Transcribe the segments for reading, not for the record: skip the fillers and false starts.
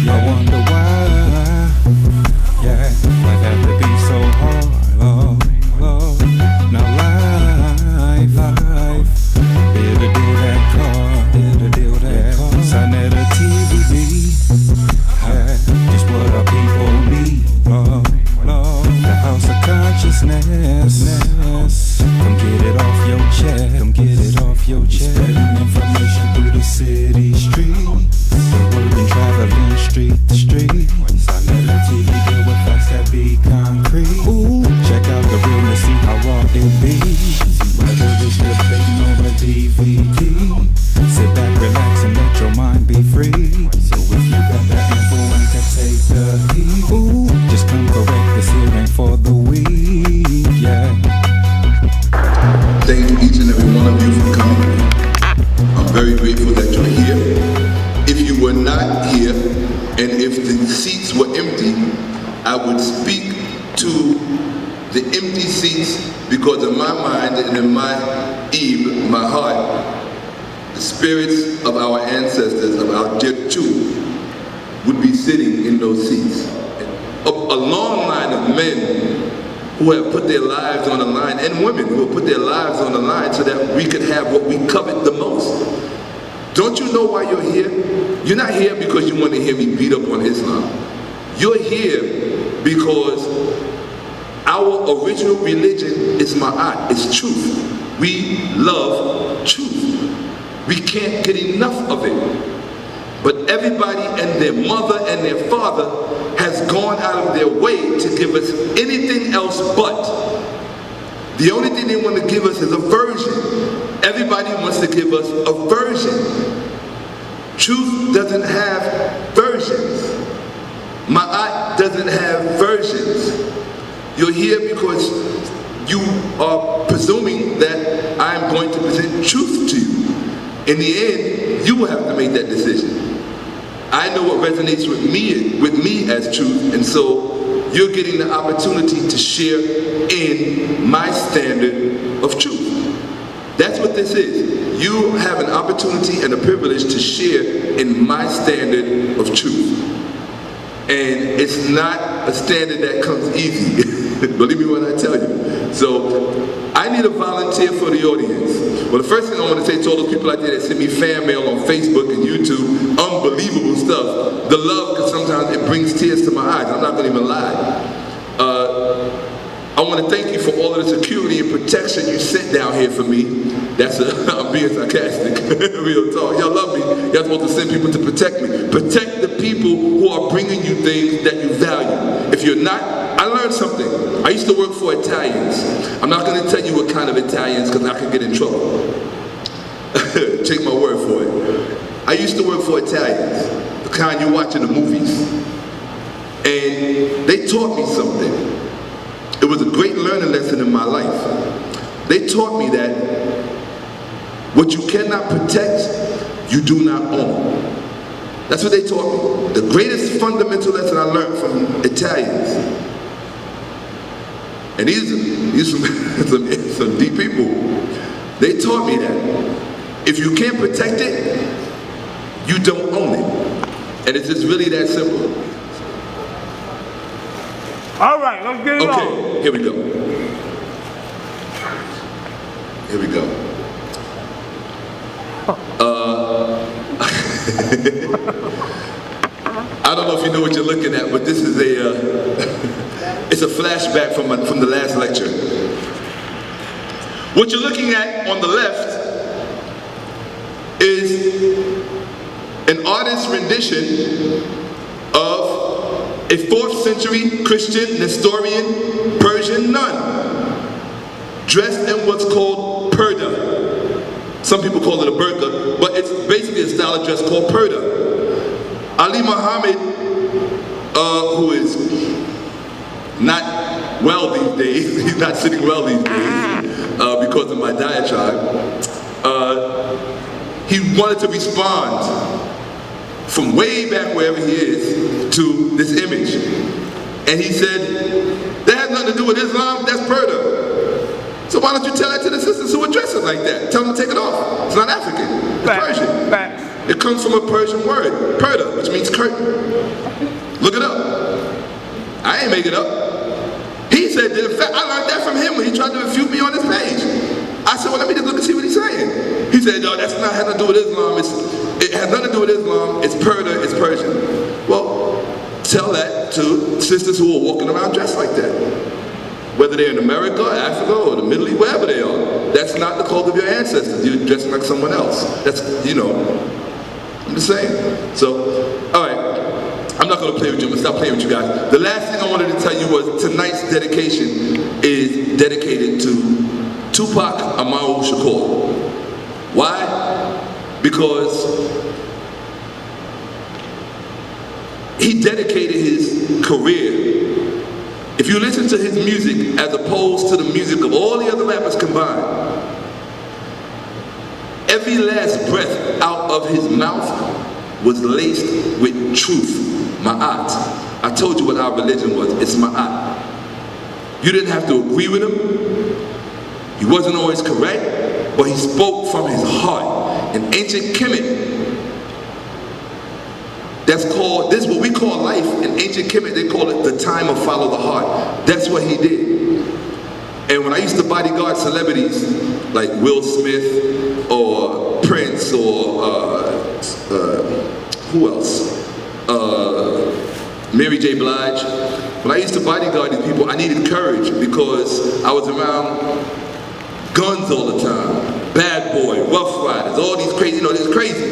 I wonder why, yeah, life had to be so hard, Lord, Lord. Now life, here to do that car, yeah, sign at a TV, yeah, just what our people need, Lord, Lord. The house of consciousness, come get it off your chest, come get it off your chest. Spreading information through the city streets, the word been traveling street to street. Sign at a TV deal with facts that be concrete. Ooh, check out the realness, see how raw it be. See whether it's debating over DVD. Sit back, relax, and let your mind be free. So if you got that influence to take the heat, ooh, just come correct, this here ain't for the weak, yeah. Thank each and every one of you for coming. I'm very grateful that you're here. If you were not here, and if the seats were empty, I would speak to the empty seats, because in my mind and in my my heart, the spirits of our ancestors, of our dear children, would be sitting in those seats. A long line of men who have put their lives on the line, and women who have put their lives on the line so that we could have what we covet the most. Don't you know why you're here? You're not here because you want to hear me beat up on Islam. You're here because our original religion is ma'at, it's truth. We love truth. We can't get enough of it. But everybody and their mother and their father has gone out of their way to give us anything else but. The only thing they want to give us is a version. Everybody wants to give us a version. Truth doesn't have versions. Ma'at doesn't have versions. You're here because you are presuming that I'm going to present truth to you. In the end, you will have to make that decision. I know what resonates with me as truth, and so you're getting the opportunity to share in my standard of truth. That's what this is. You have an opportunity and a privilege to share in my standard of truth. And it's not a standard that comes easy. Believe me when I tell you. So I need a volunteer for the audience. Well, the first thing I want to say to all those people out there that send me fan mail on Facebook and YouTube, unbelievable stuff. The love, because sometimes it brings tears to my eyes. I'm not going to even lie. I want to thank you for all of the security and protection you sent down here for me. I'm being sarcastic. Real talk. Y'all love me. Y'all supposed to send people to protect me. Protect the people who are bringing you things that you value. If you're not, I learned something. I used to work for Italians. I'm not going to tell you what kind of Italians because I could get in trouble. Take my word for it. I used to work for Italians, the kind you watch in the movies. And they taught me something. It was a great learning lesson in my life. They taught me that what you cannot protect, you do not own. That's what they taught me. The greatest fundamental lesson I learned from Italians. And these are some deep people. They taught me that if you can't protect it, you don't own it. And it's just really that simple. All right, let's get it on. Okay, here we go. Here we go. I don't know if you know what you're looking at, but this is it's a flashback from the last lecture. What you're looking at on the left is an artist's rendition of a 4th century Christian Nestorian Persian nun dressed in what's called purdah. Some people call it a burqa, but it's basically a style of dress called purdah. Ali Muhammad, who is not well these days, he's not sitting well these days because of my diatribe, he wanted to respond from way back wherever he is to this image. And he said, that has nothing to do with Islam, that's purdah. So why don't you tell that to the sisters who are dressing like that? Tell them to take it off. It's not African, it's Persian. It comes from a Persian word, purda, which means curtain. Look it up. I ain't make it up. He said that, in fact, I learned that from him when he tried to refute me on his page. I said, well, let me just look and see what he's saying. He said, no, that's not has nothing to do with Islam. It has nothing to do with Islam. It's purda, it's Persian. Well, tell that to sisters who are walking around dressed like that. Whether they're in America, Africa, or the Middle East, wherever they are. That's not the clothes of your ancestors. You're dressing like someone else. That's, you know, I'm just saying. So, all right. I'm not going to play with you. I'm going to stop playing with you guys. The last thing I wanted to tell you was tonight's dedication is dedicated to Tupac Amaru Shakur. Why? Because he dedicated his career. If you listen to his music as opposed to the music of all the other rappers combined, every last breath out of his mouth was laced with truth. Ma'at. I told you what our religion was. It's ma'at. You didn't have to agree with him. He wasn't always correct, but he spoke from his heart. In ancient Kemet, that's called, this is what we call life. In ancient Kemet, they call it the time of follow the heart. That's what he did. And when I used to bodyguard celebrities like Will Smith or Prince or who else? Mary J. Blige. When I used to bodyguard these people, I needed courage because I was around guns all the time. Bad boy, rough riders, all these crazy, you know, it's crazy.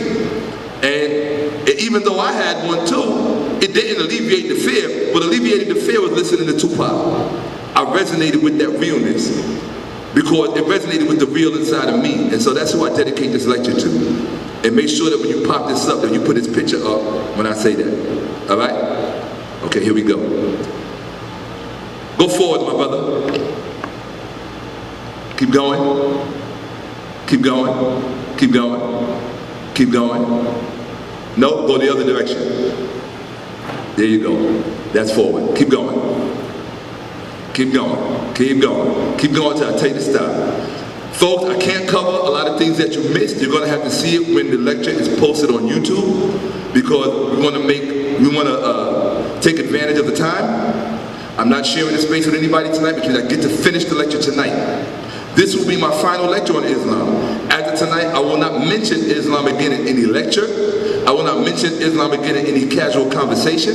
And even though I had one too, it didn't alleviate the fear. What alleviated the fear was listening to Tupac. I resonated with that realness because it resonated with the real inside of me. And so that's who I dedicate this lecture to. And make sure that when you pop this up, that you put his picture up when I say that. All right? Okay, here we go. Go forward, my brother. Keep going. Keep going. Keep going. Keep going. No, go the other direction. There you go. That's forward. Keep going. Keep going. Keep going. Keep going till I tell you to stop. Folks, I can't cover a lot of things that you missed. You're going to have to see it when the lecture is posted on YouTube because we want to take advantage of the time. I'm not sharing the space with anybody tonight because I get to finish the lecture tonight. This will be my final lecture on Islam. After tonight, I will not mention Islam again in any lecture. I will not mention Islam again in any casual conversation.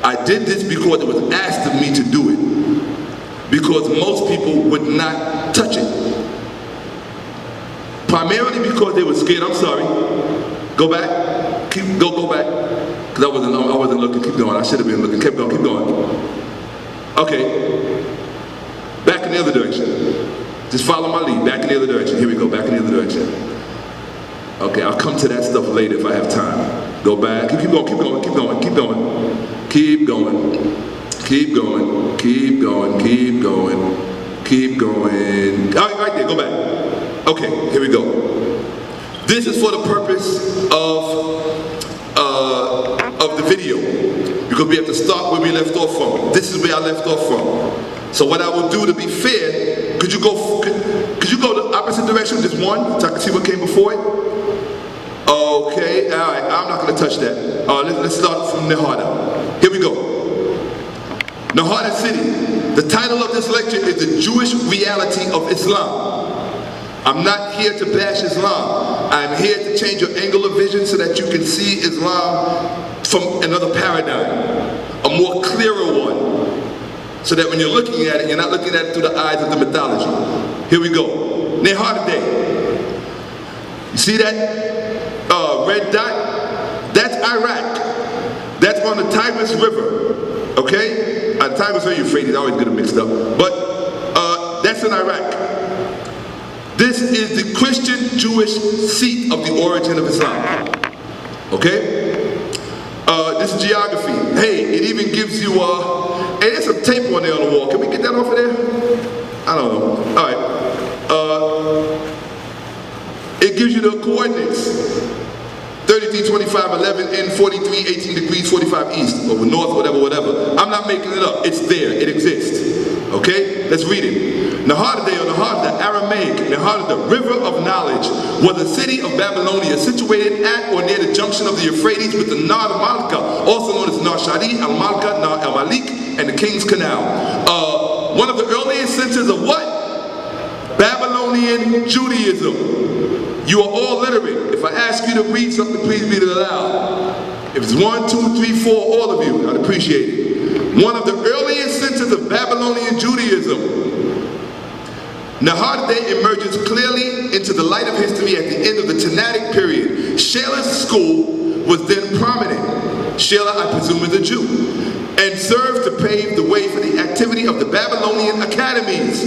I did this because it was asked of me to do it. Because most people would not touch it. Primarily because they were scared. I'm sorry. Go back. Go back. Because I wasn't looking. Keep going. I should have been looking. Keep going. Keep going. Okay. Back in the other direction. Just follow my lead. Back in the other direction. Here we go. Back in the other direction. Okay. I'll come to that stuff later if I have time. Go back. Keep going. Keep going. Keep going. Keep going. Keep going. Keep going, keep going, keep going, keep going. All right, right there, go back. Okay, here we go. This is for the purpose of the video, because we have to start where we left off from. This is where I left off from. So what I will do to be fair, could you go the opposite direction, just one, so I can see what came before it? Okay, all right, I'm not gonna touch that. Let's start from Nehada. Here we go. Nehada City. The title of this lecture is The Jewish Reality of Islam. I'm not here to bash Islam. I'm here to change your angle of vision so that you can see Islam from another paradigm, a more clearer one, so that when you're looking at it, you're not looking at it through the eyes of the mythology. Here we go. Nehada Day. You see that red dot? That's Iraq. That's on the Tigris River. Okay? Tigris or Euphrates, I always get them mixed up. But that's in Iraq. This is the Christian-Jewish seat of the origin of Islam. Okay? This is geography. Hey, it even gives you hey, there's some tape on there on the wall. Can we get that off of there? I don't know. All right. It gives you the coordinates. 33, 25, 11, N, 43, 18 degrees, 45 east, or north, whatever. I'm not making it up. It's there. It exists. Okay? Let's read it. Nahardeh, or Nahardeh, Aramaic, Nahardeh, river of knowledge, was a city of Babylonia situated at or near the junction of the Euphrates with the Nar Malka, also known as Nar Shari, Al Malka, Nar El Malik, and the King's Canal. One of the earliest centers of what? Babylonian Judaism. You are all literate. If I ask you to read something, please read it aloud. If it's 1, 2, 3, 4, all of you, I'd appreciate it. One of the earliest centers of Babylonian Judaism. Nahardeh emerges clearly into the light of history at the end of the Tannatic period. Shela's school was then prominent. Shela, I presume, is a Jew, and served to pave the way for the activity of the Babylonian academies.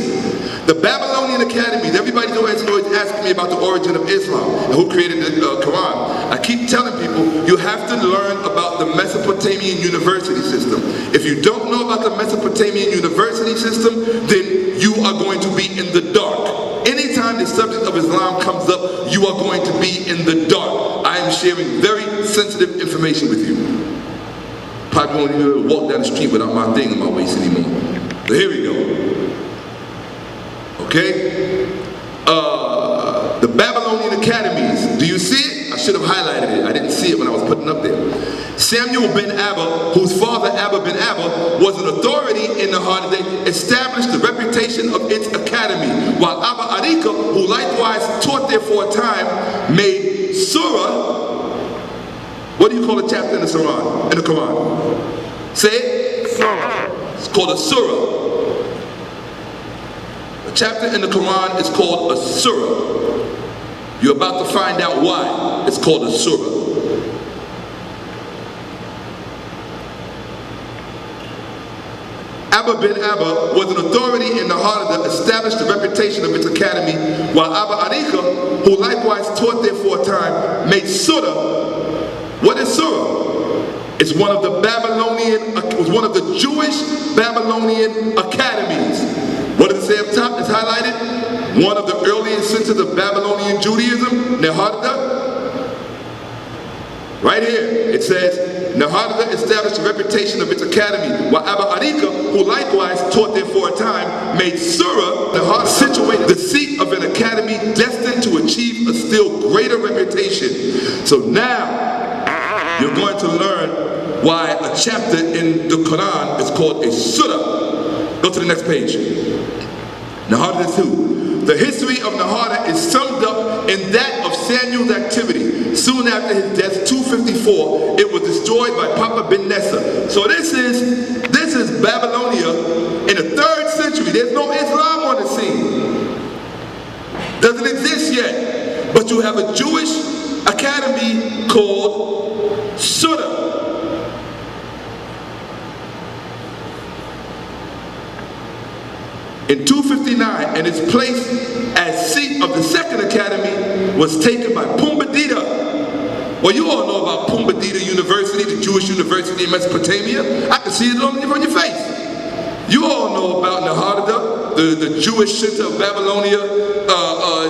The Babylonian academies, everybody's always asking me about the origin of Islam and who created the Quran. I keep telling people, you have to learn about the Mesopotamian university system. If you don't know about the Mesopotamian university system, then you are going to be in the dark. Anytime the subject of Islam comes up, you are going to be in the dark. I am sharing very sensitive information with you. Probably won't even walk down the street without my thing in my waist anymore. So here we go. Okay? The Babylonian academies. Do you see it? I should have highlighted it. I didn't see it when I was putting up there. Samuel ben Abba, whose father Abba ben Abba was an authority in Nahardeh, established the reputation of its academy, while Abba Arika, who likewise taught there for a time, made surah. What do you call a chapter in the Quran? In the Quran? Say it. Surah. It's called a surah. A chapter in the Quran is called a surah. You're about to find out why it's called a surah. Abba bin Abba was an authority in Nahardeh that established the reputation of its academy, while Abba Arika, who likewise taught there for a time, made surah. What is surah? It's one of the Babylonian, it was one of the Jewish Babylonian academies. What does it say up top? It's highlighted. One of the earliest centers of Babylonian Judaism, Nahardeh. Right here, it says, Nahardeh established the reputation of its academy, while Abba Arika, who likewise taught there for a time, made surah, Nahardeh, situate the seat of an academy destined to achieve a still greater reputation. So now, you're going to learn why a chapter in the Quran is called a surah. Go to the next page. Nahardeh 2. The history of Nahardeh is summed up in that of Samuel's activity. Soon after his death, 254, it was destroyed by Papa Ben Nessa. So this is Babylonia in the 3rd century. There's no Islam on the scene. Doesn't exist yet. But you have a Jewish academy called Surah. In 259, and its place as seat of the 2nd academy was taken by Pumbedita. Well, you all know about Pumbedita University, the Jewish university in Mesopotamia. I can see it on your face. You all know about Nahardeh, the Jewish center of Babylonia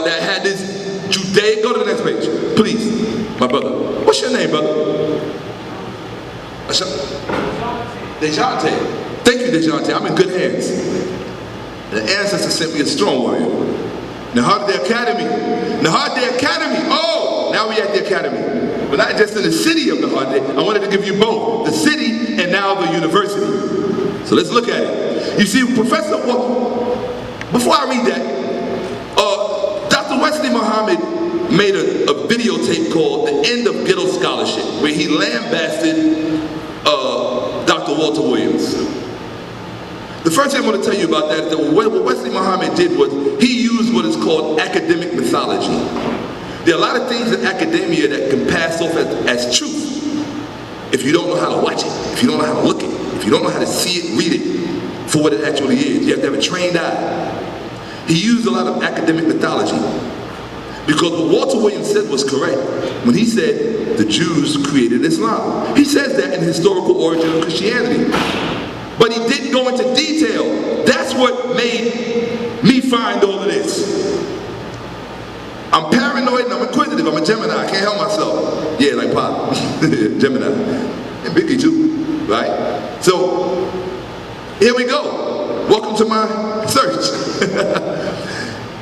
that had this Judaic. Go to the next page, please, my brother. What's your name, brother? Dejante. Thank you, Dejante. I'm in good hands. The ancestor sent me a strong warrior. Nahardeh Academy. Nahardeh Academy. Oh, now we're at the academy. But not just in the city of Nahardeh. I wanted to give you both. The city and now the university. So let's look at it. You see, Professor, before I read that, Dr. Wesley Muhammad made a videotape called The End of Ghetto Scholarship, where he lambasted Dr. Walter Williams. The first thing I want to tell you about that is that what Wesley Muhammad did was he used what is called academic mythology. There are a lot of things in academia that can pass off as truth if you don't know how to watch it, if you don't know how to look at it, if you don't know how to see it, read it for what it actually is. You have to have a trained eye. He used a lot of academic mythology because what Walter Williams said was correct when he said the Jews created Islam. He says that in Historical Origin of Christianity. But he didn't go into detail. That's what made me find all of this. I'm paranoid and I'm inquisitive. I'm a Gemini. I can't help myself. Yeah, like Pop. Gemini. And Biggie too, right? So, Here we go. Welcome to my search.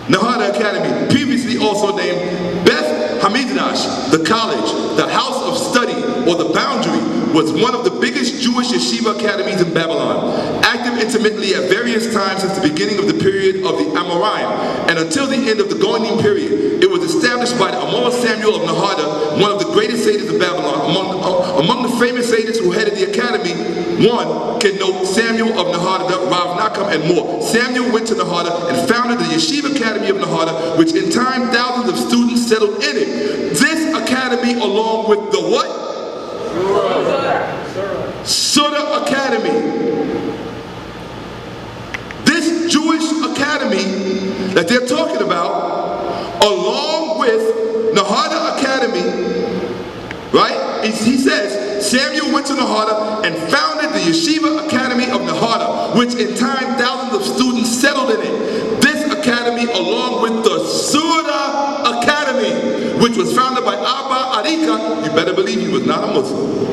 Nahada Academy, previously also named Beth Hamidrash, the college, the house of study, or the boundary, was one of the biggest Jewish yeshiva academies in Babylon, active intermittently at various times since the beginning of the period of the Amoraim, and until the end of the Goinim period. It was established by the Ahmose Samuel of Nahada, one of the greatest sages of Babylon. Among the famous sages who headed the academy, one can note Samuel of Nahada, Rav Nakam, and more. Samuel went to Nahada and founded the Yeshiva Academy of Nahada, which in time thousands of students settled in it. This academy, along with the what? Surah Academy. This Jewish academy that they're talking about, along with Nahada Academy, right? He says, Samuel went to Nahada and founded the Yeshiva Academy of Nahada, which in time thousands of students settled in it. This academy, along with the Surah Academy, which was founded by Abba Arika, you better believe he was not a Muslim.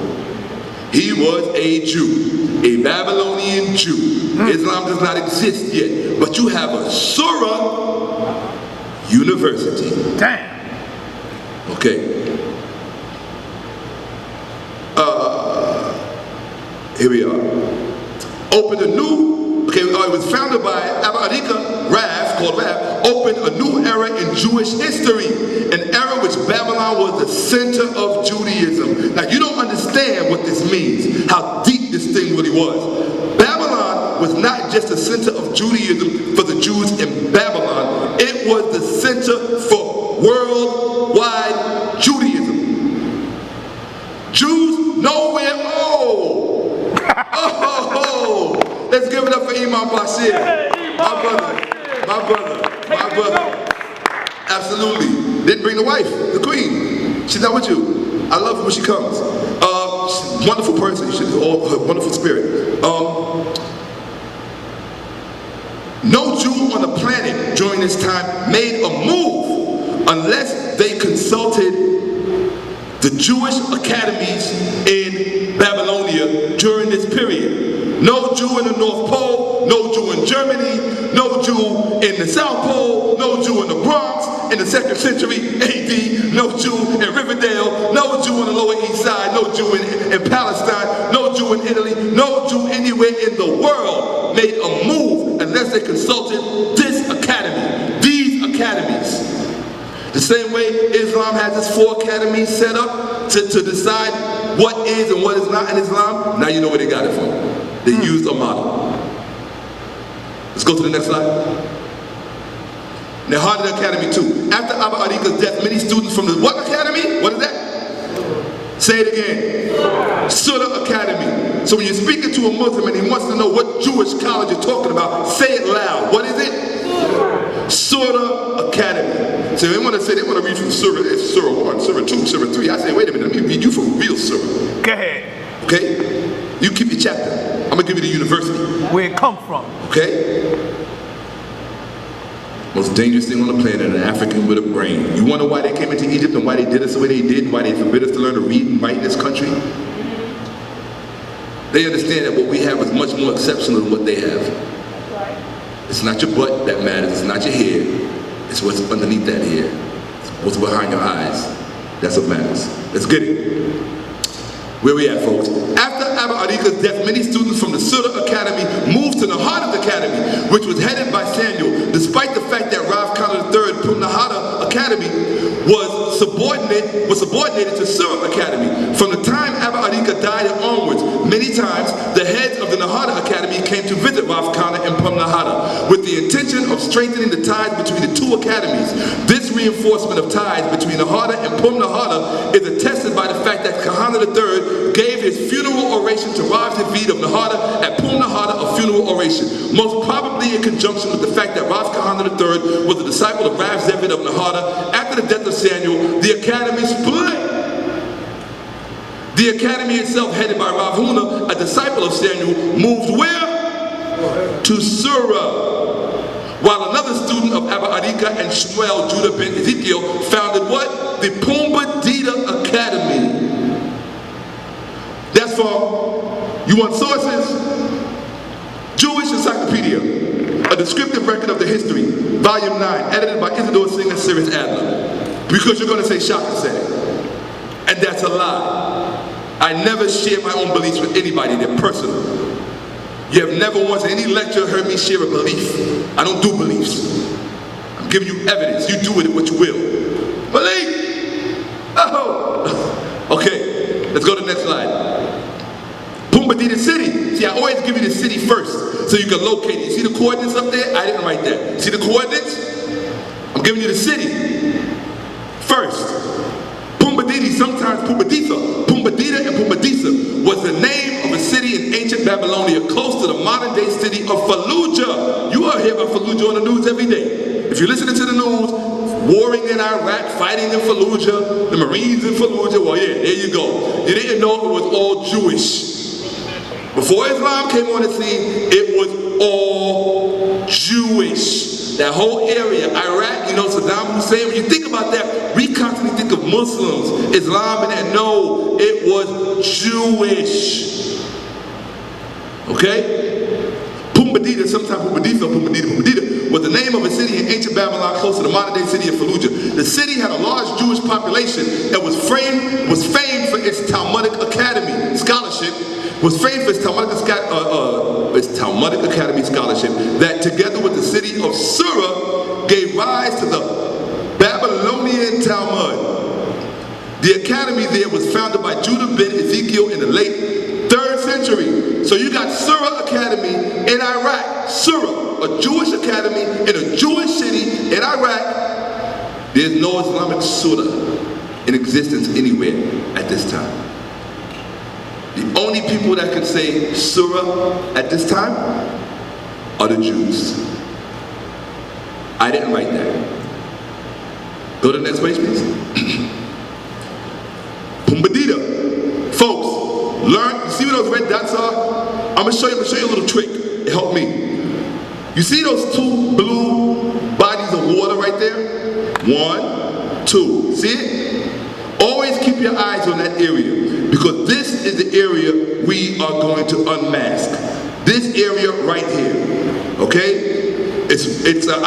He was a Jew, a Babylonian Jew. Islam does not exist yet, but you have a Surah University. Damn. Okay. Here we are. Opened a new, it was founded by Abba Arika, Rav, called Rav, opened a new era in Jewish history, an era which Babylon was the center of Judaism. Now you don't understand what this means, how deep this thing really was. Babylon was not just the center of Judaism for the Jews in Babylon, it was the center for worldwide Judaism. Jews nowhere, let's give it up for Imam Bashir. My brother. Absolutely. Didn't bring the wife, the queen. She's not with you. I love her when she comes. She's a wonderful person. She's a wonderful spirit. No Jew on the planet during this time made a move unless they consulted the Jewish academies in Babylonia during this period. No Jew in the North Pole, no Jew in Germany, no Jew in the South Pole, no Jew in the Bronx in the 2nd century AD, no Jew in Riverdale, no Jew on the Lower East Side, no Jew in Palestine, no Jew in Italy, no Jew anywhere in the world made a move unless they consulted this academy, these academies. The same way Islam has its 4 academies set up to decide what is and what is not in Islam. Now you know where they got it from. They used a model. Let's go to the next slide. Nahada Academy 2. After Abba Arika's death, many students from the what academy? What is that? Say it again. Surah Academy. So when you're speaking to a Muslim and he wants to know what Jewish college you're talking about, say it loud. What is it? Surah Academy. So they want to read from Surah 1, Surah 2, Surah 3. I say, wait a minute, let me read you from real Surah. Go ahead. Okay? You keep your chapter. I'm going to give you the university. Where it come from. Okay? Most dangerous thing on the planet, an African with a brain. You wonder why they came into Egypt and why they did us the way they did and why they forbid us to learn to read and write in this country? They understand that what we have is much more exceptional than what they have. It's not your butt that matters, it's not your hair, it's what's underneath that hair. It's what's behind your eyes. That's what matters. Let's get it. Where we at, folks? After Abba Arika's death, many students from the Surah Academy moved to Nahada Academy, which was headed by Samuel, despite the fact that Rav Kana III from Nahada Academy was subordinated to Surah Academy. From the time Abba Arika died and onwards, many times the heads of the Nahada Academy came to visit Rav Kana in Pum Nahada, with the intention of strengthening the ties between the 2 academies. This reinforcement of ties between Nahada and Pum Nahada is attested by the fact that Kahana III gave his funeral oration to Rav David of Nahada at Pum Nahada, a funeral oration, most probably in conjunction with the fact that Rav Kahana III was a disciple of Rav Zevid of Nahada. After the death of Samuel, the academy split. The academy itself, headed by Rav Huna, a disciple of Samuel, moved where? To Surah. While another student of Abba Arika and Shmuel, Judah ben Ezekiel, founded what? The Pumbaa Dita Academy. That's from, you want sources? Jewish Encyclopedia, a descriptive record of the history, volume 9, edited by Isidore Singer, Sirius Adler. Because you're going to say Shakka said it. And that's a lie. I never share my own beliefs with anybody, they're personal. You have never once in any lecture heard me share a belief. I don't do beliefs. I'm giving you evidence, you do with it what you will. Believe! Oh! Okay, let's go to the next slide. Pumbedita City. See, I always give you the city first, so you can locate it. You see the coordinates up there? I didn't write that. See the coordinates? I'm giving you the city first. Pumbedita, sometimes Pumbedita. Pumbedita and Pumbedisa was the name of a city in ancient Babylonia, close to the modern day city of Fallujah. You are hear about Fallujah on the news every day. If you're listening to the news, warring in Iraq, fighting in Fallujah, the Marines in Fallujah, well yeah, there you go. You didn't know it was all Jewish. Before Islam came on the scene, it was all Jewish. That whole area, Iraq, you know, Saddam Hussein, when you think about that, we constantly think of Muslims, Islam, and that. No, it was Jewish. Okay? Pumbedita, sometimes Pumbedita, was the name of a city in ancient Babylon close to the modern day city of Fallujah. The city had a large Jewish population and was famed for its Talmudic Academy scholarship, Academy scholarship that together with the city of Surah gave rise to the Babylonian Talmud. The academy there was founded by Judah ben Ezekiel in the late 3rd century. So you got Surah Academy in Iraq, Surah, a Jewish academy in a Jewish city in Iraq. There's no Islamic Surah in existence anywhere at this time. The only people that can say Surah at this time are the Jews. I didn't write that. Go to the next page, please. Pumbedita. Folks, learn, you see what those red dots are? I'm gonna show you a little trick. It helped me. You see those 2 blue bodies of water right there? 1, 2. See it? Always keep your eyes on that area, because this is the area we are going to unmask. This area right here, okay? I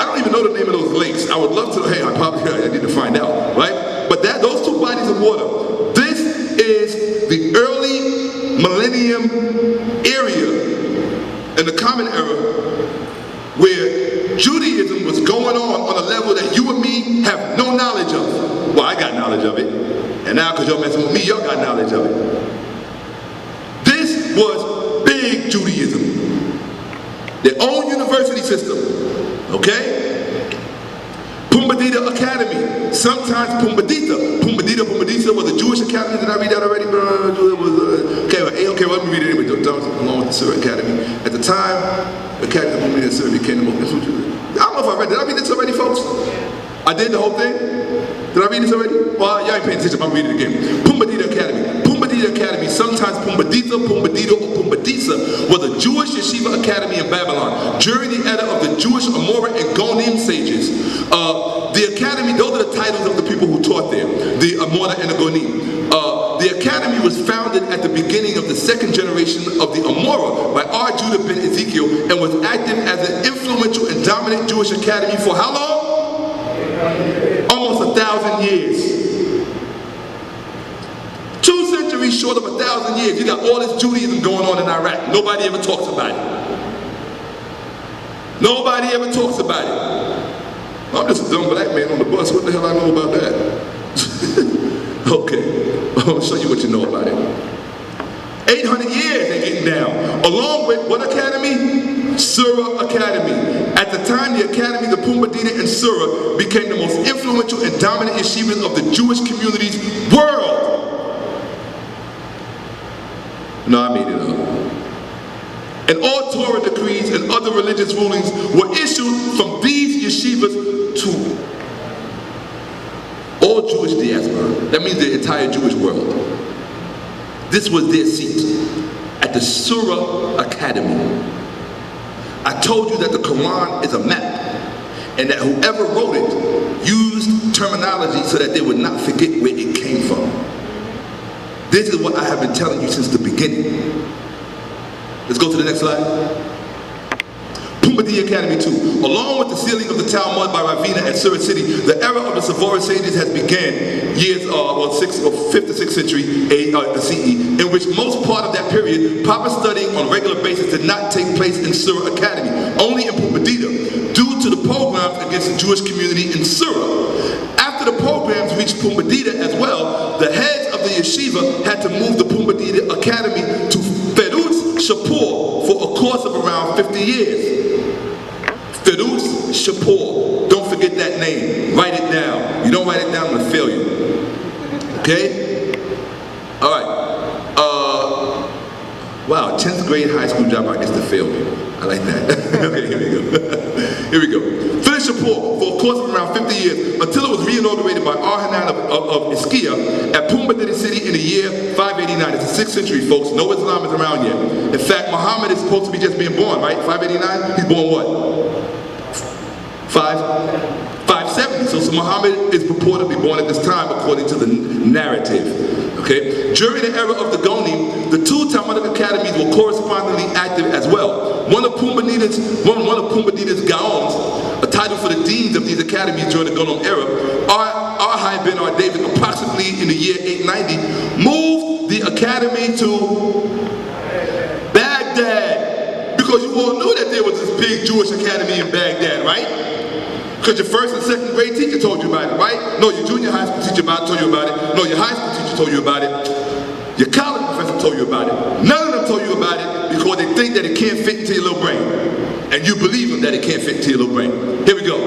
don't even know the name of those lakes. I would love to, hey, I need to find out, right? But those 2 bodies of water, this is the early millennium area in the Common Era where Judaism was going on a level that you and me have no knowledge of. Well, I got knowledge of it. And now, because y'all messing with me, y'all got knowledge of it. This was big Judaism. Their own university system. Okay? Pumbedita Academy. Sometimes Pumbedita. Pumbedita was a Jewish academy. Did I read that already? Okay, well, let me read it anyway. Along with the Surah Academy. At the time, the Academy of Pumbedita Surah became the most influential. I don't know if I read. Did I read this already, folks? I did the whole thing? Did I read this already? Well, y'all ain't paying attention, I'm reading it again. Pumbedita Academy. Pumbedita Academy, sometimes Pumbedita, Pumbedita, or Pumbedisa, was a Jewish yeshiva academy in Babylon. During the era of the Jewish Amora and Gonim sages, the academy, those are the titles of the people who taught there, the Amora and the Gonim. The academy was founded at the beginning of the 2nd generation of the Amora by R. Judah ben Ezekiel and was active as an influential and dominant Jewish academy for how long? Almost 1,000 years. 2 centuries short of 1,000 years. You got all this Judaism going on in Iraq. Nobody ever talks about it. Nobody ever talks about it. I'm just a dumb black man on the bus. What the hell I know about that? Okay, I'll show you what you know about it. 800 years they're getting down. Along with what academy? Surah Academy. At the time, the academy, the Pumbedita and Surah became the most influential and dominant yeshivas of the Jewish community's world. No, I made it up. And all Torah decrees and other religious rulings were issued from these yeshivas to all Jewish diaspora. That means the entire Jewish world. This was their seat at the Surah Academy. I told you that the Quran is a map and that whoever wrote it used terminology so that they would not forget where it came from. This is what I have been telling you since the beginning. Let's go to the next slide. Pumbedita Academy too. Along with the sealing of the Talmud by Ravina at Surah City, the era of the Savora sages has begun years, 5th to 6th century CE, in which most part of that period, proper studying on a regular basis did not take place in Surah Academy, only in Pumbedita, due to the pogroms against the Jewish community in Surah. After the programs reached Pumbedita as well, the heads of the yeshiva had to move the Pumbedita Academy to Feruz Shapur for a course of around 50 years. Feruz Shapur. Don't forget that name. Write it down. You don't write it down, I'm going to fail you. Okay? All right. Wow, 10th grade high school dropout gets to fail me. I like that. Okay, here we go. Here we go. Feruz Shapur for a course of around 50 years until it was re-inaugurated by Arhanan of Ischia at Pumbedita City in the year 589. It's the 6th century, folks. No Islam is around yet. In fact, Muhammad is supposed to be just being born, right? 589? He's born what? 570. So Muhammad is purportedly born at this time according to the narrative. Okay? During the era of the Gonim, the two Talmudic academies were correspondingly active as well. One of Pumbedita's Gaons, a title for the deans of these academies during the Gonim era, Arhai ben David, approximately in the year 890, moved the academy to Baghdad. Because you all knew that there was this big Jewish academy in Baghdad, right? Because your first and second grade teacher told you about it, right? No, your junior high school teacher told you about it. No, your high school teacher told you about it. Your college professor told you about it. None of them told you about it because they think that it can't fit into your little brain. And you believe them that it can't fit into your little brain. Here we go.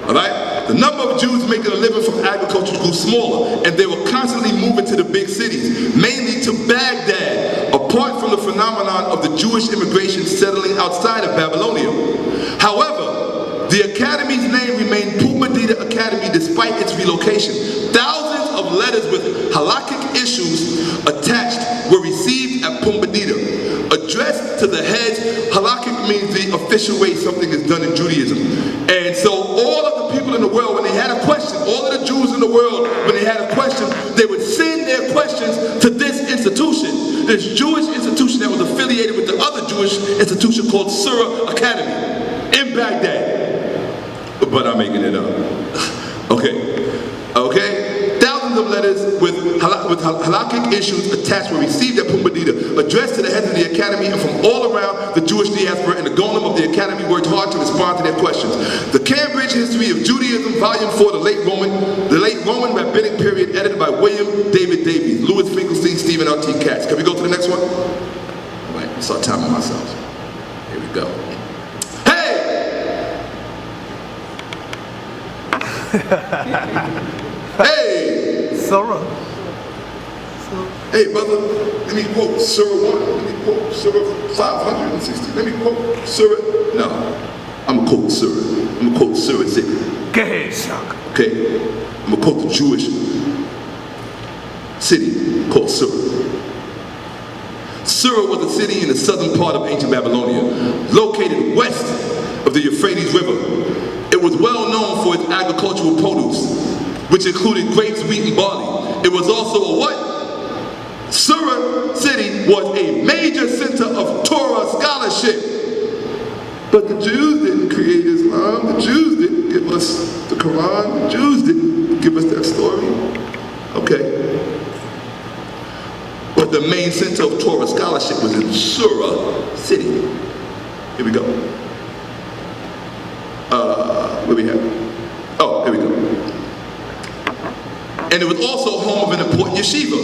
All right? The number of Jews making a living from agriculture grew smaller, and they were constantly moving to the big cities, mainly to Baghdad, apart from the phenomenon of the Jewish immigration settling outside of Babylonia. However, the academy's name remained Pumbedita Academy despite its relocation. Thousands of letters with halakhic issues attached were received at Pumbedita. Addressed to the heads, halakhic means the official way something is done in Judaism. And so all of the people in the world, when they had a question, all of the Jews in the world, when they had a question, they would send their questions to this institution, this Jewish institution that was affiliated with the other Jewish institution called Surah Academy in Baghdad. But I'm making it up. Okay. Okay? Thousands of letters with halakhic issues attached were received at Pumbedita, addressed to the heads of the academy and from all around the Jewish diaspora, and the Gonim of the academy worked hard to respond to their questions. The Cambridge History of Judaism, Volume 4, the late Roman Rabbinic Period, edited by William David Davies, Louis Finkelstein, Stephen R.T. Katz. Can we go to the next one? All right, start timing myself. Here we go. Hey! Surah. Hey, brother, let me quote Surah 1. Let me quote Surah 560. Let me quote Surah. No, I'm going to quote Surah. I'm going to quote Surah 6. Go ahead, Shakka. Okay? I'm going to quote the Jewish city called Surah. Surah was a city in the southern part of ancient Babylonia, located west of the Euphrates River. It was well known for its agricultural produce, which included grapes, wheat, and barley. It was also a what? Surah city was a major center of Torah scholarship. But the Jews didn't create Islam. The Jews didn't give us the Quran. The Jews didn't give us that story. Okay. But the main center of Torah scholarship was in Surah city. Here we go. Where we have? Oh, here we go. And it was also home of an important yeshiva,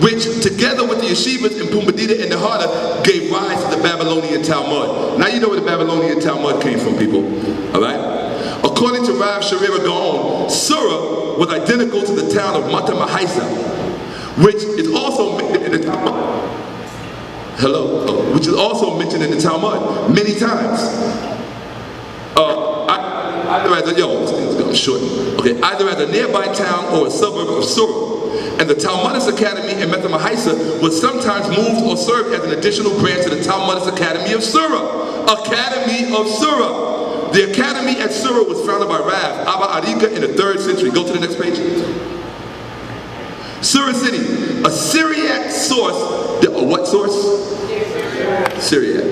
which together with the yeshivas in Pumbedita and Nehata gave rise to the Babylonian Talmud. Now you know where the Babylonian Talmud came from, people. All right? According to Rav Sharira Gaon, Surah was identical to the town of Mata Mahaisa, which is also mentioned in the Talmud. Hello? Oh, which is also mentioned in the Talmud many times. Either as a, this thing's going short. Okay, either as a nearby town or a suburb of Surah. And the Talmudist Academy in Meta Mahaisa was sometimes moved or served as an additional branch of the Talmudist Academy of Surah. Academy of Surah. The academy at Surah was founded by Rav Abba Arika in the 3rd century. Go to the next page. Surah city, a Syriac source. A what source? Syriac.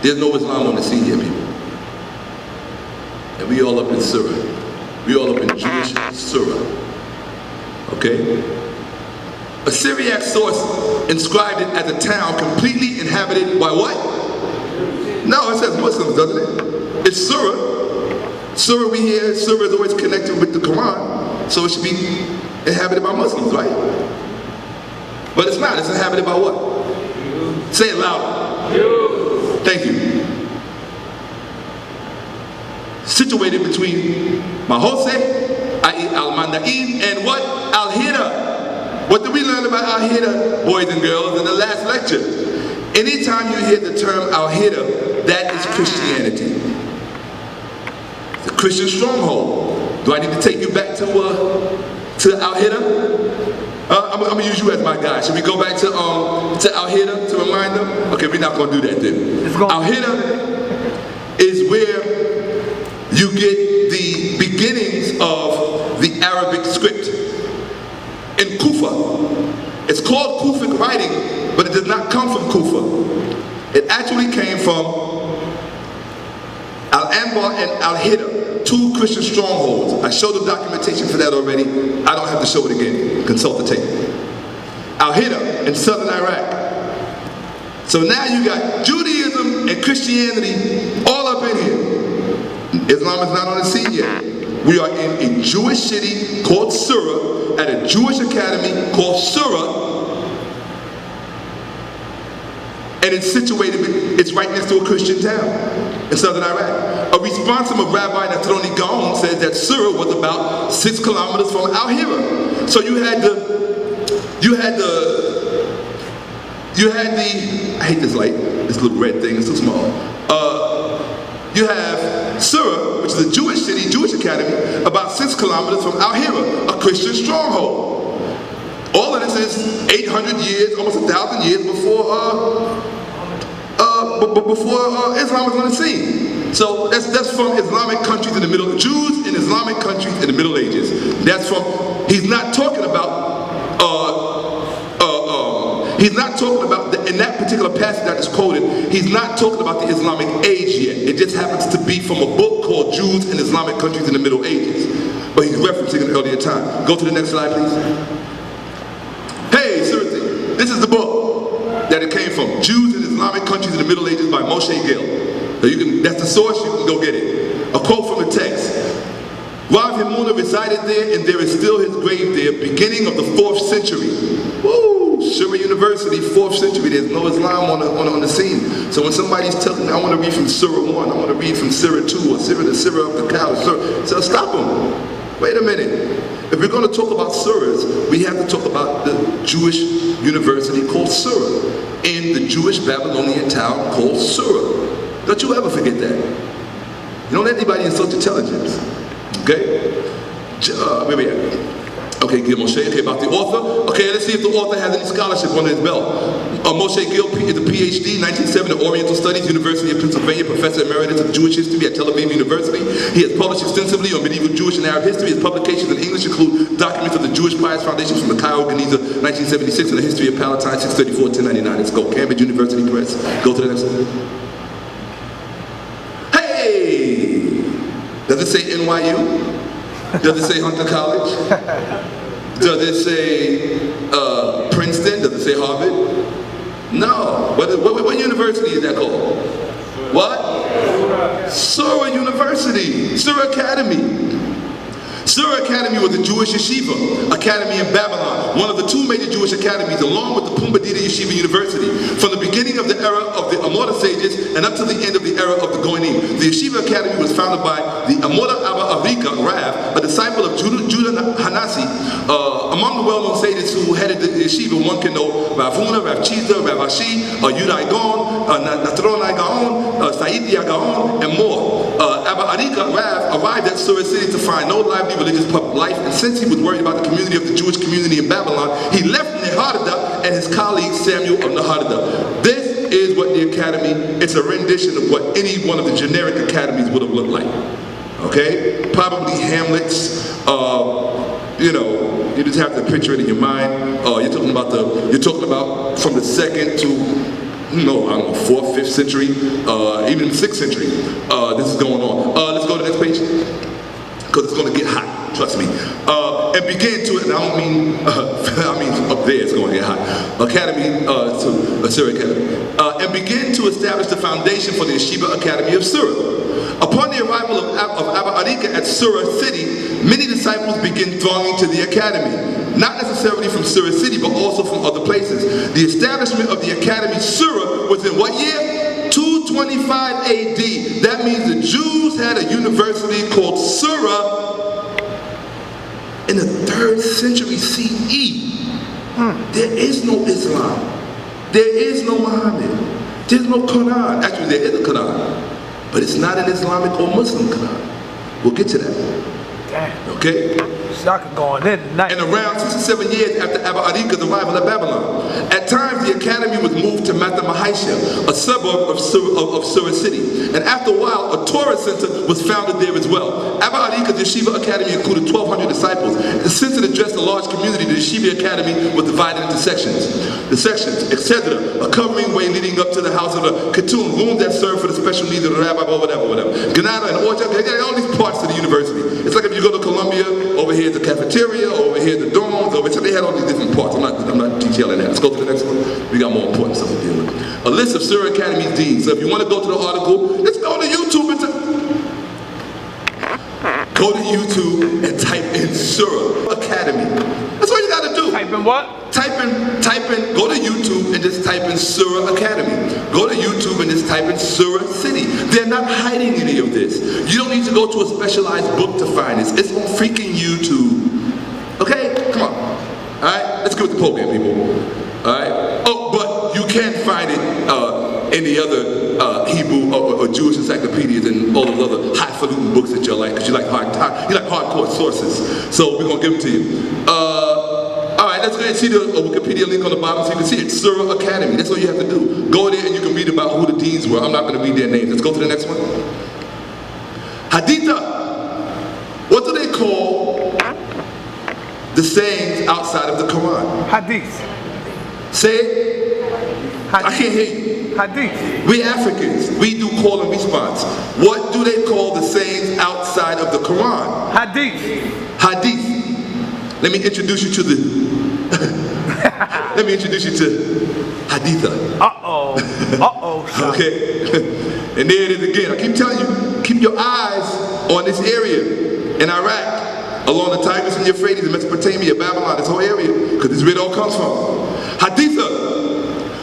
There's no Islam on the scene here, people. And we all up in Surah. We all up in Jewish Surah. Okay? A Syriac source inscribed it as a town completely inhabited by what? No, it says Muslims, doesn't it? It's Surah. Surah we hear, Surah is always connected with the Quran, so it should be inhabited by Muslims, right? But it's not, it's inhabited by what? Say it louder. Thank you. Situated between Ahmose, i.e. Al-Mandain, and what? Al-Hira. What did we learn about Al-Hira, boys and girls, in the last lecture? Anytime you hear the term Al-Hira, that is Christianity. It's a Christian stronghold. Do I need to take you back to Al-Hira? I'm gonna use you as my guy. Should we go back to Al-Hira to remind them? Okay, we're not gonna do that then. Al-Hira is where you get the beginnings of the Arabic script. In Kufa. It's called Kufic writing, but it does not come from Kufa. It actually came from Al-Anbar and Al-Hira, two Christian strongholds. I showed the documentation for that already. I don't have to show it again. Consult the tape. Al-Hira in southern Iraq. So now you got Judaism and Christianity all up in here. Islam is not on the scene yet. We are in a Jewish city called Surah, at a Jewish academy called Surah, and it's situated, it's right next to a Christian town in southern Iraq. A response from Rabbi Natroni Gaon says that Surah was about 6 kilometers from Al-Hira. So you had the, I hate this light, this little red thing, it's too small. You have Surah, which is a Jewish city, Jewish academy, about 6 kilometers from Al-Hira, a Christian stronghold. All of this is 800 years, almost 1,000 years before Islam was on the scene. So that's from Islamic countries in the Middle Ages, Jews in Islamic countries in the Middle Ages. That's from, he's not talking about in that particular passage I just quoted, he's not talking about the Islamic age yet. It just happens to be from a book called Jews in Islamic countries in the Middle Ages. But he's referencing an earlier time. Go to the next slide, please. Hey, Surti, this is the book that it came from. Jews in Islamic countries in the Middle Ages by Moshe Gil. So that's the source, you can go get it. A quote from the text. Rav Himuna resided there, and there is still his grave there, beginning of the 4th century. Woo! Surah University, 4th century, there's no Islam on the scene. So when somebody's telling me, I want to read from Surah 1, I want to read from Surah 2, or Surah of the cow, so stop them. Wait a minute. If we're going to talk about surahs, we have to talk about the Jewish university called Surah, in the Jewish Babylonian town called Surah. Don't you ever forget that. You don't let anybody insult intelligence. Okay? Where we at? Okay, Gil Moshe. Okay, about the author. Okay, let's see if the author has any scholarship under his belt. Moshe Gil is a PhD, 1970, Oriental Studies, University of Pennsylvania, Professor Emeritus of Jewish History at Tel Aviv University. He has published extensively on medieval Jewish and Arab history. His publications in English include documents of the Jewish Pious Foundation from the Cairo Geniza, 1976, and the History of Palestine, 634-1099. Let's go. Cambridge University Press. Go to the next one. Hey! Does it say NYU? Does it say Hunter College? Does it say Princeton? Does it say Harvard? No. What university is that called? What? Surah University. Surah Academy. Surah Academy was a Jewish yeshiva academy in Babylon, one of the 2 major Jewish academies, along with the Pumbedita Yeshiva University, from the beginning of the era of the Amora sages and up to the end of the era of the Goinim. The Yeshiva Academy was founded by the Amora Abba Avika Rav, a disciple of Judah Hanasi. Among the well-known sages who headed the yeshiva, one can know Rav Huna, Rav Chiza, Rav Ashi, Yudai Gaon, Natronai Gaon, Saidia Gaon, and more. Abba Arika Rav arrived at Surah City to find no lively religious public life, and since he was worried about the community of the Jewish community in Babylon, he left Nehardada and his colleague Samuel of Nehardada. This is what the academy, it's a rendition of what any one of the generic academies would have looked like. Okay? Probably Hamlet's, you know, you just have to picture it in your mind. You're talking about from the 2nd to no, I don't know, 4th, 5th century, even 6th century, this is going on. Let's go to the next page, because it's going to get hot, trust me. And begin to, and I don't mean, I mean up there it's going to get hot. Academy, to Assyria Academy. And begin to establish the foundation for the Yeshiva Academy of Surah. Upon the arrival of Abba Arika at Surah city, many disciples begin thronging to the academy. Not necessarily from Surah city, but also from other places. The establishment of the academy Surah was in what year? 225 AD. That means the Jews had a university called Surah in the 3rd century CE. There is no Islam. There is no Muhammad. There's no Quran. Actually, there is a Quran. But it's not an Islamic or Muslim Quran. We'll get to that. Damn. Okay? Shakka going in tonight. And around 67 years after Abba Arika's arrival at Babylon. At times, the academy was moved to Mathamahisha, a suburb of Surah city. And after a while, a Torah center was founded there as well. Abba Arika's Yeshiva Academy included 1,200 disciples. The center addressed a large community. The Yeshiva Academy was divided into sections. The sections, etc. A covering way leading up to the house of the Khatun, room that served for the special needs of the rabbi, or whatever. Ganada and Orchard, they got all these parts of the university. It's like if you go to Columbia, over here the cafeteria, over here the dorms, over here, they had all these different parts. I'm not detailing that. Let's go to the next one. We got more important stuff to deal with. A list of Surah Academy's deans. So if you want to go to the article, let's go to YouTube and go to YouTube and type in Surah Academy. That's all you got to do. Type in what? Type in, go to YouTube and just type in Surah Academy. Go to YouTube and just type in Surah City. They're not hiding any of this. You don't need to go to a specialized book to find this. It's on freaking YouTube. Okay? Come on. Alright? Let's get with the program, people. Alright? Oh, but you can find it in the other Hebrew or Jewish encyclopedias and all those other highfalutin books that you like, because you like hardcore sources. So we're going to give them to you. Alright, let's go ahead and see the Wikipedia link on the bottom so you can see it. Surah Academy. That's all you have to do. Go there and you can read about who the deans were. I'm not going to read their names. Let's go to the next one. Haditha. What do they call the sayings outside of the Quran? Hadith. Say it. Hadith. I can't hear you. Hadith. We Africans, we do call and response. What do they call the sayings outside of the Quran? Hadith. Hadith. Let me introduce you to the let me introduce you to Haditha. Okay. And there it is again. I keep telling you, keep your eyes on this area in Iraq, along the Tigris and Euphrates in Mesopotamia, Babylon, this whole area, because this is where it all comes from. Haditha.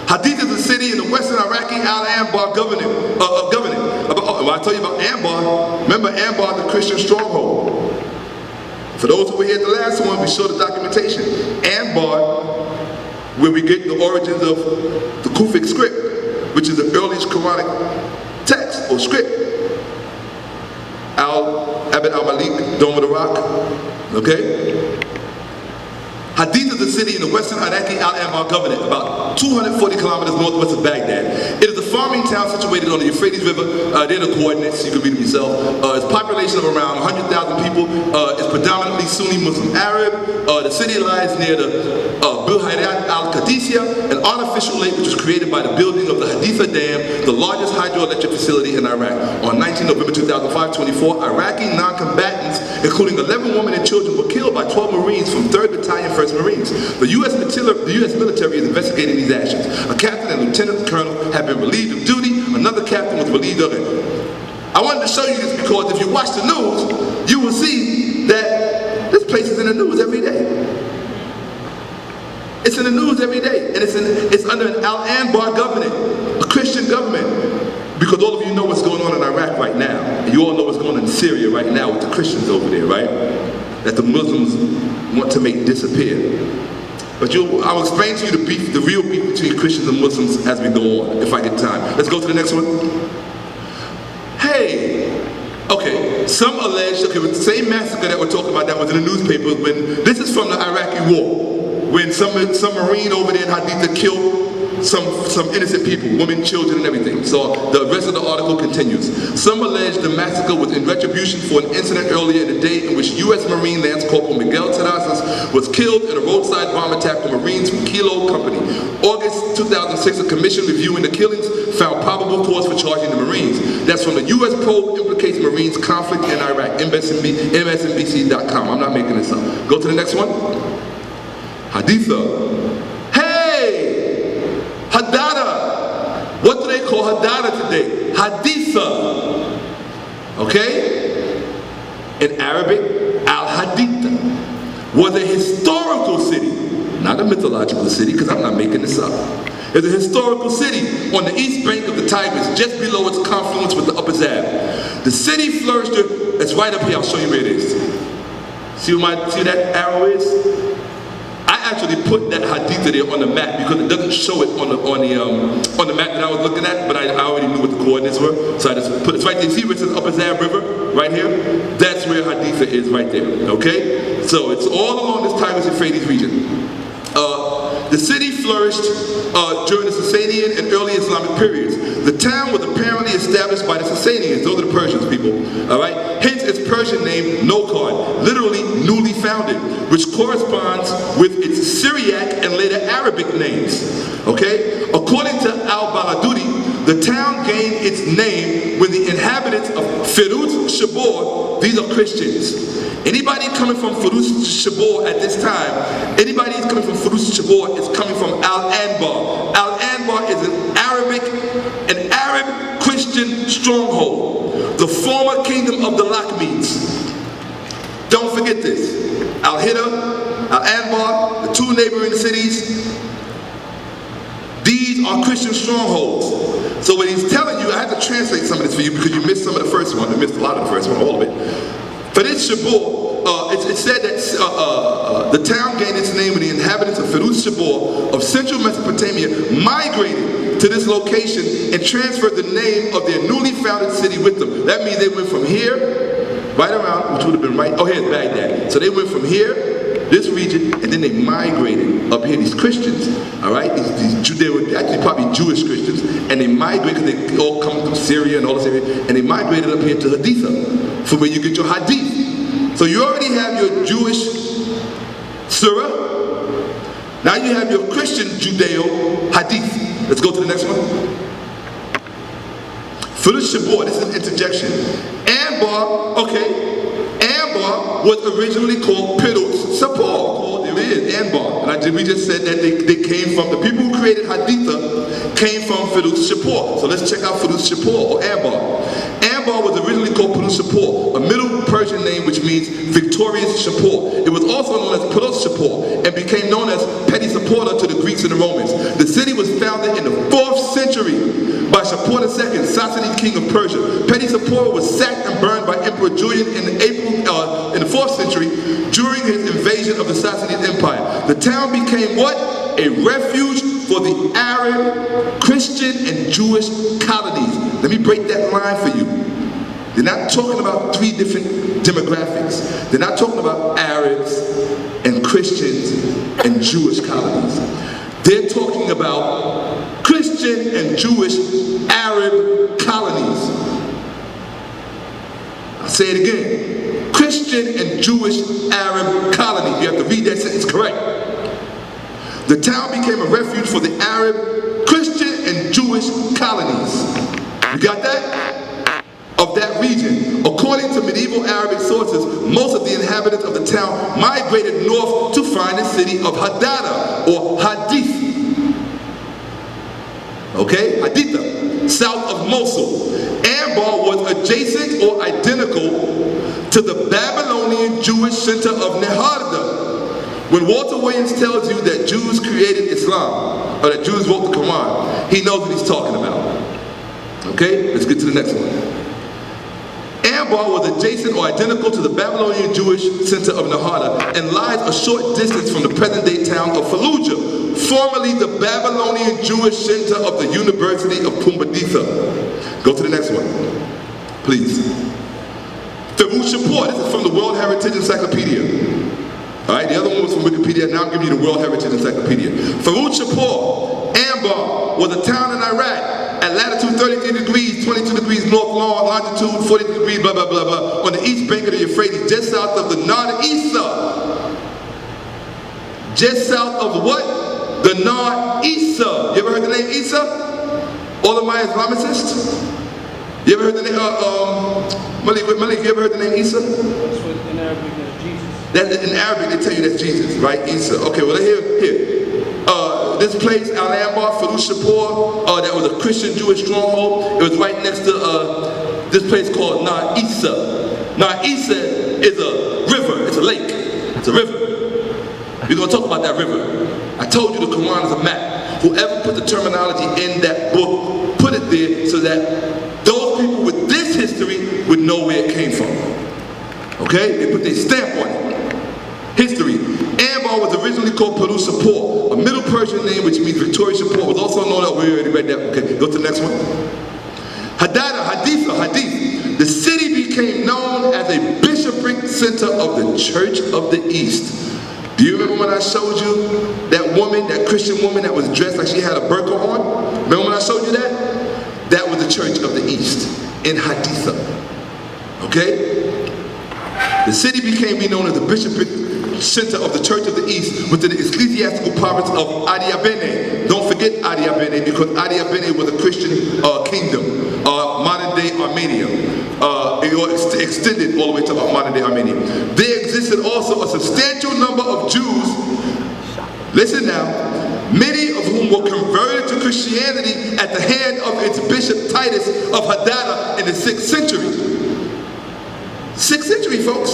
Haditha is a city in the western Iraqi Al-Anbar governing. When I tell you about Anbar, remember Anbar, the Christian stronghold. For those who were here at the last one, we showed the documentation. Anbar, where we get the origins of the Kufic script, which is the earliest Quranic text or script. Abd al-Malik, Dome of the Rock. Okay? Haditha is a city in the western Iraqi Al-Anbar Governorate, about 240 kilometers northwest of Baghdad. It is a farming town situated on the Euphrates River. They're the coordinates, you can read them yourself. Its population of around 100,000 people. It's predominantly Sunni Muslim Arab. The city lies near the Buhayrat al-Qadisiyah, an artificial lake which was created by the building of the Haditha Dam, the largest hydroelectric facility in Iraq. On 19 November 2005, 24 Iraqi non-combatants, including 11 women and children, were killed by 12 Marines from 3rd Battalion, 1st Marines. The U.S. military is investigating these actions. A captain and lieutenant colonel have been relieved of duty. Another captain was relieved of it. I wanted to show you this because if you watch the news, you will see that this place is in the news every day. It's in the news every day, and it's under an Al-Anbar government, a Christian government. Because all of you know what's going on in Iraq right now, and you all know what's going on in Syria right now with the Christians over there, right? That the Muslims want to make disappear. But I will explain to you the real beef between Christians and Muslims as we go on, if I get time. Let's go to the next one. Hey, okay, some allege, okay, with the same massacre that we're talking about that was in the newspapers, when this is from the Iraqi war, when some Marine over there in Haditha killed some innocent people, women, children, and everything. So the rest of the article continues. Some allege the massacre was in retribution for an incident earlier in the day in which U.S. Marine Lance Corporal Miguel Terrazas Damascus, was killed in a roadside bomb attack on Marines from Kilo Company. August 2006, a commission reviewing the killings found probable cause for charging the Marines. That's from the U.S. probe implicates Marines conflict in Iraq, MSNBC.com. I'm not making this up. Go to the next one. Haditha. Hey! Hadada. What do they call Hadada today? Haditha. Okay? In Arabic, Al-Haditha was a historical city, not a mythological city, because I'm not making this up. It's a historical city on the east bank of the Tigris, just below its confluence with the Upper Zab. The city flourished, it's right up here, I'll show you where it is. See that arrow is? I actually put that Haditha there on the map because it doesn't show it on the map that I was looking at, but I already knew what the coordinates were, so I just put it right there. See where it says Upper Zab River, right here? That's where Haditha is right there, okay? So it's all along this Tigris-Euphrates region. The city flourished during the Sasanian and early Islamic periods. The town was apparently established by the Sasanians, those are the Persians people, all right? Hence its Persian name, Nokon, literally newly founded, which corresponds with its Syriac and later Arabic names, okay? According to al-Baladudi, the town gained its name when the inhabitants of Firuz Shabor, these are Christians. Anybody coming from Firuz Shabor at this time, anybody who's coming from Firuz Shabor is coming from Al-Anbar. Al-Anbar is an Arab Christian stronghold, the former kingdom of the Lakhmids. Don't forget this. Al-Hida, Al-Anbar, the two neighboring cities, these are Christian strongholds. So when he's telling you, I had to translate some of this for you because you missed some of the first one. You missed a lot of the first one, all of it. Firuz Shabor, it said that the town gained its name when the inhabitants of Firuz Shabor of central Mesopotamia migrated to this location and transferred the name of their newly founded city with them. That means they went from here, right around, which would have been right, oh here's Baghdad. So they went from here, this region, and then they migrated up here, these Christians, all right? They were actually probably Jewish Christians, and they migrated, because they all come from Syria and all this area, and they migrated up here to Haditha, from where you get your Hadith. So you already have your Jewish Surah, now you have your Christian Judeo Hadith. Let's go to the next one. Firuz Shabor, this is an interjection. Anbar, okay, Anbar was originally called Firuz Shabor. There it is, Anbar. And we just said that they came from, the people who created Haditha came from Firuz Shabor. So let's check out Firuz Shabor, or Anbar. Anbar was originally called Firuz Shabor, a Middle Persian name which means victorious Shapur. It was also known as Firuz Shabor and became known as petty supporter to the Greeks and the Romans. The city was founded in the 4th century by Shapur II, Sassanid king of Persia. Petty Supporter was sacked and burned by Emperor Julian in the 4th century during his invasion of the Sassanid Empire. The town became what? A refuge for the Arab, Christian, and Jewish colonies. Let me break that line for you. They're not talking about 3 different demographics. They're not talking about Arabs and Christians and Jewish colonies. They're talking about Christian and Jewish Arab colonies. I'll say it again. Christian and Jewish Arab colonies. You have to read that sentence correct. The town became a refuge for the Arab, Christian, and Jewish colonies. You got that? Of that region. According to medieval Arabic sources, most of the inhabitants of the town migrated north to find the city of Hadada, or Hadith. Okay, Haditha, south of Mosul. Anbar was adjacent or identical to the Babylonian Jewish center of Neharda. When Walter Williams tells you that Jews created Islam, or that Jews wrote the Quran, he knows what he's talking about. Okay, let's get to the next one. Anbar was adjacent or identical to the Babylonian Jewish center of Neharda and lies a short distance from the present-day town of Fallujah, formerly the Babylonian Jewish center of the University of Pumbeditha. Go to the next one, please. Firuz Shabor, this is from the World Heritage Encyclopedia. All right, the other one was from Wikipedia, now I'm giving you the World Heritage Encyclopedia. Firuz Shabor, Anbar, was a town in Iraq at latitude 33 degrees, 22 degrees north long, longitude 40 degrees, blah, blah, blah, blah, on the east bank of the Euphrates, just south of the Nard Isa. just south of what? The Nar Isa. You ever heard the name Isa? All of my Islamicists? You ever heard the name, Malik, you ever heard the name Isa? That's what in Arabic is Jesus. That, in Arabic they tell you that's Jesus, right? Isa. Okay, well here. This place, Al-Anbar, Shapur, that was a Christian Jewish stronghold. It was right next to this place called Nar Isa. Nar Isa is a river, it's a lake, it's a river. We're going to talk about that river. I told you the Quran is a map. Whoever put the terminology in that book, put it there so that those people with this history would know where it came from. Okay? They put their stamp on it. History. Anbar was originally called Shapur, a Middle Persian name which means Victoria Shapur. Was also known that we already read that. Okay, go to the next one. Hadith. The city became known as a bishopric center of the Church of the East. Do you remember when I showed you that woman, that Christian woman that was dressed like she had a burqa on? Remember when I showed you that? That was the Church of the East in Haditha. Okay? The city became known as the bishopric center of the Church of the East within the ecclesiastical province of Adiabene. Don't forget Adiabene, because Adiabene was a Christian kingdom, modern day Armenia. It extended all the way to modern day Armenia. There existed also a substantial number of Jews, listen now, many of whom were converted to Christianity at the hand of its Bishop Titus of Hadada in the 6th century. 6th century, folks.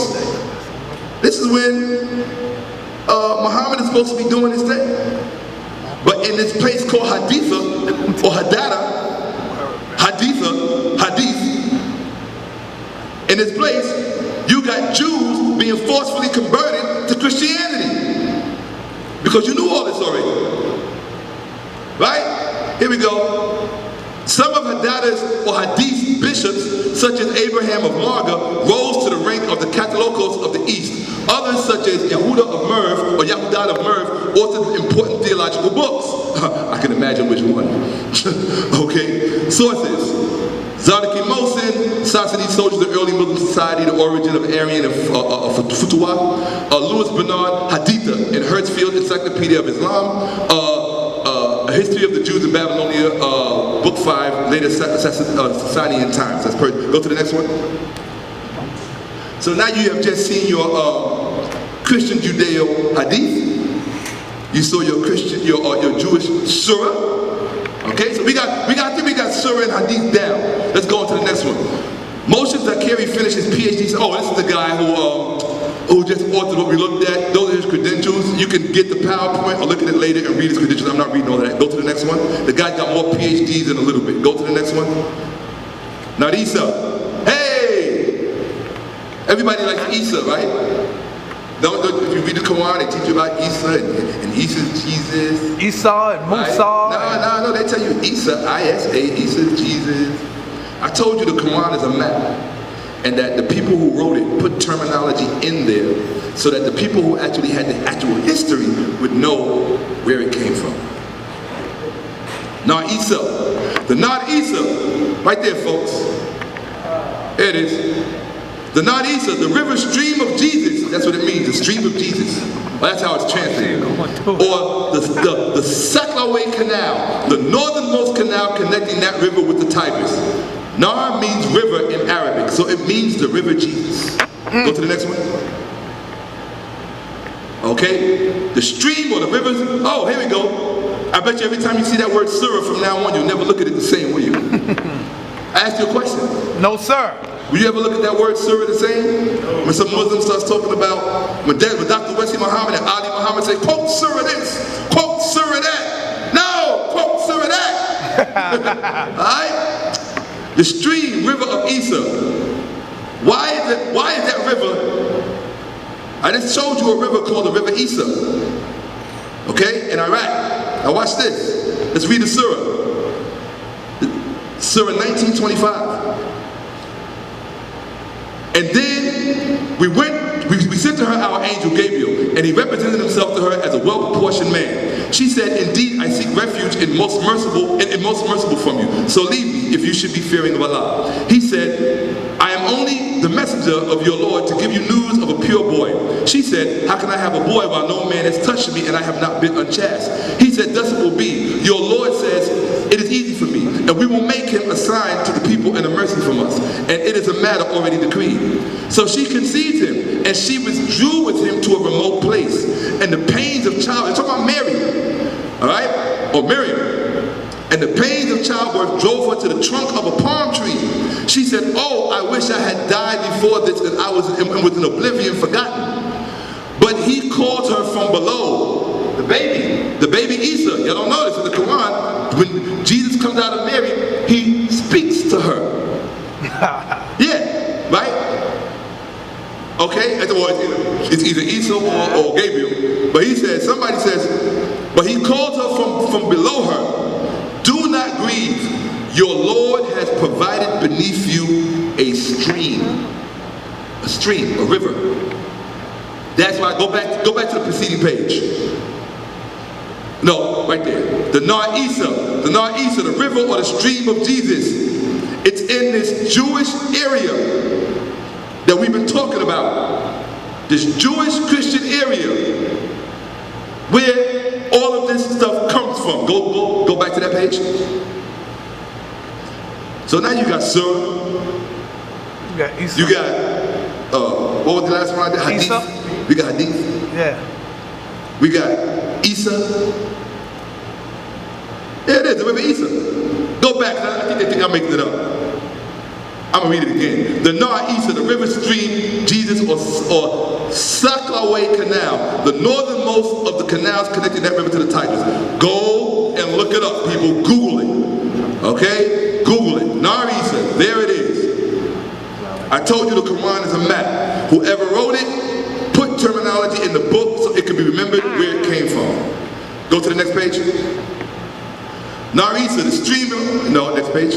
This is when Muhammad is supposed to be doing his thing. But in this place called Haditha, or Hadada, Hadith, in this place, you got Jews being forcefully converted to Christianity. Because you knew all this already. Right? Here we go. Some of Hadada's or Hadith's bishops, such as Abraham of Marga, rose to the rank of the Catholicos of the East. Others, such as Yahuda of Merv or Yahudat of Merv, authored important theological books. I can imagine which one. Okay. Sources. Zadok Mosin, Sassanid soldiers of early Muslim society, the origin of Aryan and Futuwa. Louis Bernard Haditha in Hertzfield Encyclopedia of Islam. A History of the Jews in Babylonia, Book 5, later Sasanian Times. Go to the next one. So now you have just seen your Christian Judeo Hadith. You saw your Christian, your Jewish Surah. Okay, so we got Surah and Hadith down. Let's go on to the next one. Moshe Zakari finished his PhD. Oh, this is the guy who just authored what we looked at. Those are his credentials. You can get the PowerPoint or look at it later and read his credentials. I'm not reading all of that. Go to the next one. The guy's got more PhDs in a little bit. Go to the next one. Now Isa. Hey! Everybody likes Isa, right? If you read the Quran, they teach you about Isa and Isa's Jesus. Isa and Musa. Right? No, they tell you Isa, I-S-A, Isa, Jesus. I told you the Quran is a map. And that the people who wrote it put terminology in there so that the people who actually had the actual history would know where it came from. Nar Isa. The Nar Isa, right there, folks. Here it is. The Nar Isa, the river stream of Jesus. That's what it means, the stream of Jesus. Well, that's how it's translated. Or the Shakka Canal, the northernmost canal connecting that river with the Tigris. Nar means river in Arabic, so it means the river Jesus. Go to the next one. Okay, the stream or the rivers. Oh, here we go. I bet you every time you see that word surah from now on, you'll never look at it the same, will you? I asked you a question. No, sir. Will you ever look at that word surah the same? When some Muslim starts talking about, when Dr. Wesley Muhammad and Ali Muhammad say, quote surah this, quote surah that. No, quote surah that. Alright? The stream, river of Isa. Why is that river? I just showed you a river called the River Isa. Okay, in Iraq. Now watch this. Let's read the surah. Surah 1925. And then we sent to her our angel Gabriel, and he represented himself to her as a well-proportioned man. She said, indeed, I seek refuge in most merciful from you. So leave me if you should be fearing of Allah. He said, I am only the messenger of your Lord to give you news of a pure boy. She said, how can I have a boy while no man has touched me and I have not been unchaste? He said, thus it will be. Your Lord says, it is easy for me, and we will make him a sign to the people and a mercy from us. And it is a matter already decreed. So she conceived him, and she withdrew with him to a remote place. And the pains of childbirth, talking about Mary, all right, or Miriam. And the pains of childbirth drove her to the trunk of a palm tree. She said, oh, I wish I had died before this and I was in oblivion forgotten. But he called her from below, the baby Isa. Y'all don't know this in the Quran. When Jesus comes out of Mary, he speaks to her. Yeah, right? Okay, it's either Isa or Gabriel. But he says, somebody says, but he called her from below her. Do not grieve. Your Lord has provided beneath you a stream, a river. That's why go back to the preceding page. No, right there. The Nar Isa, the river or the stream of Jesus. It's in this Jewish area that we've been talking about. This Jewish Christian area where all of this stuff comes from. Go back to that page. So now you got Surah. You got Isa. You got what was the last one I did? Hadith. Isa? We got Hadith. Yeah. We got Isa. Yeah, it is, the river Isa. Go back, I think I'm making it up. I'm gonna read it again. The Nar Isa, the river stream, Jesus or Shakka Canal, the northernmost of the canals connecting that river to the Tigris. Go and look it up, people. Google it. Okay? Google it. Nar Isa, there it is. I told you the Quran is a map. Whoever wrote it, put terminology in the book so it can be remembered where it came from. Go to the next page. Nar Isa, the stream of, no, next page.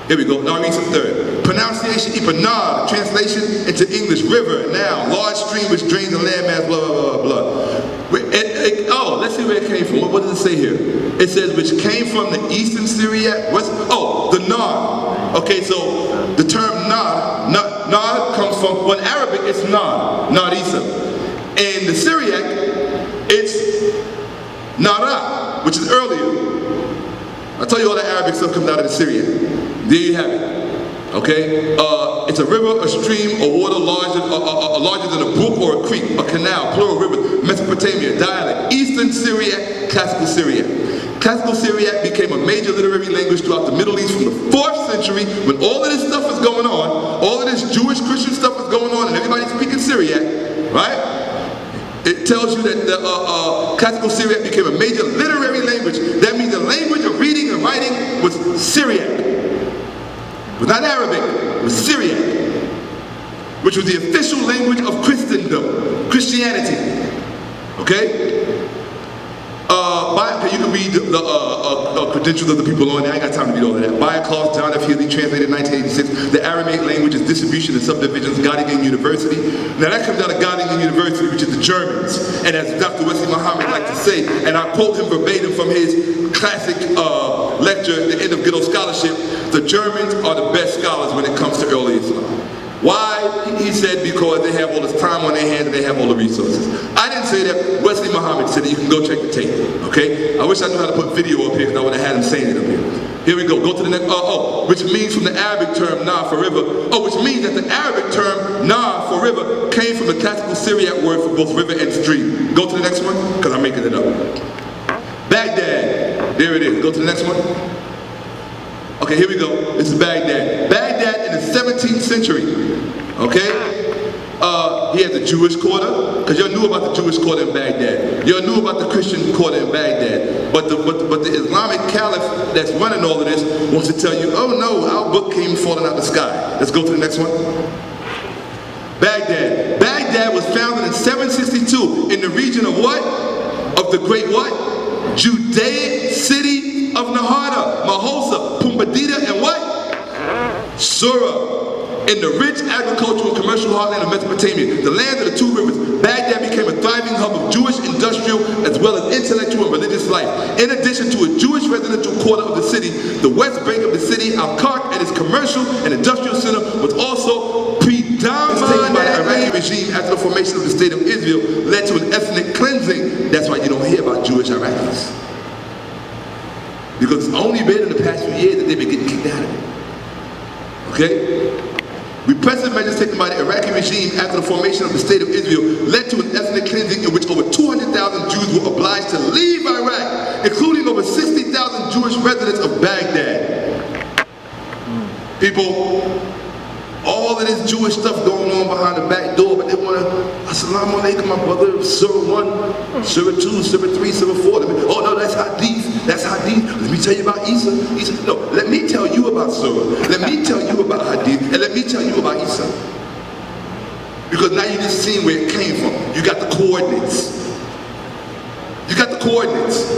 Here we go, Nar Isa third. Pronunciation, Ipanar, translation into English, river, now, large stream which drains the landmass, blah, blah, blah, blah. Oh, let's see where it came from. What does it say here? It says, which came from the eastern Syriac, the Nar. Okay, so the term Nar comes from, well, in Arabic it's Nar Isa. In the Syriac, it's Nara, which is earlier. I tell you all the Arabic stuff comes out of the Syriac. There you have it. Okay? It's a river, a stream, a water larger than a brook or a creek, a canal, plural river, Mesopotamia, dialect, Eastern Syriac, Classical Syriac. Classical Syriac became a major literary language throughout the Middle East from the 4th century when all of this stuff is going on, all of this Jewish Christian stuff is going on and everybody's speaking Syriac, right? It tells you that the Classical Syriac became a major literary language. That means the language of reading and writing was Syriac. It was not Arabic, it was Syriac, which was the official language of Christendom, Christianity. Okay? You can read the credentials of the people on there. I ain't got time to read all of that. Bycloth, John F. Healy, translated in 1986. The Aramaic language is distribution and subdivisions, Göttingen University. Now that comes out of Göttingen University, which is the Germans. And as Dr. Wesley Muhammad liked to say, and I quote him verbatim from his classic lecture at the end of Ghetto Scholarship, the Germans are the best scholars when it comes to early Islam. Why? He said because they have all this time on their hands and they have all the resources. I didn't say that. Wesley Muhammad said that. You can go check the tape. Okay? I wish I knew how to put video up here because I would have had him saying it up here. Here we go. Go to the next. Which means from the Arabic term Nar for river. Which means that the Arabic term Nar for river came from the classical Syriac word for both river and stream. Go to the next one because I'm making it up. Baghdad. There it is. Go to the next one. Okay, here we go. This is Baghdad. Baghdad in the 17th century. Okay? He had the Jewish quarter, because y'all knew about the Jewish quarter in Baghdad. Y'all knew about the Christian quarter in Baghdad. But the Islamic caliph that's running all of this wants to tell you, oh no, our book came falling out the sky. Let's go to the next one. Baghdad. Baghdad was founded in 762 in the region of what? Of the great what? Judaic city of Nahada, Mahosa, Pumbedita, and what? Surah. In the rich agricultural and commercial heartland of Mesopotamia, the land of the two rivers, Baghdad became a thriving hub of Jewish industrial as well as intellectual and religious life. In addition to a Jewish residential quarter of the city, the west bank of the city, Al-Qarq, and its commercial and industrial center was also predominantly by the Iraqi regime after the formation of the state of Israel led to an ethnic cleansing. That's why you don't hear about Jewish Iraqis. Because it's only been in the past few years that they've been getting kicked out of it. Okay? Repressive measures taken by the Iraqi regime after the formation of the state of Israel led to an ethnic cleansing in which over 200,000 Jews were obliged to leave Iraq, including over 60,000 Jewish residents of Baghdad. People, all of this Jewish stuff going on behind the back door, but they want to, Assalamu alaikum, my brother, Surah 1, Surah 2, Surah 3, Surah 4. Oh no, that's Hadith. That's Hadith. Let me tell you about Isa. No, let me tell you about Surah. Let me tell you about Hadith. And let me tell you about Isa. Because now you just seen where it came from. You got the coordinates. You got the coordinates.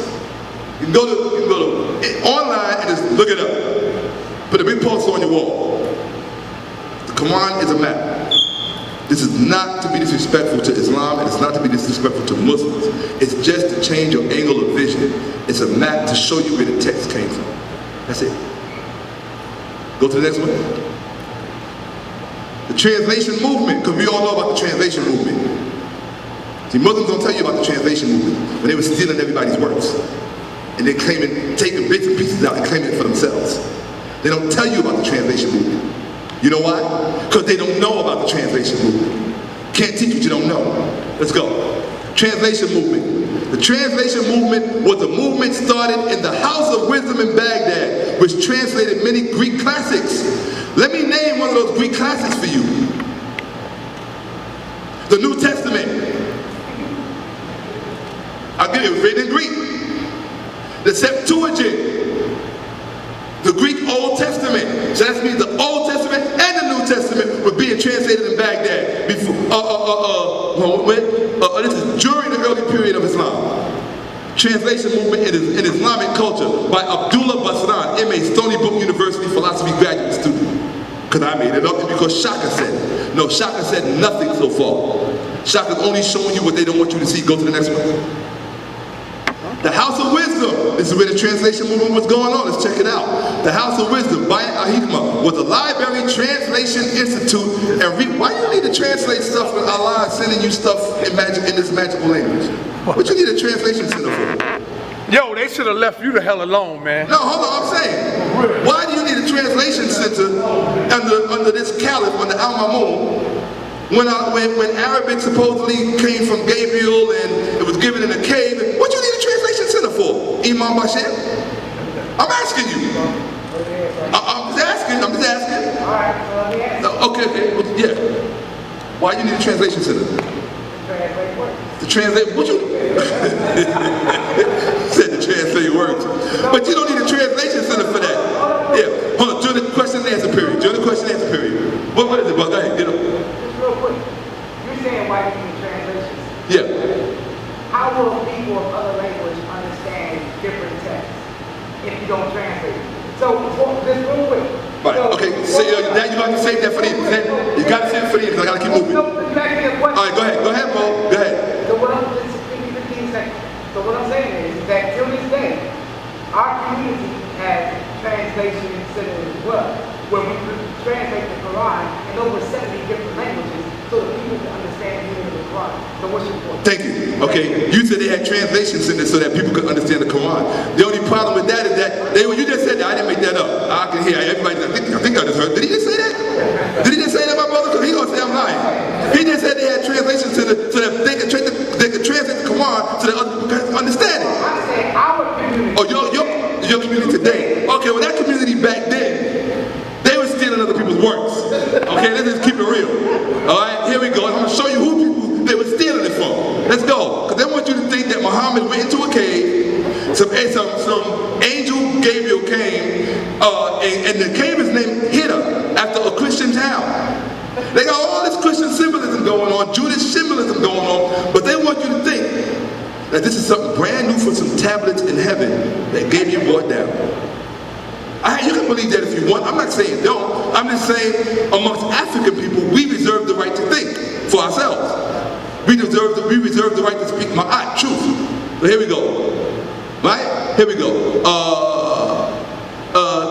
You can go to online and just look it up. Put a big poster on your wall. The Quran is a map. This is not to be disrespectful to Islam, and it's not to be disrespectful to Muslims. It's just to change your angle of vision. It's a map to show you where the text came from. That's it. Go to the next one. The translation movement, because we all know about the translation movement. See, Muslims don't tell you about the translation movement when they were stealing everybody's works. And they're claiming, taking bits and pieces out and claiming it for themselves. They don't tell you about the translation movement. You know why? Because they don't know about the translation movement. Can't teach what you don't know. Let's go. Translation movement. The translation movement was a movement started in the House of Wisdom in Baghdad, which translated many Greek classics. Let me name one of those Greek classics for you. The New Testament. I'll give you, it was written in Greek. The Septuagint. The Greek Old Testament. So that means the Old Testament and the New Testament were being translated in Baghdad before, this is during the early period of Islam. Translation movement in Islamic culture by Abdullah Basran, M.A., Stony Brook University philosophy graduate student. Because I made it up and because Shakka said it. No, Shakka said nothing so far. Shakka's only showing you what they don't want you to see. Go to the next one. The House of Wisdom. This is where the translation movement was going on. Let's check it out. The House of Wisdom, by Al-Hikmah, was a library translation institute. And why do you need to translate stuff when Allah is sending you stuff in this magical language? What you need a translation center for? Yo, they should have left you the hell alone, man. No, hold on, I'm saying. Why do you need a translation center under this caliph, under Al-Mamun? When Arabic supposedly came from Gabriel and it was given in a cave, what you need a translation center for, Imam Bashir? I'm asking you. I'm just asking. Okay, yeah. Why you need a translation center? To translate what you said to translate words. But you don't need a translation center for that. Yeah. Hold on, during the question and answer period. What is it, Buck? Go ahead, get up. Real quick, you're saying why you need translations? Yeah. How will people of other language understand different texts if you don't translate? So, just real quick. Right, okay, so now you got to save that for these. You got to save it for these, I got to keep moving. Alright, go ahead, Mo, go ahead. So what I'm saying is that till this day, our community has translation centers as well, where we translate the Quran in over 70 different languages so that people can understand the meaning of the Quran. So what's your point? Thank you. Okay, you said they had translation centers so that people could understand the Quran. The only problem with that is that you just said that. I didn't make that up. I can hear everybody. I think I just heard. Did he just say that? Did he just say that, my brother? Because he's gonna say I'm lying. He just said they had translation centers so that they could translate the Quran so that other people can understand it. I said our community. Oh, your community today. Okay, well that community back then, they were stealing other people's works. Okay, let's just keep it real. Alright, here we go. I'm gonna show you who people they were stealing it from. Let's go. Because they want you to think that Muhammad went into a cave, some angel Gabriel came, and the cave is named Hira, after a Christian town. They got all this Christian symbolism going on, Jewish symbolism going on, but they want you to think that this is something brand new for some tablets in heaven that Gabriel brought down. You can believe that if you want. I'm not saying don't. I'm just saying amongst African people, we reserve the right to think for ourselves. We reserve the right to speak my truth. So here we go. Right? Here we go.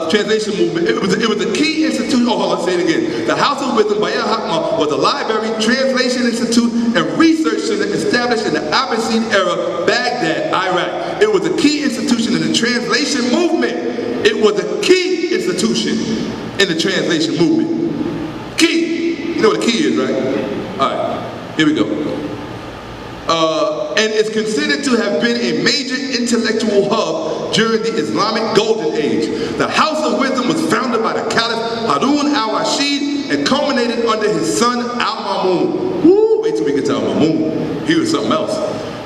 Translation movement. It was a key institution. Oh, hold on, say it again. The House of Wisdom, Bayat Hakma, was a library, translation institute, and research center established in the Abbasid era, Baghdad, Iraq. It was a key institution in the translation movement. It was a key institution in the translation movement. Key. You know what a key is, right? All right. Here we go. And is considered to have been a major intellectual hub during the Islamic Golden Age. The House of Wisdom was founded by the Caliph Harun al-Rashid and culminated under his son Al-Mamun. Woo! Wait till we get to Al-Mamun. He was something else.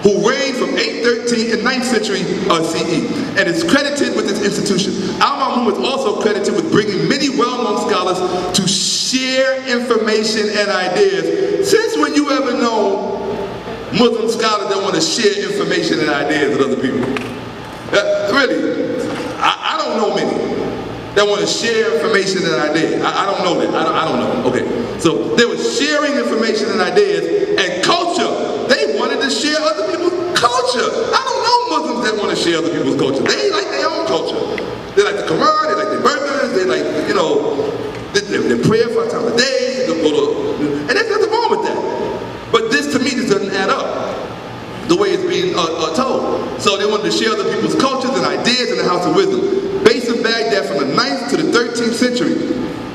Who reigned from 813 in 9th century CE and is credited with this institution. Al-Mamun was also credited with bringing many well-known scholars to share information and ideas. Since when you ever know Muslim scholars that want to share information and ideas with other people? Really, I don't know many that want to share information and ideas. I don't know that. I don't know. Okay, so they were sharing information and ideas and culture. They wanted to share other people's culture. I don't know Muslims that want to share other people's culture. They like their own culture. They like the Quran. They like their burgers. They like, you know, their prayer 5 times a day. And there's nothing wrong with that. But this, to me, this doesn't add up the way it's being told. So they wanted to share other people's cultures and ideas in the House of Wisdom. Based in Baghdad from the 9th to the 13th century.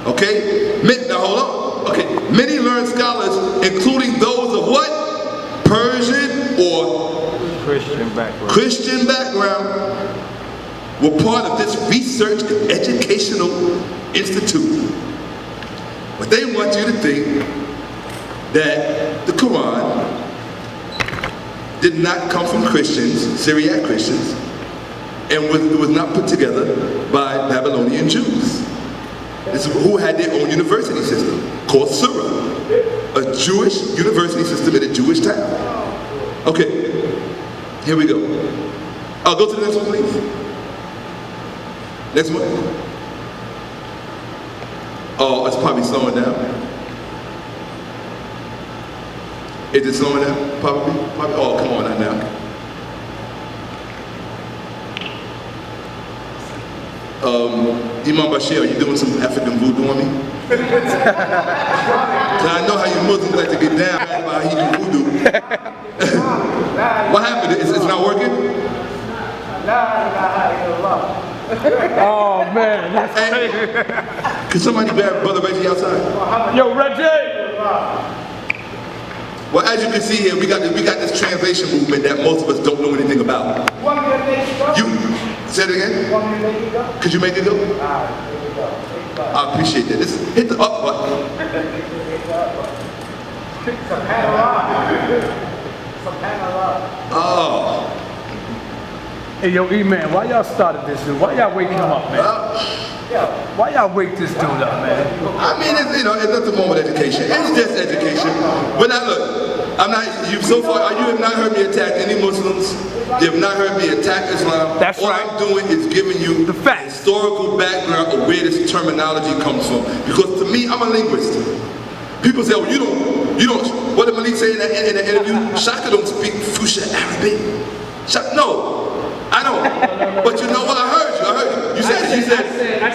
Okay? Now hold on. Okay. Many learned scholars, including those of what? Persian or Christian background, were part of this research and educational institute. But they want you to think that the Quran did not come from Christians, Syriac Christians, and was not put together by Babylonian Jews. This is who had their own university system called Surah, a Jewish university system in a Jewish town. Okay, here we go. I'll go to the next one, please. Next one. Oh, it's probably slowing down. Is it slowing down? Probably. Oh, come on now. Imam Bashir, are you doing some African voodoo on me? I know how you Muslims like to get down right about he do voodoo. What happened? It's not working? Oh man, that's crazy. Can somebody grab Brother Reggie outside? Yo, Reggie! Well, as you can see here, we got this translation movement that most of us don't know anything about. You say it again? Could you make it go? I appreciate that. Just hit the up button. Oh. Hey, yo, E-Man, why y'all started this dude? Why y'all waking him up, man? Why y'all wake this dude up, man? I mean, it's nothing wrong with education. It's just education. But now look, so far, you have not heard me attack any Muslims. You have not heard me attack Islam. That's All right. I'm doing is giving you the facts, historical background of where this terminology comes from. Because to me, I'm a linguist. People say, well, you don't, what did Malik say in the interview? Shakka don't speak Fuchsia Arabic. No. I don't. But you know what? I heard you. You said it. I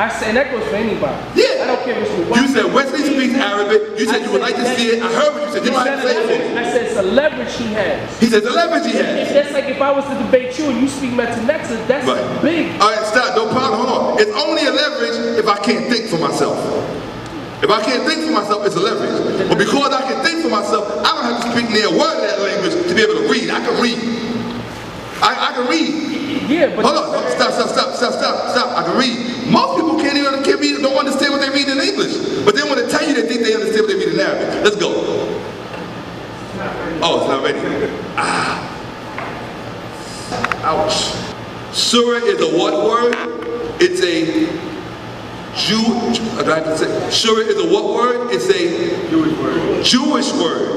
said, and that goes for anybody. Yeah. I don't care what you said Wesley speaks Arabic. You said you would like to see it. I heard what you said. You don't have to say it for me. I said it's a leverage he has. He says the leverage he has. That's like if I was to debate you and you speak Metanexa, that's big. All right, stop. No problem. Hold on. It's only a leverage if I can't think for myself. If I can't think for myself, it's a leverage. But because I can think for myself, I don't have to speak near a word of that language to be able to read. I can read. I can read. Yeah, but hold on. Stop. I can read. Most people can't read, don't understand what they read in English. But they want to tell you they think they understand what they read in Arabic. Let's go. Oh, it's not ready. Ouch. Surah is a what word? It's a Surah is a what word? It's a Jewish word.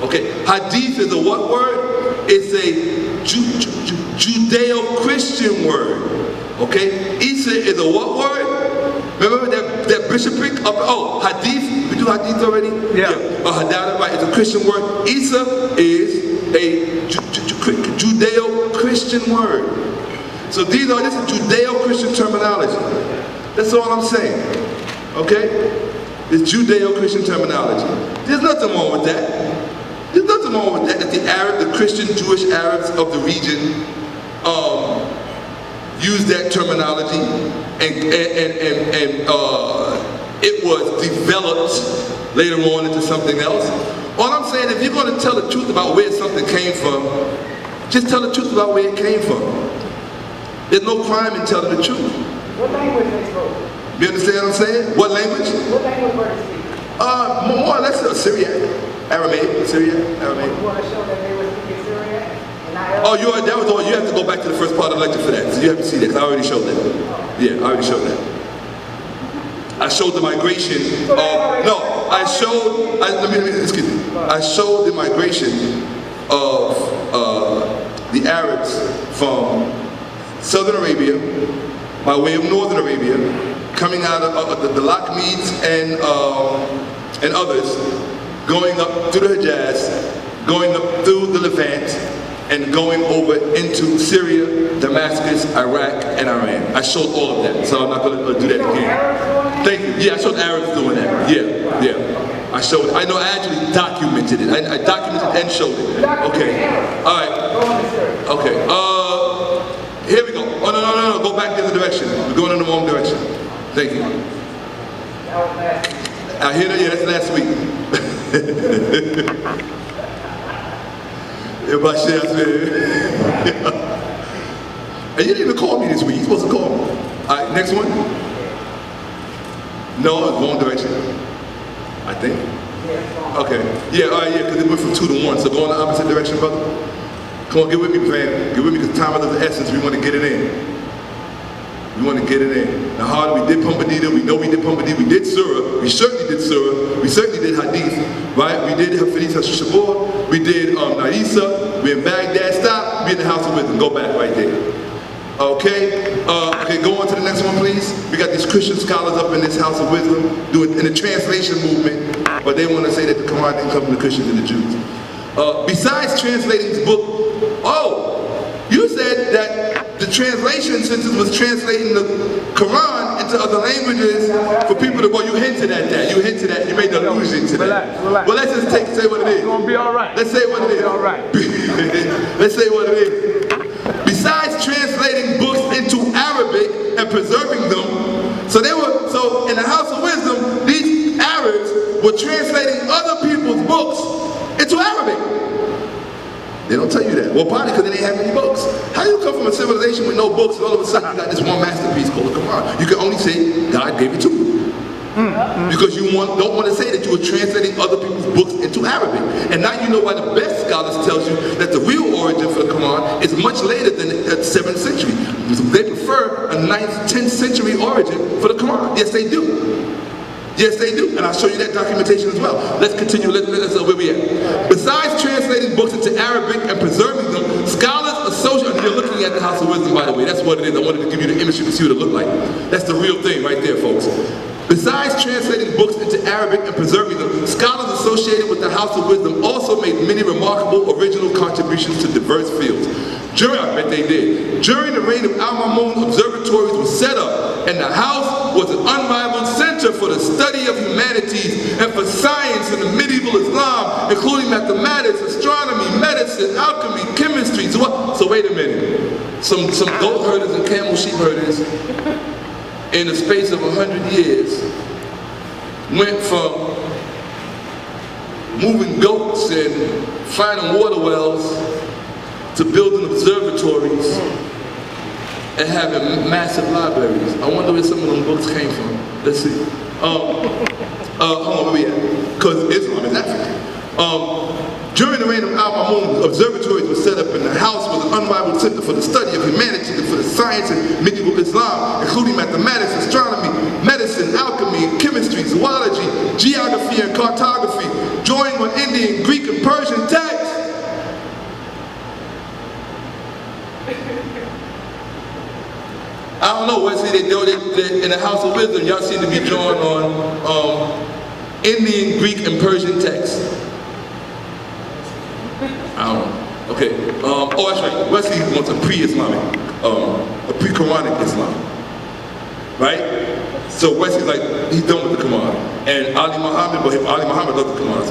Okay. Hadith is a what word? It's a Judeo-Christian word. Okay. Isa is a what word? Remember that bishopric of, hadith? We do hadith already? Yeah. Hadith, right, is a Christian word. Isa is a Judeo-Christian word. So this is Judeo-Christian terminology. That's all I'm saying. Okay? It's Judeo-Christian terminology. There's nothing wrong with that. There's nothing wrong with that. That the Christian, Jewish Arabs of the region use that terminology, and it was developed later on into something else. All I'm saying, if you're going to tell the truth about where something came from, just tell the truth about where it came from. There's no crime in telling the truth. What language they spoke? You understand what I'm saying? What language? What language were they speaking? More or less Syriac, Aramaic, Syriac, Aramaic. You want to show that they were speaking Syriac? Oh, that was all. You have to go back to the first part of the lecture for that. So you have to see that, 'cause I already showed that. Yeah, I already showed that. I showed the migration of, I showed the migration of the Arabs from Southern Arabia, by way of Northern Arabia, coming out of the Lakhmids and others, going up through the Hijaz, going up through the Levant, and going over into Syria, Damascus, Iraq, and Iran. I showed all of that, so I'm not going to do that again. Thank you. Yeah, I showed Arabs doing that. Yeah. I showed it. I know I actually documented it. I documented and showed it. Okay. All right. Okay. Here we go. Oh, no. Go back the other direction. We're going in the wrong direction. Thank you. I hear that. Yeah, that's last week. Everybody shares, man. And you didn't even call me this week. You're supposed to call me. All right, next one. No, it's wrong direction. I think. Okay. Yeah, all right, yeah, because it went from 2 to 1. So go in the opposite direction, brother. Come on, get with me, man. Get with me, because time is of the essence. We want to get it in. We want to get it in. Now, hard, we did Pumbedita. We know we did Pumbedita. We did Surah. We certainly did Surah. We certainly did Hadith, right? We did Hafidith HaShabor. We did Naisa. We're in Baghdad. Stop. Be in the House of Wisdom. Go back right there. Okay? Okay, go on to the next one, please. We got these Christian scholars up in this House of Wisdom doing in the translation movement, but they want to say that the Quran didn't come from the Christians and the Jews. Besides translating this book, you said that the translation, since it was translating the Quran into other languages for people to go, you hinted at that. You hinted at, you made the allusion to that. Relax. Well, let's just say what it is. It's going to be all right. Let's say what it is. All right. Let's say what it is. Besides translating books into Arabic and preserving them, so in the House of Wisdom, these Arabs were translating other people's books into Arabic. They don't tell you that. Well, probably because they didn't have any books. How do you come from a civilization with no books and all of a sudden you got this one masterpiece called the Quran? You can only say God gave it to you. Because you don't want to say that you were translating other people's books into Arabic. And now you know why the best scholars tells you that the real origin for the Quran is much later than the 7th century. They prefer a 9th, 10th century origin for the Quran. Yes, they do. Yes, they do, and I'll show you that documentation as well. Let's continue, let's where we at. Besides translating books into Arabic and preserving them, scholars associate, and you're looking at the House of Wisdom, by the way, that's what it is. I wanted to give you the image so you can see what it looked like. That's the real thing right there, folks. Besides translating books into Arabic and preserving them, scholars associated with the House of Wisdom also made many remarkable original contributions to diverse fields. I bet they did. During the reign of Al-Mamun, observatories were set up, and the house was an unrivaled center for the study of humanities and for science in the medieval Islam, including mathematics, astronomy, medicine, alchemy, chemistry. So wait a minute. Some goat herders and camel sheep herders in the space of 100 years went from moving goats and finding water wells to building observatories and having massive libraries. I wonder where some of them books came from. Let's see. Hold on, where we at? Because Islam is African. During the reign of Al-Mamun, observatories were set up, and the house was an unrivaled center for the study of humanity and for the science of medieval Islam, including mathematics, astronomy, medicine, alchemy, chemistry, zoology, geography, and cartography, drawing on Indian, Greek, and Persian texts. I don't know, Wesley, know, in the House of Wisdom, y'all seem to be drawn on Indian, Greek, and Persian texts. I don't know. Okay. Oh, that's right. Wesley wants a pre-Islamic, a pre-Quranic Islam. Right? So Wesley's like, he's done with the Quran. And Ali Muhammad, but Ali Muhammad loves the Quran.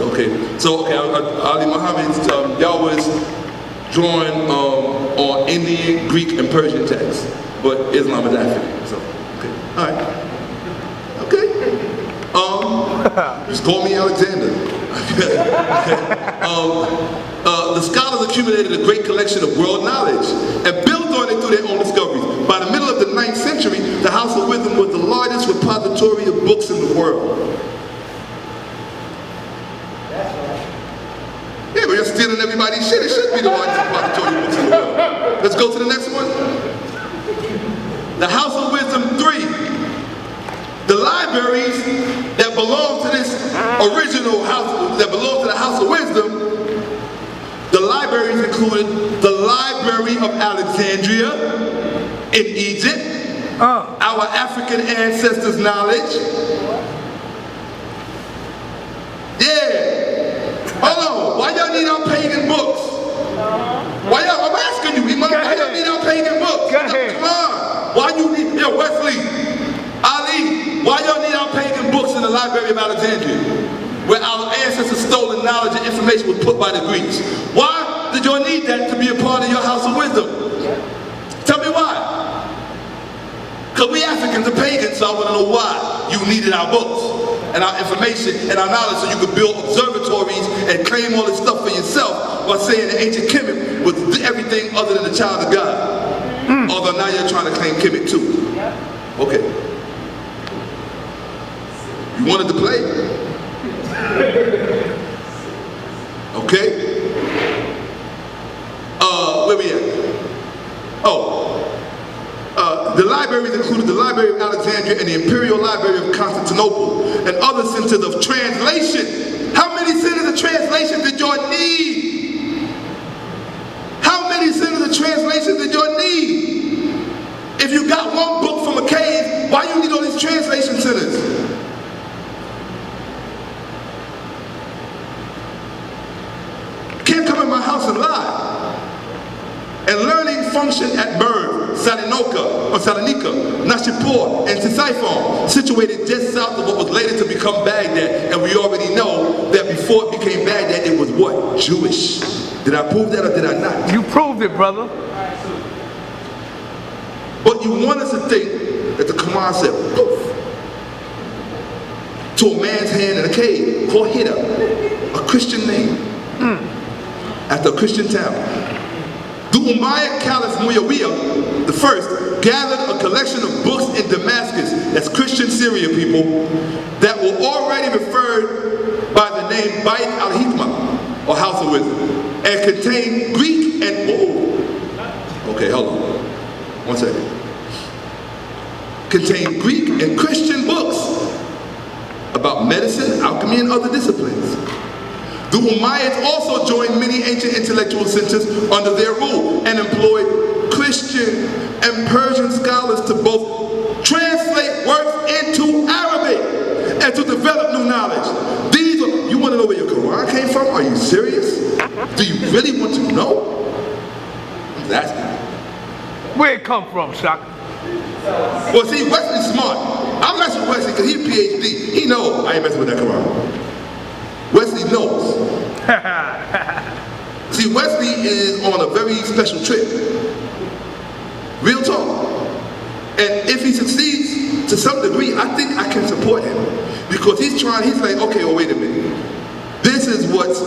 So okay, Ali Muhammad's, y'all was drawing on Indian, Greek, and Persian texts. But Islam is African. So, okay. Alright. Okay. Just call me Alexander. The scholars accumulated a great collection of world knowledge and built on it through their own discoveries. By the middle of the 9th century, the House of Wisdom was the largest repository of books in the world. That's right. Yeah, but you're stealing everybody's shit. It should be the largest repository of books in the world. Let's go to the next one. The House of Wisdom 3. The libraries that belong to this original house, that belong to the House of Wisdom, the libraries included the Library of Alexandria in Egypt, our African ancestors' knowledge. Yeah. Hold on. Why y'all need our pagan books? Why y'all? I'm asking you. Why y'all need our pagan books? Come on. Why you need? Yo, Wesley, Ali. Why y'all need our pagan books in the Library of Alexandria, where our ancestors' stolen knowledge and information was put by the Greeks? Why did y'all need that to be a part of your House of Wisdom? Tell me why. Because we Africans are pagans, so I want to know why you needed our books and our information and our knowledge so you could build observatories and claim all this stuff for yourself while saying the ancient Kemet was everything other than the child of God. Although now you're trying to claim Kemet too. Okay. You wanted to play? Okay. Where we at? The libraries included the Library of Alexandria and the Imperial Library of Constantinople and other centers of translation. How many centers of translation did y'all need? How many centers of translation did y'all need? If you got one book from a cave, why you need all these translation centers? Can't come in my house and lie. And learning function at Merv, Salonika, Nashipur, and Ctesiphon, situated just south of what was later to become Baghdad. And we already know that before it became Baghdad, it was what? Jewish. Did I prove that or did I not? You proved it, brother. But you want us to think that the Quran said, poof, to a man's hand in a cave called Hira, a Christian name, after a Christian town. The Umayyad Caliph Muawiyah the first gathered a collection of books in Damascus, that's Christian Syria people, that were already referred by the name Bait al-Hikmah, or House of Wisdom, and contained Greek and, okay, hold on, 1 second. Contained Greek and Christian books about medicine, alchemy, and other disciplines. The Umayyads also joined many ancient intellectual centers under their rule and employed Christian and Persian scholars to both translate works into Arabic and to develop new knowledge. These are, you want to know where your Quran came from? Are you serious? Do you really want to know? I'm just asking. Where it come from, Shakka? Well, see, Wesley's smart. I'm messing with Wesley because he's a PhD. He knows I ain't messing with that Quran. Wesley knows. See, Wesley is on a very special trip. Real talk. And if he succeeds to some degree, I think I can support him. Because he's like, okay, well, wait a minute. This is what's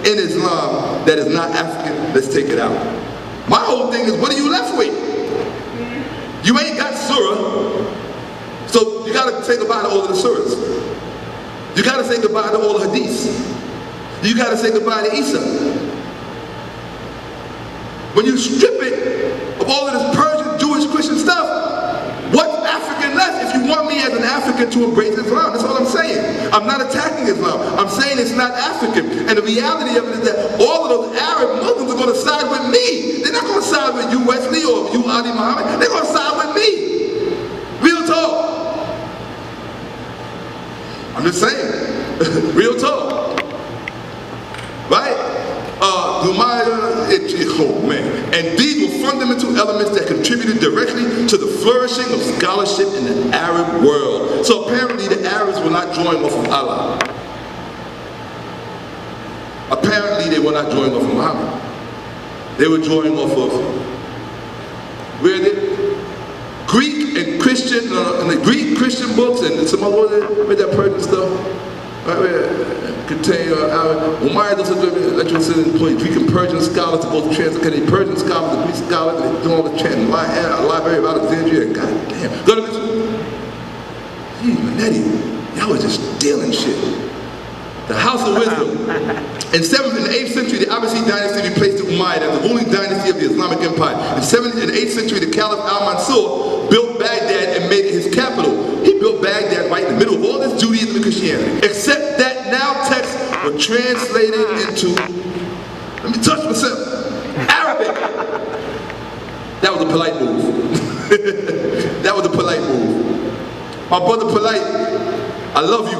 in Islam that is not African. Let's take it out. My whole thing is, what are you left with? You ain't got surah. So you got to say goodbye to all of the surahs. You got to say goodbye to all the hadiths. You got to say goodbye to Isa. When you strip it of all of this Persian, Jewish, Christian stuff, what's African left if you want me as an African to embrace Islam? That's all I'm saying. I'm not attacking Islam. I'm saying it's not African. And the reality of it is that all of those Arab Muslims are going to side with me. They're not going to side with you, Wesley, or you, Ali Muhammad. They're going to side with me. Real talk. I'm just saying. Real talk. Right? Oh man. And these were fundamental elements that contributed directly to the flourishing of scholarship in the Arab world. So apparently the Arabs were not drawing off of Allah. Apparently they were not drawing off of Muhammad. They were drawing off of, where they? Greek and Christian, and the Greek Christian books and some other, with that Persian stuff. Right, contain Umar doesn't let you sit and employ Greek and Persian scholars to both translate the Persian scholars, the Greek scholars, and they do all the chanting, Library of Alexandria, god damn. Go to this. Gee, Manetti, y'all was just stealing shit. The House of Wisdom. In the 8th century, the Abbasid dynasty replaced the Umayyad as the ruling dynasty of the Islamic Empire. In the 8th century, the Caliph Al-Mansur built Baghdad and made it his capital. He built Baghdad right in the middle of all this Judaism and Christianity. Except that now texts were translated into, let me touch myself, Arabic. That was a polite move. That was a polite move. My brother Polite, I love you.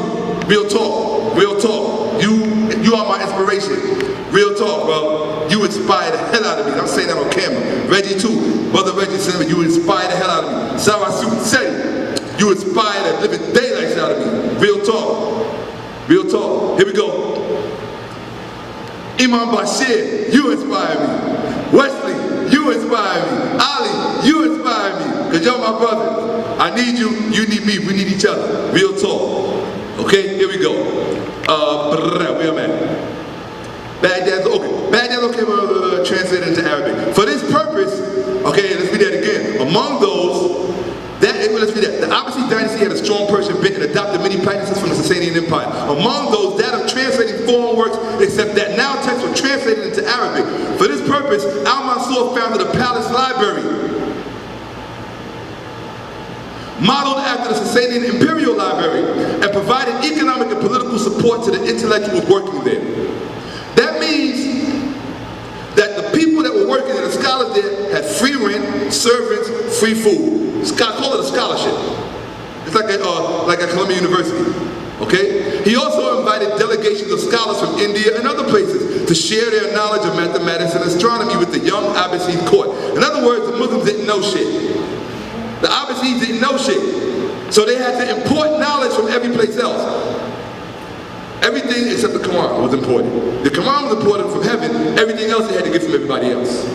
Real talk, real talk. You are my inspiration. Real talk, bro. You inspire the hell out of me. I'm saying that on camera. Reggie too. Brother Reggie said you inspire the hell out of me. Sarah Sue said you inspire the living daylights out of me. Real talk. Real talk. Here we go. Imam Bashir, you inspire me. Wesley, you inspire me. Ali, you inspire me. Because you're my brother. I need you, you need me, we need each other. Real talk. Okay, here we go. Where am I? Baghdad's okay. Baghdad's okay, we'll translate it into Arabic. For this purpose, okay, let's read that again. Among those, let's read that. The Abbasid dynasty had a strong Persian bent and adopted many practices from the Sasanian Empire. Among those, that of translating foreign works, except that now texts were translated into Arabic. For this purpose, Al-Mansur founded a palace library modeled after the Sasanian Imperial Library, and provided economic and political support to the intellectuals working there. That means that the people that were working there, the scholars there, had free rent, servants, free food. Call it a scholarship. It's like a Columbia University. Okay? He also invited delegations of scholars from India and other places to share their knowledge of mathematics and astronomy with the young Abbasid court. In other words, the Muslims didn't know shit. The Abbasids didn't know shit. So they had to import knowledge from every place else. Everything except the Quran was imported. The Quran was imported from heaven. Everything else they had to get from everybody else.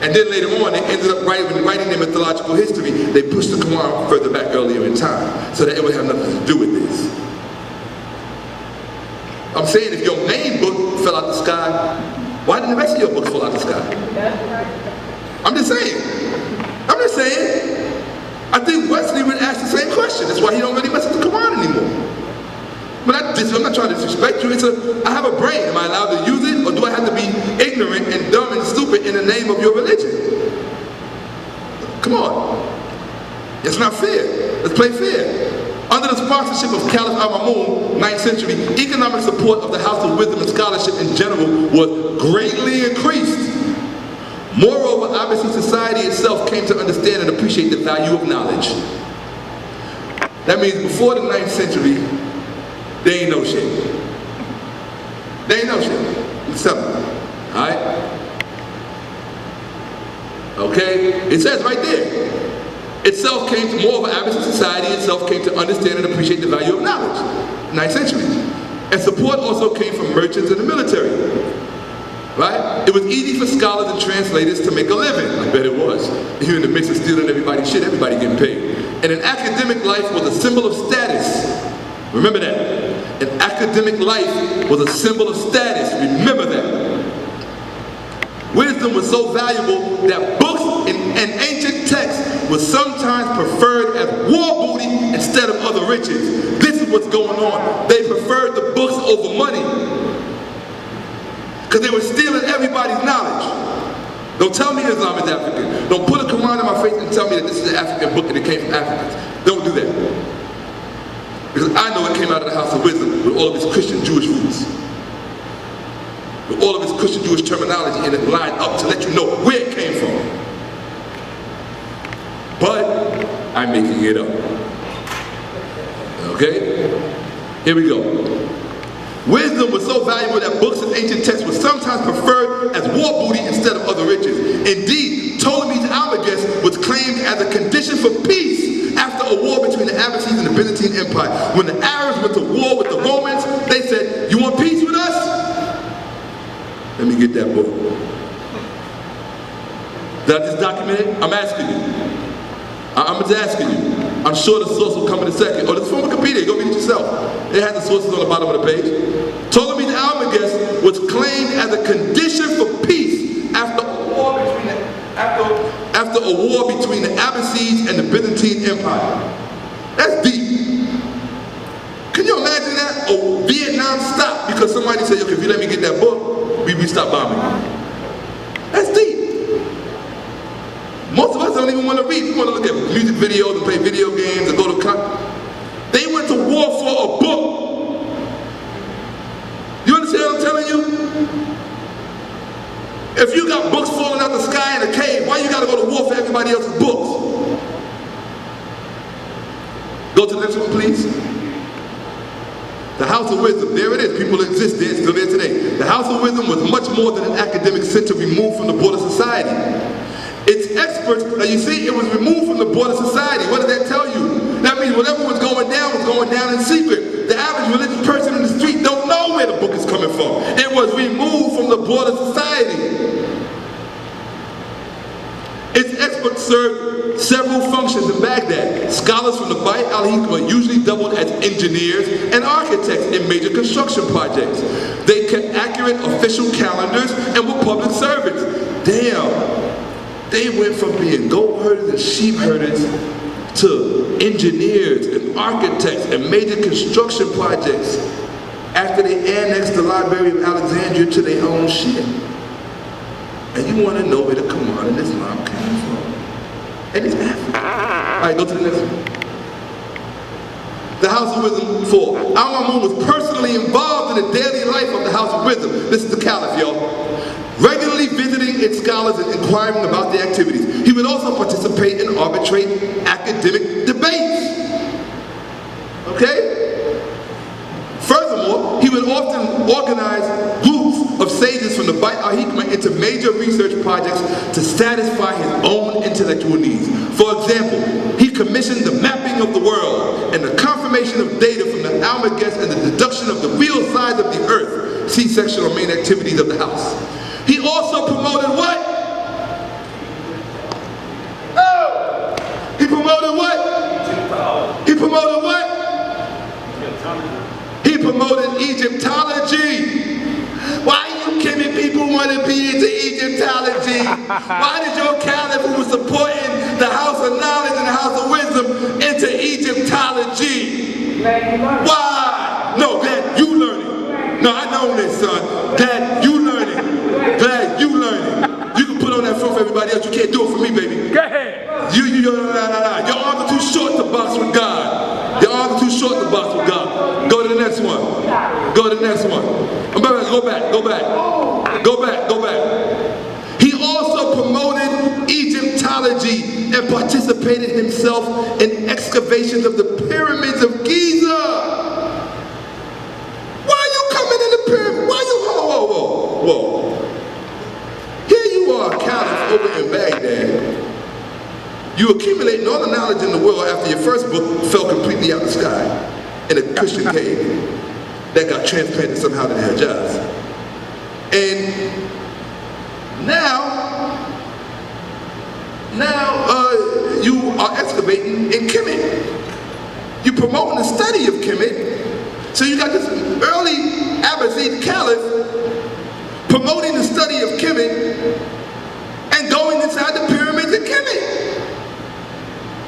And then later on, they ended up writing their mythological history. They pushed the Quran further back earlier in time so that it would have nothing to do with this. I'm saying if your main book fell out the sky, why didn't the rest of your books fall out the sky? I'm just saying. I'm just saying. I think Wesley would ask the same question. That's why he don't really mess with the Quran anymore. But I'm not trying to disrespect you. I have a brain. Am I allowed to use it, or do I have to be ignorant and dumb and stupid in the name of your religion? Come on. It's not fair. Let's play fair. Under the sponsorship of Caliph Al-Mamun, 9th century, economic support of the House of Wisdom and scholarship in general was greatly increased. Moreover, Abbasid society itself came to understand and appreciate the value of knowledge. That means before the 9th century, they ain't no shit. They ain't no shit. It's something. Alright? Okay? It says right there. Itself came to more of an Abbasid society, itself came to understand and appreciate the value of knowledge. 9th century. And support also came from merchants and the military. Right? It was easy for scholars and translators to make a living. I bet it was. Here in the midst of stealing everybody's shit, everybody getting paid. And an academic life was a symbol of status. Remember that. An academic life was a symbol of status. Remember that. Wisdom was so valuable that books and ancient texts were sometimes preferred as war booty instead of other riches. This is what's going on. They preferred the books over money. Because they were stealing everybody's knowledge. Don't tell me Islam is African. Don't put a Quran in my face and tell me that this is an African book and it came from Africans. Don't do that. Because I know it came out of the House of Wisdom with all of its Christian Jewish roots. With all of its Christian Jewish terminology, and it lined up to let you know where it came from. But I'm making it up. Okay? Here we go. Wisdom was so valuable that books and ancient texts were sometimes preferred as war booty instead of other riches. Indeed, Ptolemy's Almagest was claimed as a condition for peace after a war between the Abbasid and the Byzantine Empire. When the Arabs went to war with the Romans, they said, "You want peace with us? Let me get that book." Did I just document it? I'm asking you. I'm just asking you. I'm sure the source will come in a second. Oh, this is from Wikipedia. Go read it yourself. It has the sources on the bottom of the page. Ptolemy's Almagest was claimed as a condition for peace after a war between the Abbasids and the Byzantine Empire. That's deep. Can you imagine that? Oh, Vietnam stopped because somebody said, "Okay, if you let me get that book, we stop bombing." That's deep. Most of us don't even want to read. We want to look at music videos and play video games and go to They went to war for a book. You understand what I'm telling you? If you got books falling out the sky in a cave, why you got to go to war for everybody else's books? Go to the next one, please. The House of Wisdom. There it is. People exist there. It's still there today. The House of Wisdom was much more than an academic center removed from the border society. Its experts, now you see, it was removed from the border society. What does that tell you? That means whatever was going down in secret. The average religious person in the street don't know where the book is coming from. It was removed from the border society. Its experts served several functions in Baghdad. Scholars from the Bait al-Hikmah usually doubled as engineers and architects in major construction projects. They kept accurate official calendars and were public servants. Damn. They went from being goat herders and sheep herders to engineers and architects and major construction projects after they annexed the Library of Alexandria to their own shit. And you want to know where the Quran and Islam came from. And it's Africa. All right, go to the next one. The House of Wisdom 4. Al-Mamun was personally involved in the daily life of the House of Wisdom. This is the Caliph, y'all. Regularly visiting its scholars and inquiring about their activities. He would also participate and arbitrate academic debates. Okay? Furthermore, he would often organize groups of sages from the Bait al-Hikmah into major research projects to satisfy his own intellectual needs. For example, he commissioned the mapping of the world and the confirmation of data from the Almagest and the deduction of the real size of the earth. See section on main activities of the house. He also promoted what? Oh! He promoted what? He promoted what? He promoted Egyptology. Why you Kimmy people want to be into Egyptology? Why did your caliph who was supporting the House of Knowledge and the House of Wisdom into Egyptology? Why? No, Dad, you learn it. No, I know this, son. Dad, you learn it. Glad you learn it. You can put on that front for everybody else. You can't do it for me, baby. Go ahead. Your arms are too short to box with God. Your arms are too short to box with God. Go to the next one. Go to the next one. Go back. He also promoted Egyptology and participated himself in excavations of the pyramids of Giza. Why are you coming in the pyramid? Why you, whoa. Here you are, caliph over in Baghdad. You accumulating all the knowledge in the world after your first book fell completely out of the sky in a Christian cave that got transplanted somehow to the Hijaz. And now you are excavating in Kemet. You're promoting the study of Kemet. So you got this early Abbasid caliph promoting the study of Kemet and going inside the pyramids of Kemet.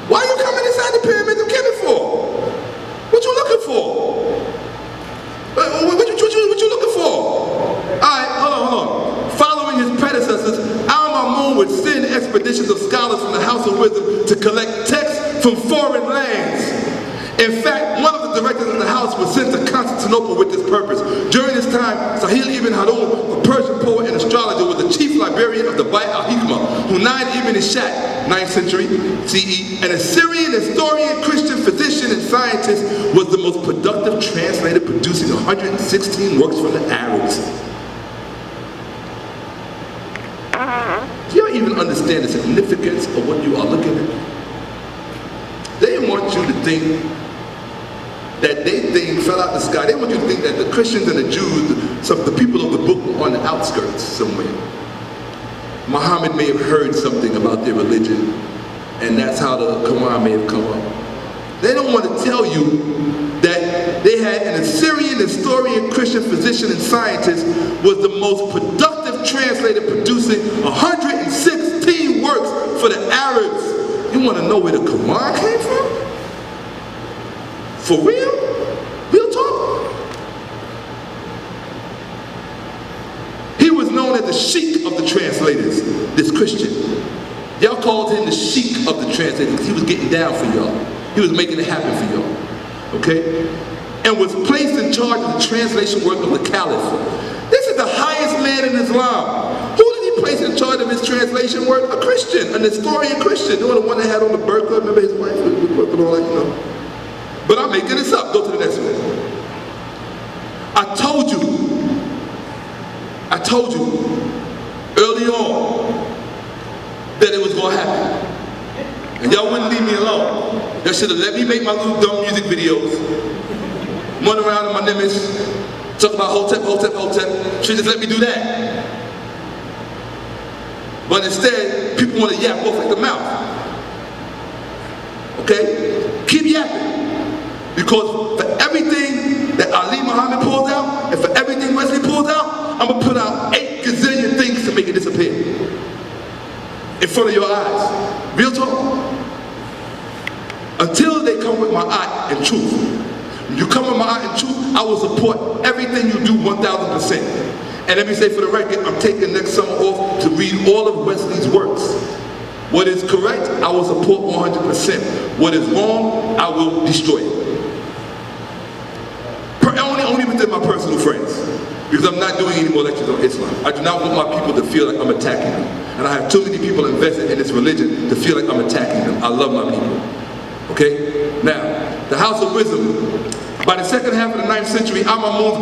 Why are you coming inside the pyramids of Kemet for? What you looking for? What you looking for? Alright, hold on. Following his predecessors, Al-Mamun would send expeditions of scholars from the House of Wisdom to collect texts from foreign lands. In fact, one of the directors of the house was sent to Constantinople with this purpose. During this time, Sahil ibn Harun, a Persian poet and astrologer, was the chief librarian of the Bait al-Hikmah. Hunayn ibn Ishaq, 9th century CE, an Assyrian historian, Christian physician, and scientist, was the most productive translator, producing 116 works from the Arabs. Do you even understand the significance of what you are looking at? They want you to think that they thing fell out the sky. They want you to think that the Christians and the Jews, some of the people of the book, were on the outskirts somewhere. Muhammad may have heard something about their religion, and that's how the Quran may have come up. They don't want to tell you that they had an Assyrian historian, Christian physician, and scientist was the most productive translator, producing 116 works for the Arabs. You want to know where the Quran came from? For real? Real talk? He was known as the sheik of the translators, this Christian. Y'all called him the sheik of the translators because he was getting down for y'all. He was making it happen for y'all. Okay? And was placed in charge of the translation work of the Caliph. This is the highest man in Islam. Who did he place in charge of his translation work? A Christian, an historian Christian. You know the one that had on the burqa? Remember his wife was working all that, you know? But I'm making this up. Go to the next one. I told you early on that it was going to happen. And y'all wouldn't leave me alone. Y'all should have let me make my little dumb music videos. Run around in my nimbus, talk about Hotep. Should just let me do that. But instead, people want to yap off at the mouth. Okay? Keep yapping. Because for everything that Ali Muhammad pulls out, and for everything Wesley pulls out, I'm going to put out 8 gazillion things to make it disappear. In front of your eyes. Real talk. Until they come with my eye and truth. When you come with my eye and truth, I will support everything you do 1,000%. And let me say for the record, I'm taking next summer off to read all of Wesley's works. What is correct, I will support 100%. What is wrong, I will destroy it. Only within my personal friends. Because I'm not doing any more lectures on Islam. I do not want my people to feel like I'm attacking them. And I have too many people invested in this religion to feel like I'm attacking them. I love my people. Okay? Now, the House of Wisdom. By the second half of the 9th century, Ahmose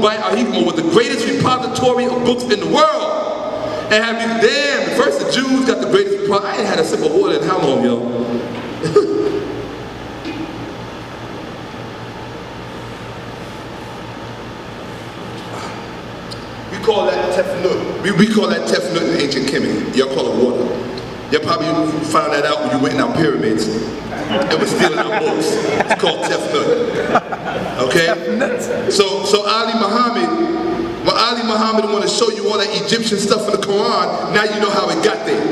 was the greatest repository of books in the world. And have you damn, first the Jews got the greatest repository. I ain't had a sip of water in how long, yo? We call that tefnut. We call that tefnut in ancient Kemet. Y'all call it water. Y'all probably found that out when you went in our pyramids and was stealing our books. It's called tefnut. Okay? So Ali Muhammad want to show you all that Egyptian stuff in the Quran. Now you know how it got there.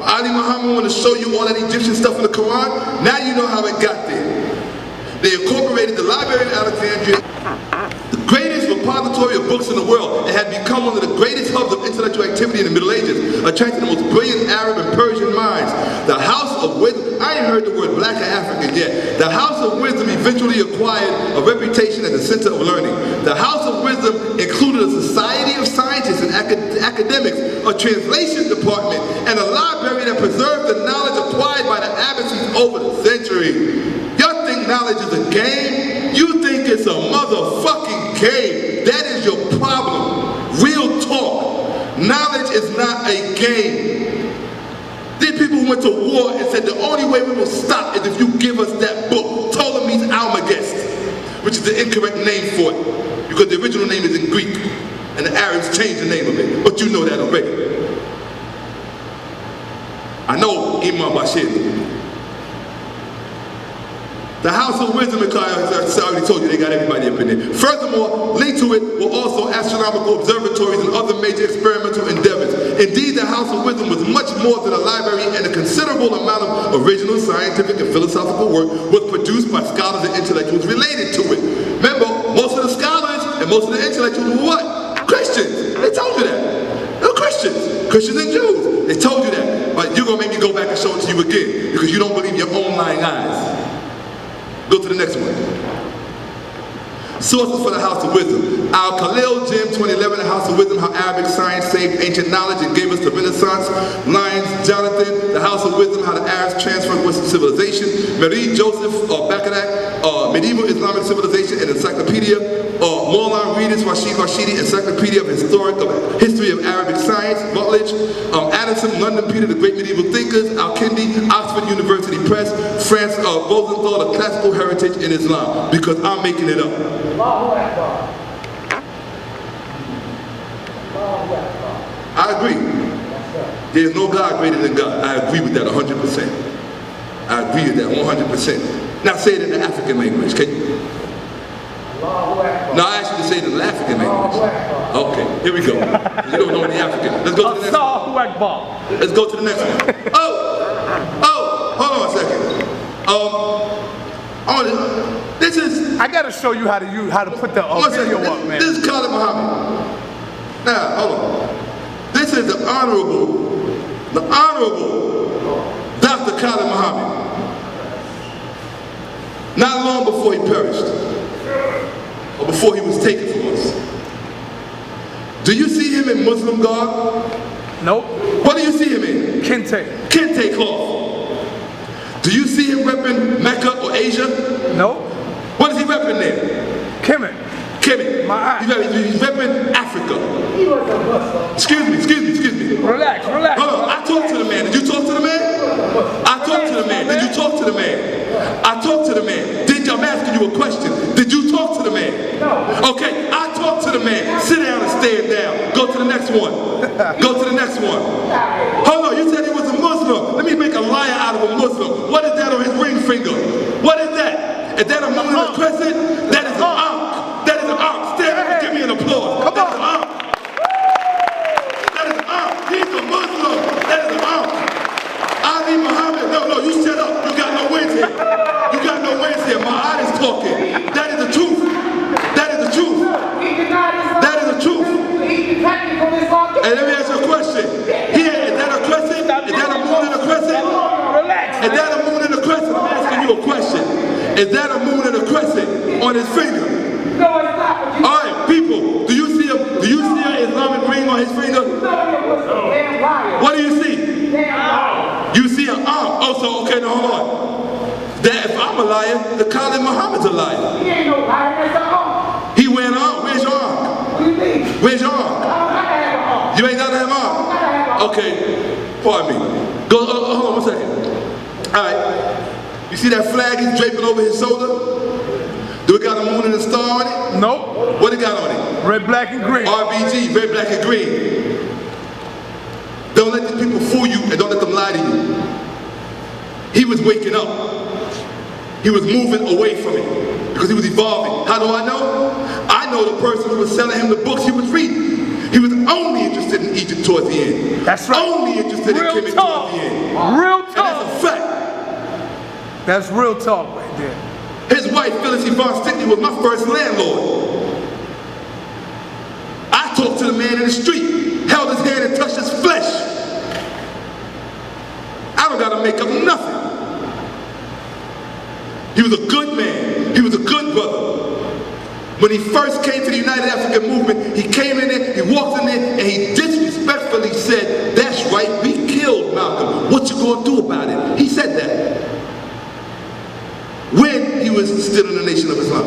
Ali Muhammad want to show you all that Egyptian stuff in the Quran. Now you know how it got there. They incorporated the Library of Alexandria, the greatest repository of books in the world. It had become one of the greatest hubs of intellectual activity in the Middle Ages, attracting the most brilliant Arab and Persian minds. The House of Wisdom, I ain't heard the word black or African yet. The House of Wisdom eventually acquired a reputation as a center of learning. The House of Wisdom included a society of scientists and academics, a translation department, and a library that preserved the knowledge acquired by the Abbasis over the centuries. Y'all think knowledge is a game? You think it's a motherfucking game. That is your problem. Real talk. Knowledge is not a game. These people who went to war and said the only way we will stop is if you give us that book. Ptolemy's Almagest, which is the incorrect name for it. Because the original name is in Greek. And the Arabs changed the name of it. But you know that already. I know Imam Bashir. The House of Wisdom, I already told you, they got everybody up in there. Furthermore, linked to it were also astronomical observatories and other major experimental endeavors. Indeed, the House of Wisdom was much more than a library, and a considerable amount of original scientific and philosophical work was produced by scholars and intellectuals related to it. Remember, most of the scholars and most of the intellectuals were what? Christians. They told you that. They're Christians. Christians and Jews. They told you that. But you're going to make me go back and show it to you again because you don't believe your own lying eyes. Go to the next one. Sources for the House of Wisdom. Al-Khalil, Jim, 2011, The House of Wisdom, How Arabic Science Saved Ancient Knowledge and Gave Us the Renaissance. Lyons, Jonathan, The House of Wisdom, How the Arabs Transferred Western Civilization. Marie Joseph, Bakadak, Medieval Islamic Rashidi, Encyclopedia of History of Arabic Science, Rutledge, Addison, London, Peter the Great Medieval Thinkers, Al-Kindi, Oxford University Press, France, Rosenthal, A Classical Heritage in Islam, because I'm making it up. I agree. There's no God greater than God. I agree with that 100%. I agree with that 100%. Now say it in the African language, can you? No, I asked you to say it in the African language. Okay, here we go. You don't know any African. Let's go to the next one. Let's go to the next one. Hold on a second. This is. I gotta show you how to put the video up, man. This is Khalid Muhammad. Now, hold on. This is the Honorable Dr. Khalid Muhammad. Not long before he perished, or before he was taken from us. Do you see him in Muslim garb? Nope. What do you see him in? Kente. Kente cloth. Do you see him repping Mecca or Asia? Nope. What is he repping there? Kemet. Kemet. My eye. He's repping Africa. He was a Muslim. Excuse me. Relax. Hold on, I talked to the man. Did you talk to the man? I talked to the man. Did you talk to the man? I talked to the man. I'm asking you a question. Did you talk to the man? No. Okay, I talked to the man. Sit down and stand down. Go to the next one. Go to the next one. Hold on, you said he was a Muslim. Let me make a liar out of a Muslim. What is that on his ring finger? What is that? Is that a moon and a crescent? That is an ankh. That is an ankh. Stand up and give me an applause. That is an ankh. That is an ankh. He's a Muslim. That is an ankh. Ali Muhammad. No, you shut up. You got no wins here. You got no wins here. My eye is talking. That is the truth. That is the truth. That is the truth. And let me ask you a question. Here, is that a crescent? Is that a moon and a crescent? Relax. Is that a moon and a crescent? I'm asking you a question. Is that a moon and a crescent on his finger? No, it's not. All right, people. Do you see an Islamic ring on his finger? What do you see? You see an arm. Oh, so okay, now hold on. That if I'm a liar, the Khalid Muhammad's a liar. He ain't no liar, that's an arm. He wearing an arm. Where's your arm? What do you mean? Where's your arm? I don't gotta have an arm. You ain't gotta have an arm. Okay, pardon me. Go. Hold on 1 second. All right. You see that flag he's draping over his shoulder? Do it got a moon and a star on it? Nope. What it got on it? Red, black, and green. RBG, red, black, and green. Don't let these people fool you and don't let them lie to you. He was waking up. He was moving away from it because he was evolving. How do I know? I know the person who was selling him the books he was reading. He was only interested in Egypt towards the end. That's right. Only interested in Kemet towards the end. Real And talk. that's a fact. That's real talk right there. His wife, Phyllis Yvonne Stickney, was my first landlord. I talked to the man in the street, held his hand and touched his flesh. I don't gotta make up nothing. He was a good man. He was a good brother. When he first came to the United African Movement, he came in there, he walked in there, and he disrespectfully said, "That's right, we killed Malcolm. What you gonna do about it?" He said that. When he was still in the Nation of Islam.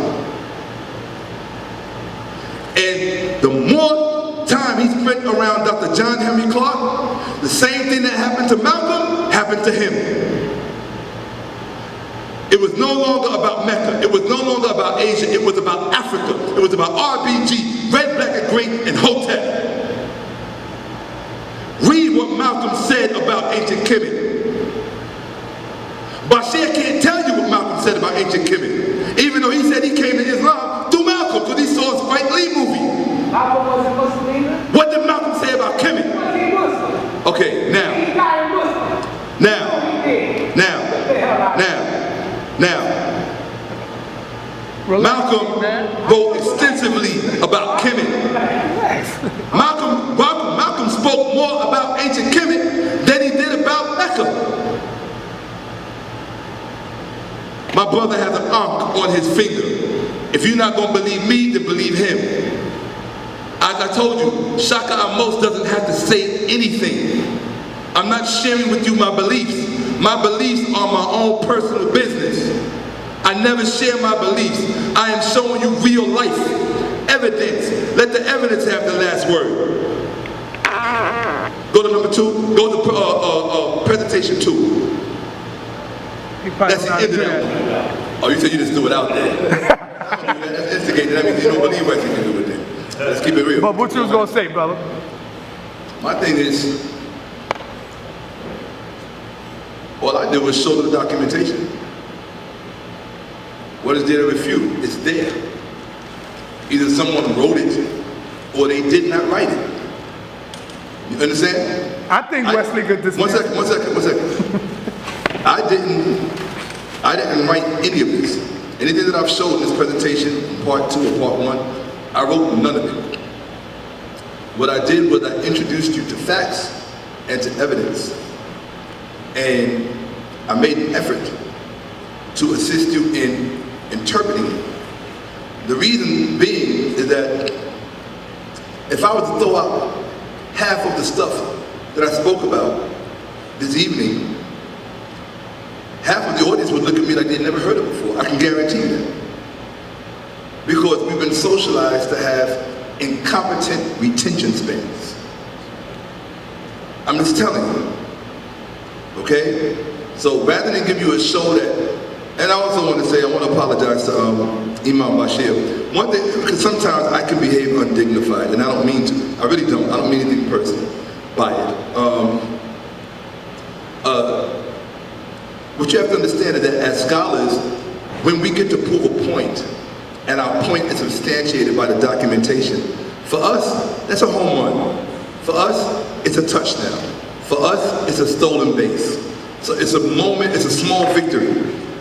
And the more time he spent around Dr. John Henry Clark, the same thing that happened to Malcolm happened to him. It was no longer about Mecca. It was no longer about Asia. It was about Africa. It was about RBG, red, black, and green, and Hotep. Read what Malcolm said about ancient Kemet. Bashir can't tell you what Malcolm said about ancient Kemet, even though he said he came to Islam through Malcolm because he saw a Spike Lee movie. Malcolm wasn't Muslim either. What did Malcolm say about Kemet? Was he Muslim? Okay, now. He died Muslim. Now. Malcolm wrote extensively about Kemet. Malcolm spoke more about ancient Kemet than he did about Mecca. My brother has an ankh on his finger. If you're not going to believe me, then believe him. As I told you, Shakka Ahmose doesn't have to say anything. I'm not sharing with you my beliefs. My beliefs are my own personal business. I never share my beliefs. I am showing you real life evidence. evidence. Let the evidence have the last word. Go to number 2. Go to presentation 2. That's the end of that. Oh, you said you just threw it out there. That's instigated. That means you don't believe what you can do with it. Let's keep it real. But what you was gonna say, brother? My thing is, all I did was show the documentation. What is there to refute? It's there. Either someone wrote it or they did not write it. You understand? I think Wesley could dismiss. One second. I didn't write any of this. Anything that I've shown in this presentation, part 2 or part 1, I wrote none of it. What I did was I introduced you to facts and to evidence. And I made an effort to assist you in interpreting it. The reason being is that if I was to throw out half of the stuff that I spoke about this evening, half of the audience would look at me like they'd never heard it before. I can guarantee you that. Because we've been socialized to have incompetent retention spans. I'm just telling you. Okay? So rather than give you a show that, and I also want to say, I want to apologize to Imam Bashir. One thing, because sometimes I can behave undignified, and I don't mean to. I really don't. I don't mean anything personal by it. What you have to understand is that as scholars, when we get to prove a point, and our point is substantiated by the documentation, for us, that's a home run. For us, it's a touchdown. For us, it's a stolen base. So it's a moment, it's a small victory.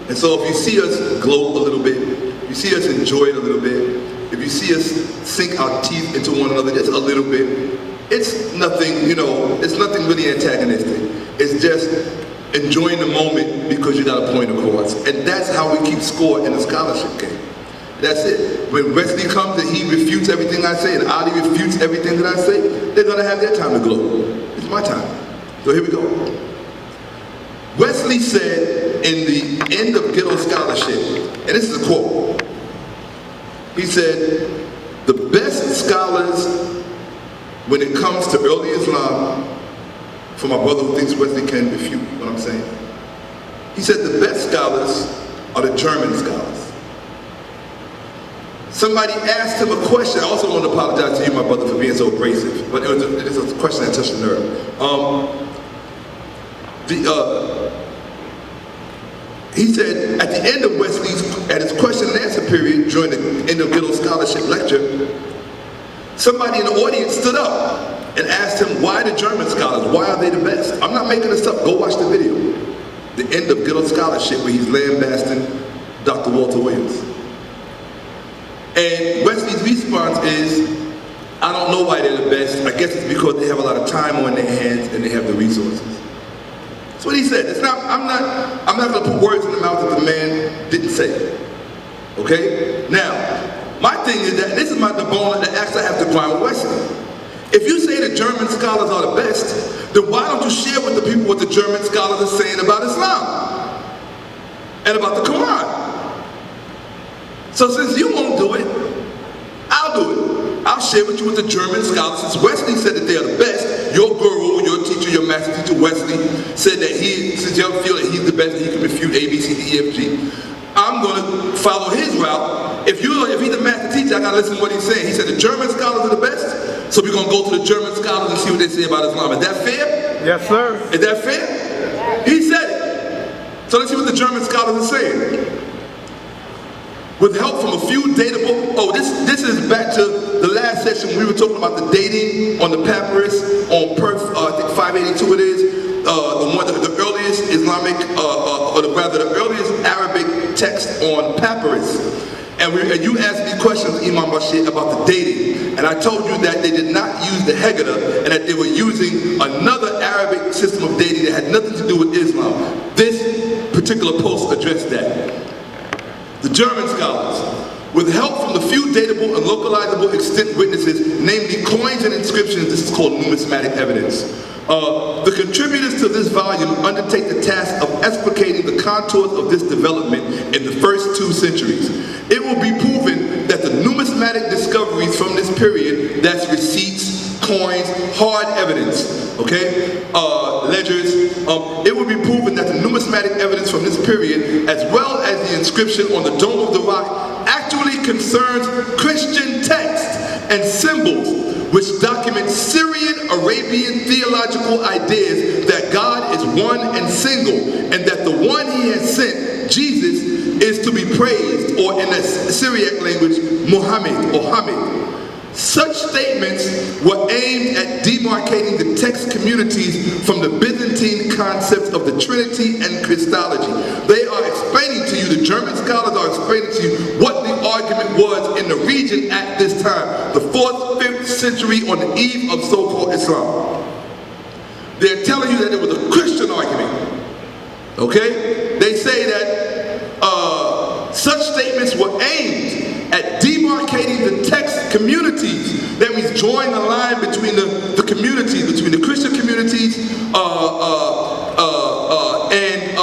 And so if you see us gloat a little bit, if you see us enjoy it a little bit, if you see us sink our teeth into one another just a little bit, it's nothing, you know, it's nothing really antagonistic. It's just enjoying the moment because you got a point across. And that's how we keep score in a scholarship game. That's it. When Wesley comes and he refutes everything I say and Ali refutes everything that I say, they're gonna have their time to gloat. It's my time. So here we go. Wesley said in the end of Ghetto Scholarship, and this is a quote, he said, the best scholars when it comes to early Islam, for my brother who thinks Wesley can refute what I'm saying, he said the best scholars are the German scholars. Somebody asked him a question. I also want to apologize to you, my brother, for being so abrasive, but it was a question that touched the nerve. He said at the end of at his question and answer period during the end of Ghetto Scholarship lecture, somebody in the audience stood up and asked him, why the German scholars? Why are they the best? I'm not making this up. Go watch the video. The end of Ghetto Scholarship where he's lambasting Dr. Walter Williams. And Wesley's response is, I don't know why they're the best. I guess it's because they have a lot of time on their hands and they have the resources. That's what he said. It's not, I'm not going to put words in the mouth that the man didn't say. Okay? Now, my thing is that this is the bone that axe I have to grind with Wesley. If you say the German scholars are the best, then why don't you share with the people what the German scholars are saying about Islam and about the Quran? So since you won't do it, I'll do it. I'll share with you what the German scholars, since Wesley said that they are the best, your guru, your teacher, your master teacher Wesley said that since you feel that he's the best, he can refute A, B, C, D, E, F, G. I'm going to follow his route. If he's the master teacher, I got to listen to what he's saying. He said the German scholars are the best, so we're going to go to the German scholars and see what they say about Islam. Is that fair? Yes, sir. Is that fair? He said it. So let's see what the German scholars are saying. With help from a few data books, this is back to the last session we were talking about the dating on the papyrus on Perth, I think 582 it is, the earliest Islamic, or rather the earliest Arabic text on papyrus. And you asked me questions, Imam Bashir, about the dating, and I told you that they did not use the Haggadah and that they were using another Arabic system of dating that had nothing to do with Islam. This particular post addressed that. The German scholars, with help from the few datable and localizable extant witnesses, namely coins and inscriptions, this is called numismatic evidence. The contributors to this volume undertake the task of explicating the contours of this development in the first 2 centuries. It will be proven that the numismatic discoveries from period, that's receipts, coins, hard evidence, okay, ledgers. It would be proven that the numismatic evidence from this period, as well as the inscription on the Dome of the Rock, actually concerns Christian texts and symbols which document Syrian Arabian theological ideas that God is one and single, and that the one he has sent, Jesus, is to be praised, or in the Syriac language, Muhammad or Hamid. Such statements were aimed at demarcating the text communities from the Byzantine concepts of the Trinity and Christology. They are explaining to you, the German scholars are explaining to you what the argument was in the region at this time, the 4th, 5th century, on the eve of so-called Islam. They're telling you that it was a Christian argument. Okay? They say that such statements were aimed at demarcating the text communities. That means drawing a line between the communities, between the Christian communities and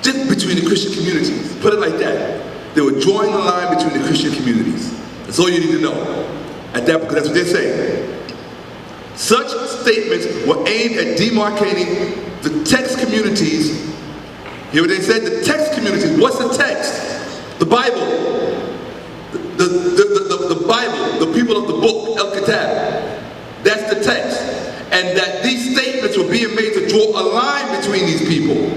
just between the Christian communities. Put it like that. They were drawing a line between the Christian communities. That's all you need to know. At that, because that's what they're saying. Such statements were aimed at demarcating the text communities. Hear what they said? The text communities. What's the text? The Bible. The Bible. The people of the book, El Kitab. That's the text. And that these statements were being made to draw a line between these people.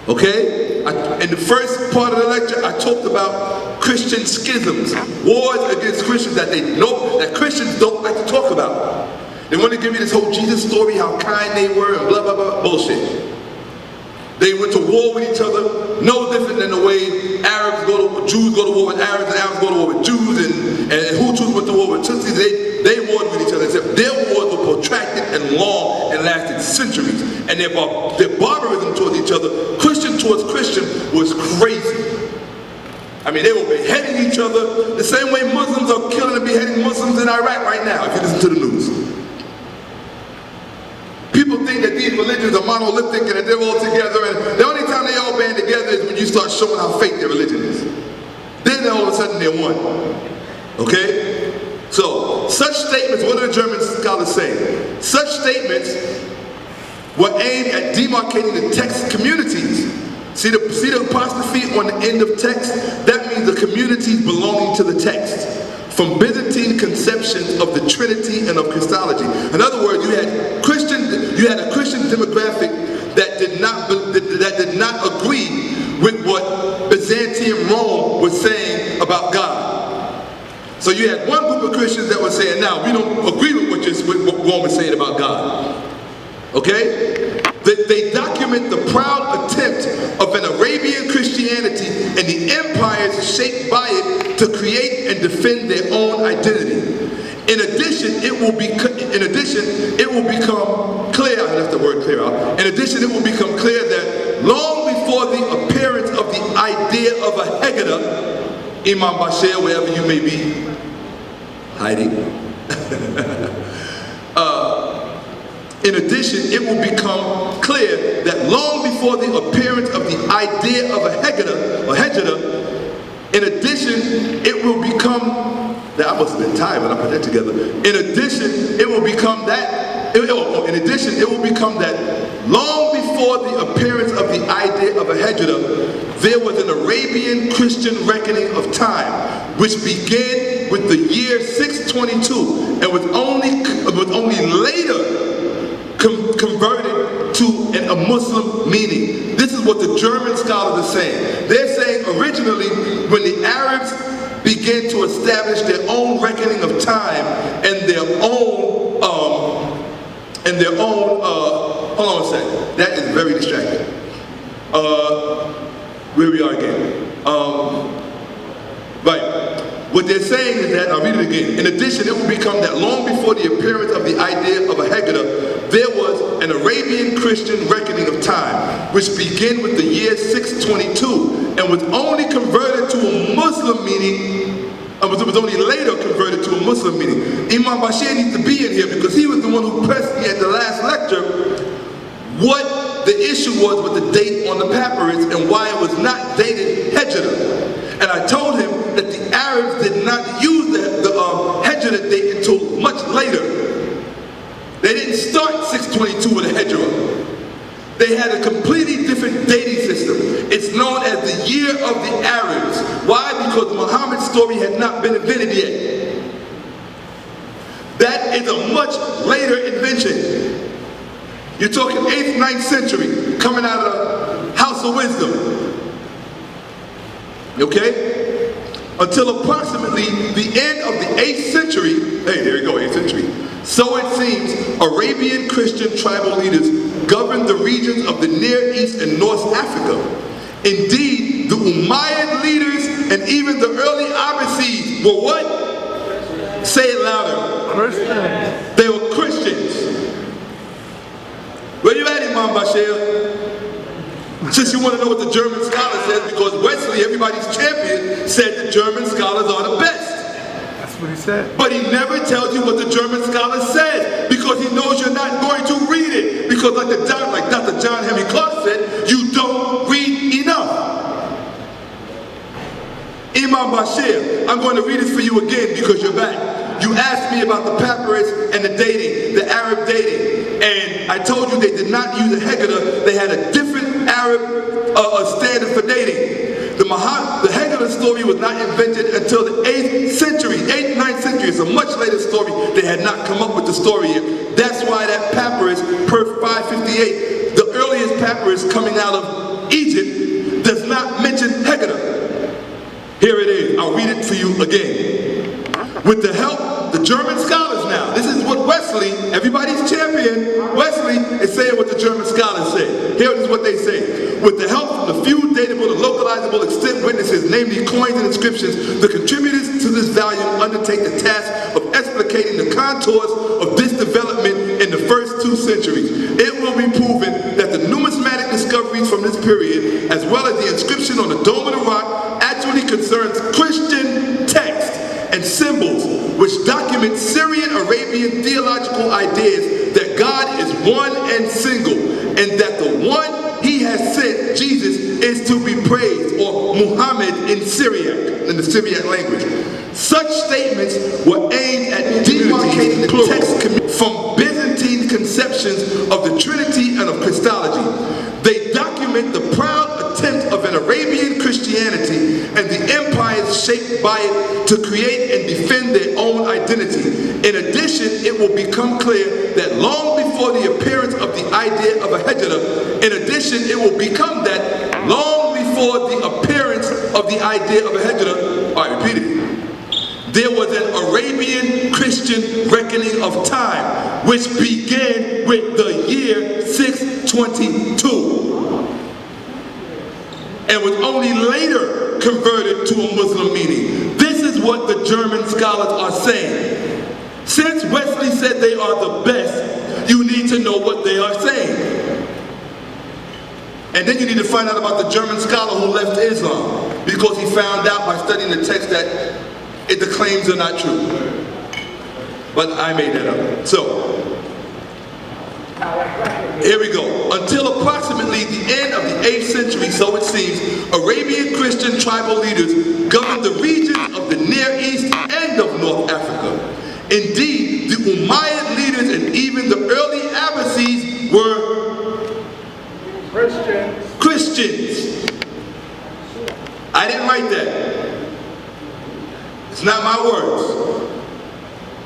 Okay? In the first part of the lecture, I talked about Christian schisms. Wars against Christians that they know that Christians don't like to talk about. They want to give you this whole Jesus story, how kind they were, and blah, blah, blah, bullshit. They went to war with each other, no different than the way Jews go to war with Arabs, and Arabs go to war with Jews, and Hutus went to war with Tutsis. They warred with each other, except their wars were protracted and long and lasted centuries. And their barbarism towards each other, Christian towards Christian, was crazy. I mean, they were beheading each other the same way Muslims are killing and beheading Muslims in Iraq right now, if you listen to the news. People think that these religions are monolithic and that they're all together, and the only time they all band together is when you start showing how fake their religion is. Then all of a sudden they're one. Okay? So, such statements, what are the German scholars saying? Such statements were aimed at demarcating the text communities. See the apostrophe on the end of text? That means the communities belonging to the text. From Byzantine conceptions of the Trinity and of Christology. In other words, you had a Christian demographic that did not agree with what Byzantium Rome was saying about God. So you had one group of Christians that were saying, now we don't agree with what Rome is saying about God. Okay? They document the proud attempt of an Arabian Christianity and the empires shaped by it to create and defend their own identity. In addition, it will become clear, I left the word clear out. In addition, it will become clear that long before the appearance of the idea of a Haggadah, Imam Bashir, wherever you may be hiding, in addition, it will become clear that long before the appearance of the idea of a Haggadah, or Hejdah, in addition, it will become, that I must have been tired when I put that together. In addition, it will become that, long before the appearance of the idea of a Hejdah, there was an Arabian Christian reckoning of time, which began with the year 622, and was only later converted to a Muslim meaning. This is what the German scholars are saying. They're saying originally, when the Arabs began to establish their own reckoning of time and their own, hold on a second. That is very distracting. Where we are again. Right. What they're saying is that, I'll read it again. In addition, it will become that long before the appearance of the idea of a Haggadah, there was an Arabian Christian reckoning of time, which began with the year 622, and was only converted to a Muslim meaning, it was only later converted to a Muslim meaning. Imam Bashir needs to be in here because he was the one who pressed me at the last lecture what the issue was with the date on the papyrus and why it was not dated Hejdah. And I told him that the Arabs did 622 with a Hijra. They had a completely different dating system. It's known as the Year of the Arabs. Why? Because Muhammad's story had not been invented yet. That is a much later invention. You're talking 8th, 9th century, coming out of the House of Wisdom. Okay? Until approximately the end of the 8th century, hey, there you go, 8th century. So it seems, Arabian Christian tribal leaders governed the regions of the Near East and North Africa. Indeed, the Umayyad leaders and even the early Abbasids were what? Say it louder. Christians. They were Christians. Where you at, Imam Bashir? Since you want to know what the German scholar says, because Wesley, everybody's champion, said the German scholars are the best. That's what he said. But he never tells you what the German scholar says, because he knows you're not going to read it. Because like Dr. John Henry Clark said, you don't read enough. Imam Bashir, I'm going to read it for you again because you're back. You asked me about the papyrus and the dating, the Arab dating. And I told you they did not use a Haggadah. They had a different Arab standard for dating. The Haggadah story was not invented until the 8th century, 8th, 9th century. It's a much later story. They had not come up with the story yet. That's why that papyrus, per 558, the earliest papyrus coming out of Egypt, does not mention Haggadah. Here it is. I'll read it for you again. With the help, the German scholars now, this is what Wesley, everybody's champion, Wesley is saying what the German scholars say. Here is what they say. With the help from the few datable and localizable extant witnesses, namely coins and inscriptions, the contributors to this volume undertake the task of explicating the contours of this development in the first 2 centuries. It will be proven that the numismatic discoveries from this period, as well as the inscription on the Dome of the Rock, actually concerns Christian texts and symbols which document Syrian-Arabian theological ideas that God is one and single, and that the one he has sent, Jesus, is to be praised, or Muhammad in Syriac, in the Syriac language. Such statements were aimed at demarcating the text from Byzantine conceptions of the Trinity and of Christology. They document the proud attempt of an Arabian Christianity and the empires shaped by it to create and defend their own identity. In addition, it will become clear that long before the appearance of the idea of a Hijra, in addition, it will become that long before the appearance of the idea of a Hijra, all right, repeat it. There was an Arabian Christian reckoning of time, which began with the year 622 and was only later converted to a Muslim meaning. This is what the German scholars are saying. Since Wesley said they are the best, you need to know what they are saying. And then you need to find out about the German scholar who left Islam, because he found out by studying the text that the claims are not true. But I made that up. So, here we go. Until approximately the end of the 8th century, so it seems, Arabian Christian tribal leaders governed the regions of the Near East and of North Africa. Indeed, the Umayyad leaders and even the early Abbasids were Christians. I didn't write that. It's not my words.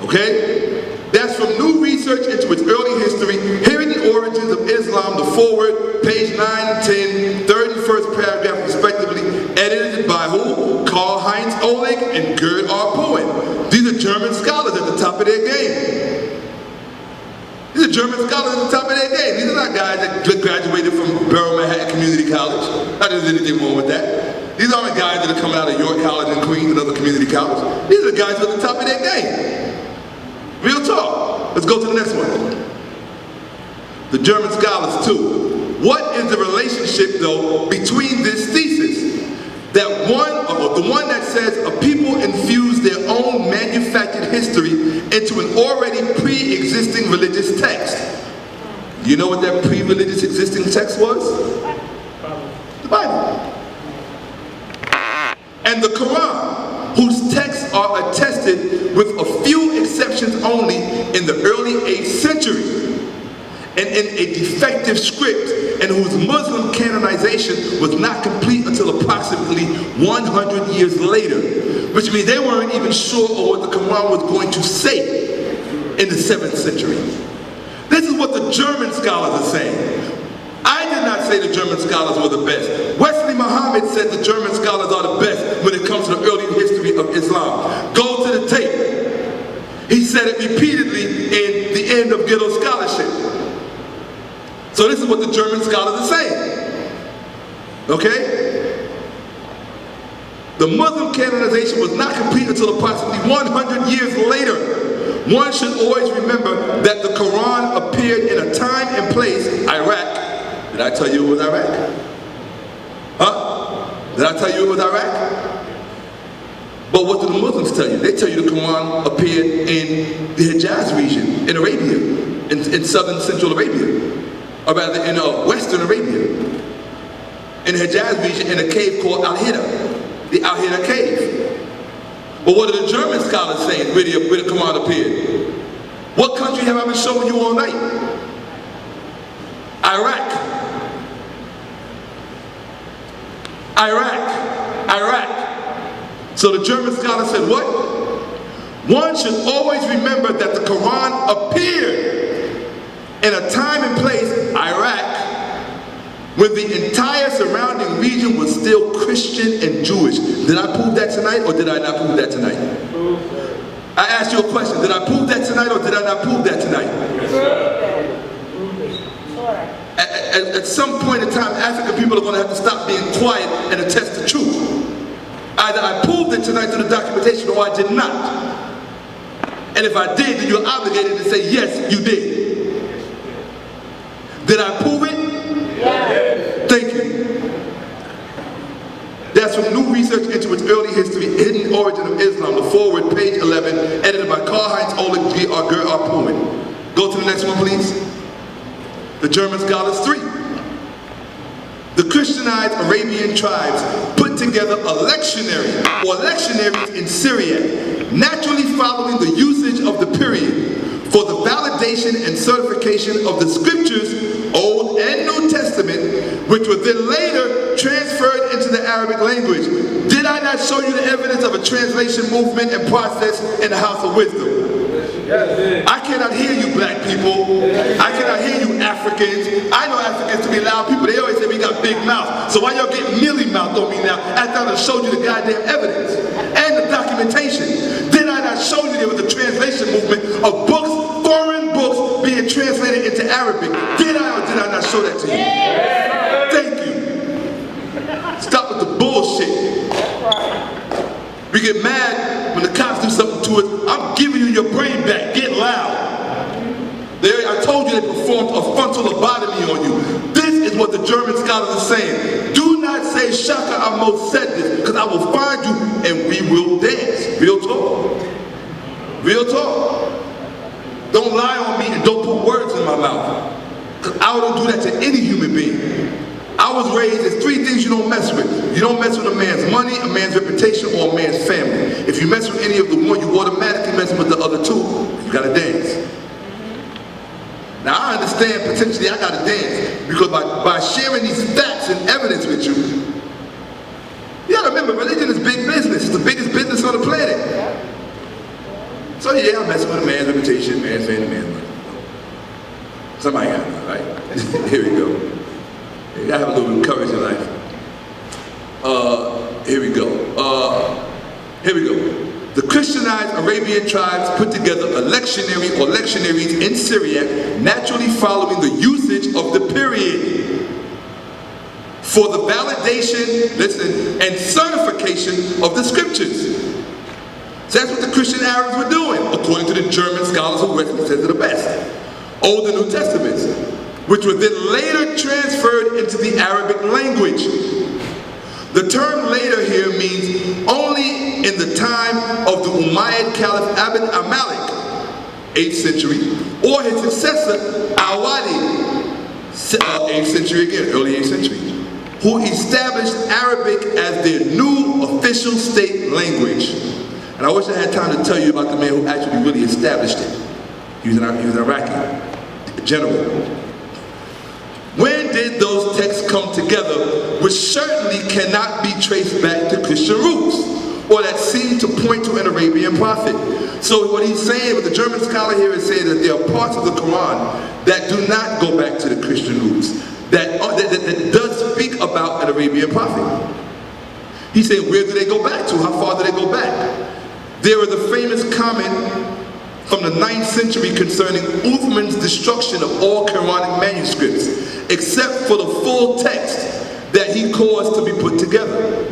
Okay? That's from new research into its early history, hearing the origins of Islam, the foreword, page 9 and 10, third and first paragraph respectively, edited by who? Karl-Heinz Oleg and Gerd R. Poen. These are German scholars at the top of their game. These are German scholars at the top of their game. These are not guys that graduated from Borough Manhattan Community College. Not that there's anything wrong with that. These aren't guys that are coming out of York College and Queens and other community colleges. These are the guys at the top of their game. Real talk. Let's go to the next one. The German scholars too. What is the relationship though between this thesis? That one, or the one that says a people infuse their own manufactured history into an already pre-existing religious text. You know what that pre-religious existing text was? The Bible. And the Quran, whose texts are attested with a few exceptions only in the early 8th century. and in a defective script, and whose Muslim canonization was not complete until approximately 100 years later, which means they weren't even sure of what the Quran was going to say in the 7th century. This is what the German scholars are saying. I did not say the German scholars were the best. Wesley Muhammad said the German scholars are the best when it comes to the early history of Islam. Go to the tape. He said it repeatedly in the end of Ghetto Scholarship. So this is what the German scholars are saying. Okay? The Muslim canonization was not complete until approximately 100 years later. One should always remember that the Quran appeared in a time and place, Iraq. Did I tell you it was Iraq? Huh? Did I tell you it was Iraq? But what do the Muslims tell you? They tell you the Quran appeared in the Hijaz region, in Arabia, in southern central Arabia, or rather in western Arabia, in the Hijaz region in a cave called Al-Hida, the Al-Hida cave. But what are the German scholars saying where the Quran appeared? What country have I been showing you all night? Iraq. So the German scholar said what? One should always remember that the Quran appeared in a time and place, Iraq, when the entire surrounding region was still Christian and Jewish. Did I prove that tonight or did I not prove that tonight? I asked you a question. Did I prove that tonight or did I not prove that tonight? At some point in time, African people are going to have to stop being quiet and attest the truth. Either I proved it tonight through the documentation or I did not. And if I did, then you're obligated to say, yes, you did. Did I prove it? Yes. Thank you. That's from New Research into its Early History, Hidden Origin of Islam, the forward, page 11, edited by Karl-Heinz Oleg G. R. Ger. R. Pullman. Go to the next one, please. The German scholars 3. The Christianized Arabian tribes put together a lectionary or lectionaries in Syriac, naturally following the usage of the period for the validation and certification of the scriptures, Old and New Testament, which were then later transferred into the Arabic language. Did I not show you the evidence of a translation movement and process in the House of Wisdom? I cannot hear you black people. I cannot hear you Africans. I know Africans to be loud people. They always say we got big mouths. So why y'all getting mealy mouthed on me now after I showed you the goddamn evidence and the documentation? Did I not show you there was a translation movement of books, foreign books being translated into Arabic? Did I or did I not show that to you? Thank you. Stop with the bullshit. We get mad when the cops do something to us. I'm giving you your brain back. Get loud. I told you they performed a frontal lobotomy on you. This is what the German scholars are saying. Do not say Shakka Ahmose said this, because I will find you and we will dance. Real talk. Real talk. Don't lie on me and don't put words in my mouth. Because I don't do that to any human being. I was raised as 3 things you don't mess with. You don't mess with a man's money, a man's reputation, or a man's family. If you mess with any of the one, you automatically mess with the other 2. You gotta dance. Now I understand potentially I gotta dance because by sharing these facts and evidence with you, you gotta remember religion is big business. It's the biggest business on the planet. So yeah, I'm messing with a man's reputation, man's family, man's money. Somebody got it, right? Here we go. You gotta have a little bit of courage in life. Here we go. Here we go. The Christianized Arabian tribes put together a lectionary or lectionaries in Syriac, naturally following the usage of the period for the validation, listen, and certification of the scriptures. So that's what the Christian Arabs were doing, according to the German scholars who Wesley says are the best. Old and New Testaments, which were then later transferred into the Arabic language. The term later here means only in the time of the Umayyad Caliph Abd al-Malik, 8th century, or his successor Al-Wali, 8th century again, early 8th century, who established Arabic as their new official state language. And I wish I had time to tell you about the man who actually really established it. He was an Iraqi general. did those texts come together, which certainly cannot be traced back to Christian roots, or that seem to point to an Arabian prophet. So what he's saying, what the German scholar here is saying, that there are parts of the Quran that do not go back to the Christian roots, that does speak about an Arabian prophet. He's saying, where do they go back to? How far do they go back? There is a famous comment from the 9th century concerning Uthman's destruction of all Quranic manuscripts, except for the full text that he caused to be put together.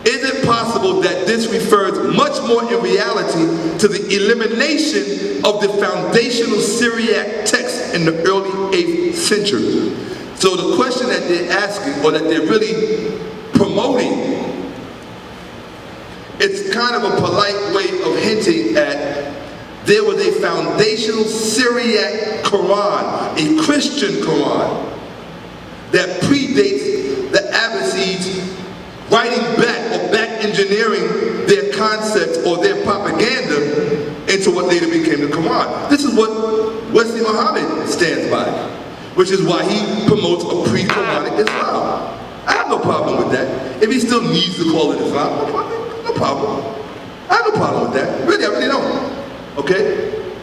Is it possible that this refers much more in reality to the elimination of the foundational Syriac text in the early 8th century? So the question that they're asking, or that they're really promoting, it's kind of a polite way of hinting at there was a foundational Syriac Quran, a Christian Quran, that predates the Abbasids writing back or back engineering their concepts or their propaganda into what later became the Quran. This is what Wesley Muhammad stands by, which is why he promotes a pre-Quranic Islam. I have no problem with that. If he still needs to call it Islam, no problem. I have no problem with that. Really, I really don't. Okay?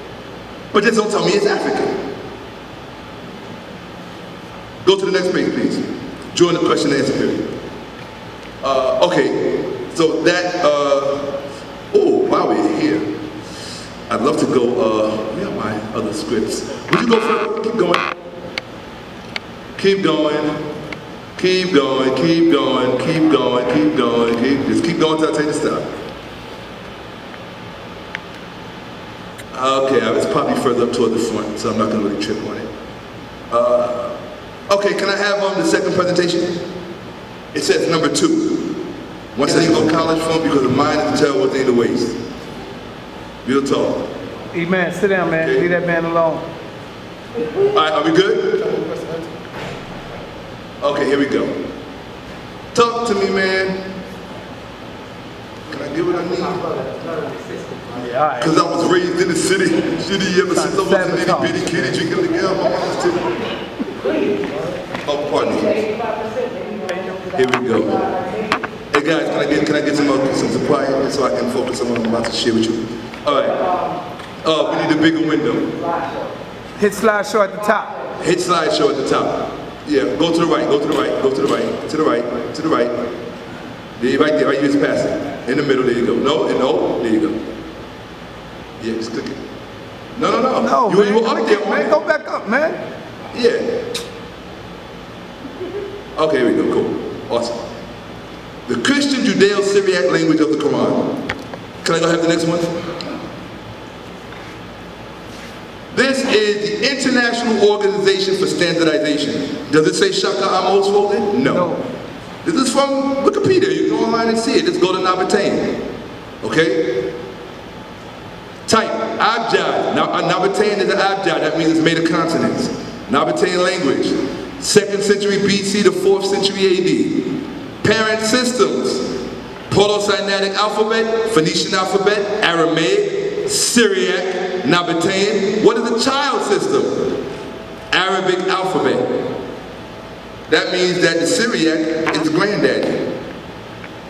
But just don't tell me it's African. Go to the next page, please. Join the question and answer period. Okay, so that, oh, while we're here, I'd love to go, where are my other scripts? Would you go further? Keep going. Keep going. Keep going, keep going, keep going, keep going, just keep going until I tell you to stop. Okay, I was probably further up toward the front, so I'm not going to really trip on it. Okay, can I have the second presentation? It says number 2. Once I didn't go to college for him because the mind is to tell what's in the waist. Real talk. E-man, sit down, man. Okay. Leave that man alone. All right, are we good? Okay, here we go. Talk to me, man. Can I get what I need? Yeah, because I was raised in the city. Ever since I was an itty bitty kitty drinking the girl, my mama's too. Oh, pardon me. Here we go. Hey guys, can I get some quiet so I can focus on what I'm about to share with you? All right. We need a bigger window. Hit slideshow at the top. Hit slideshow at the top. Yeah, go to the right, go to the right, go to the right, to the right, to the right. There, right there, right, you just pass it. In the middle, there you go. No, and no, there you go. Yeah, just click it. No. No, you were up there, man. Go back up, man. Yeah. Okay, here we go, cool. Awesome. The Christian Judeo-Syriac language of the Quran. Can I go have the next one? This is the International Organization for Standardization. Does it say Shakka Ahmose folded? No. This is from Wikipedia. You can go online and see it. Just go to Nabatean. Okay? Type Abjad. Now, Nabatean is an Abjad. That means it's made of consonants. Nabatean language. 2nd century BC to 4th century AD. Parent systems. Proto-Sinaitic alphabet, Phoenician alphabet, Aramaic, Syriac, Nabatean. What is the child system? Arabic alphabet. That means that the Syriac is the granddaddy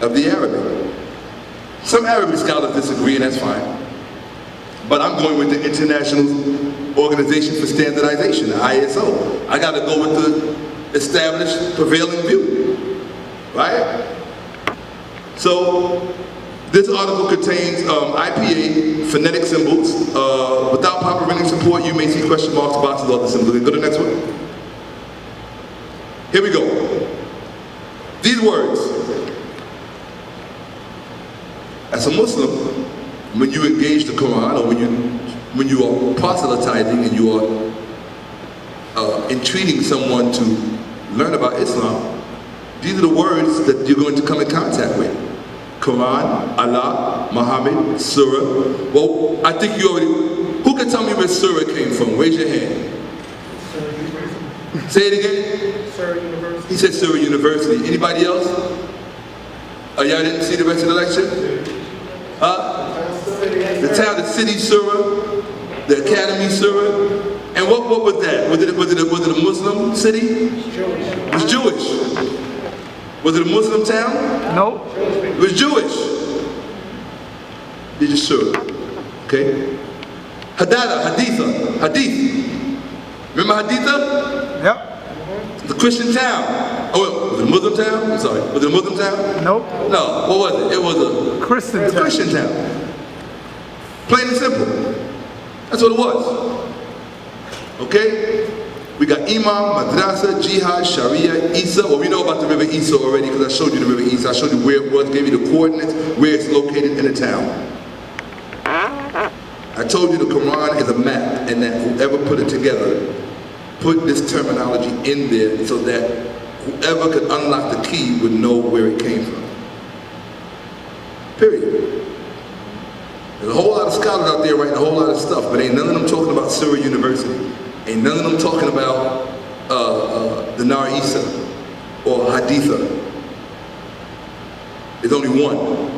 of the Arabic. Some Arabic scholars disagree, and that's fine. But I'm going with the International Organization for Standardization, the ISO. I got to go with the established prevailing view, right? So this article contains IPA phonetic symbols. Without proper reading support, you may see question marks, boxes, other symbols. Go to the next one. Here we go. These words. As a Muslim, when you engage the Quran, or when you are proselytizing and you are entreating someone to learn about Islam, these are the words that you're going to come in contact with. Quran, Allah, Muhammad, Surah. Well, I think you already, who can tell me where Surah came from? Raise your hand. Say it again. Surah University. He said Surah University. Anybody else? Oh, y'all didn't see the rest of the lecture? Huh? The town, the city Surah, the academy Surah. And what was that? Was it a Muslim city? It was Jewish. Was it a Muslim town? No. It was Jewish. You're just sure. Okay? Hadith. Remember Haditha? Yep. The Christian town. Oh, was it a Muslim town? I'm sorry. Was it a Muslim town? Nope. No. What was it? It was a Christian town. Plain and simple. That's what it was. Okay? We got Imam, Madrasa, Jihad, Sharia, Isa. Well, we know about the River Isa already because I showed you the River Isa. I showed you where it was, gave you the coordinates, where it's located in the town. I told you the Quran is a map and that whoever put it together put this terminology in there so that whoever could unlock the key would know where it came from. Period. There's a whole lot of scholars out there writing a whole lot of stuff, but ain't none of them talking about Surah University. Ain't none of them talking about the Nar Isa or Haditha. There's only one.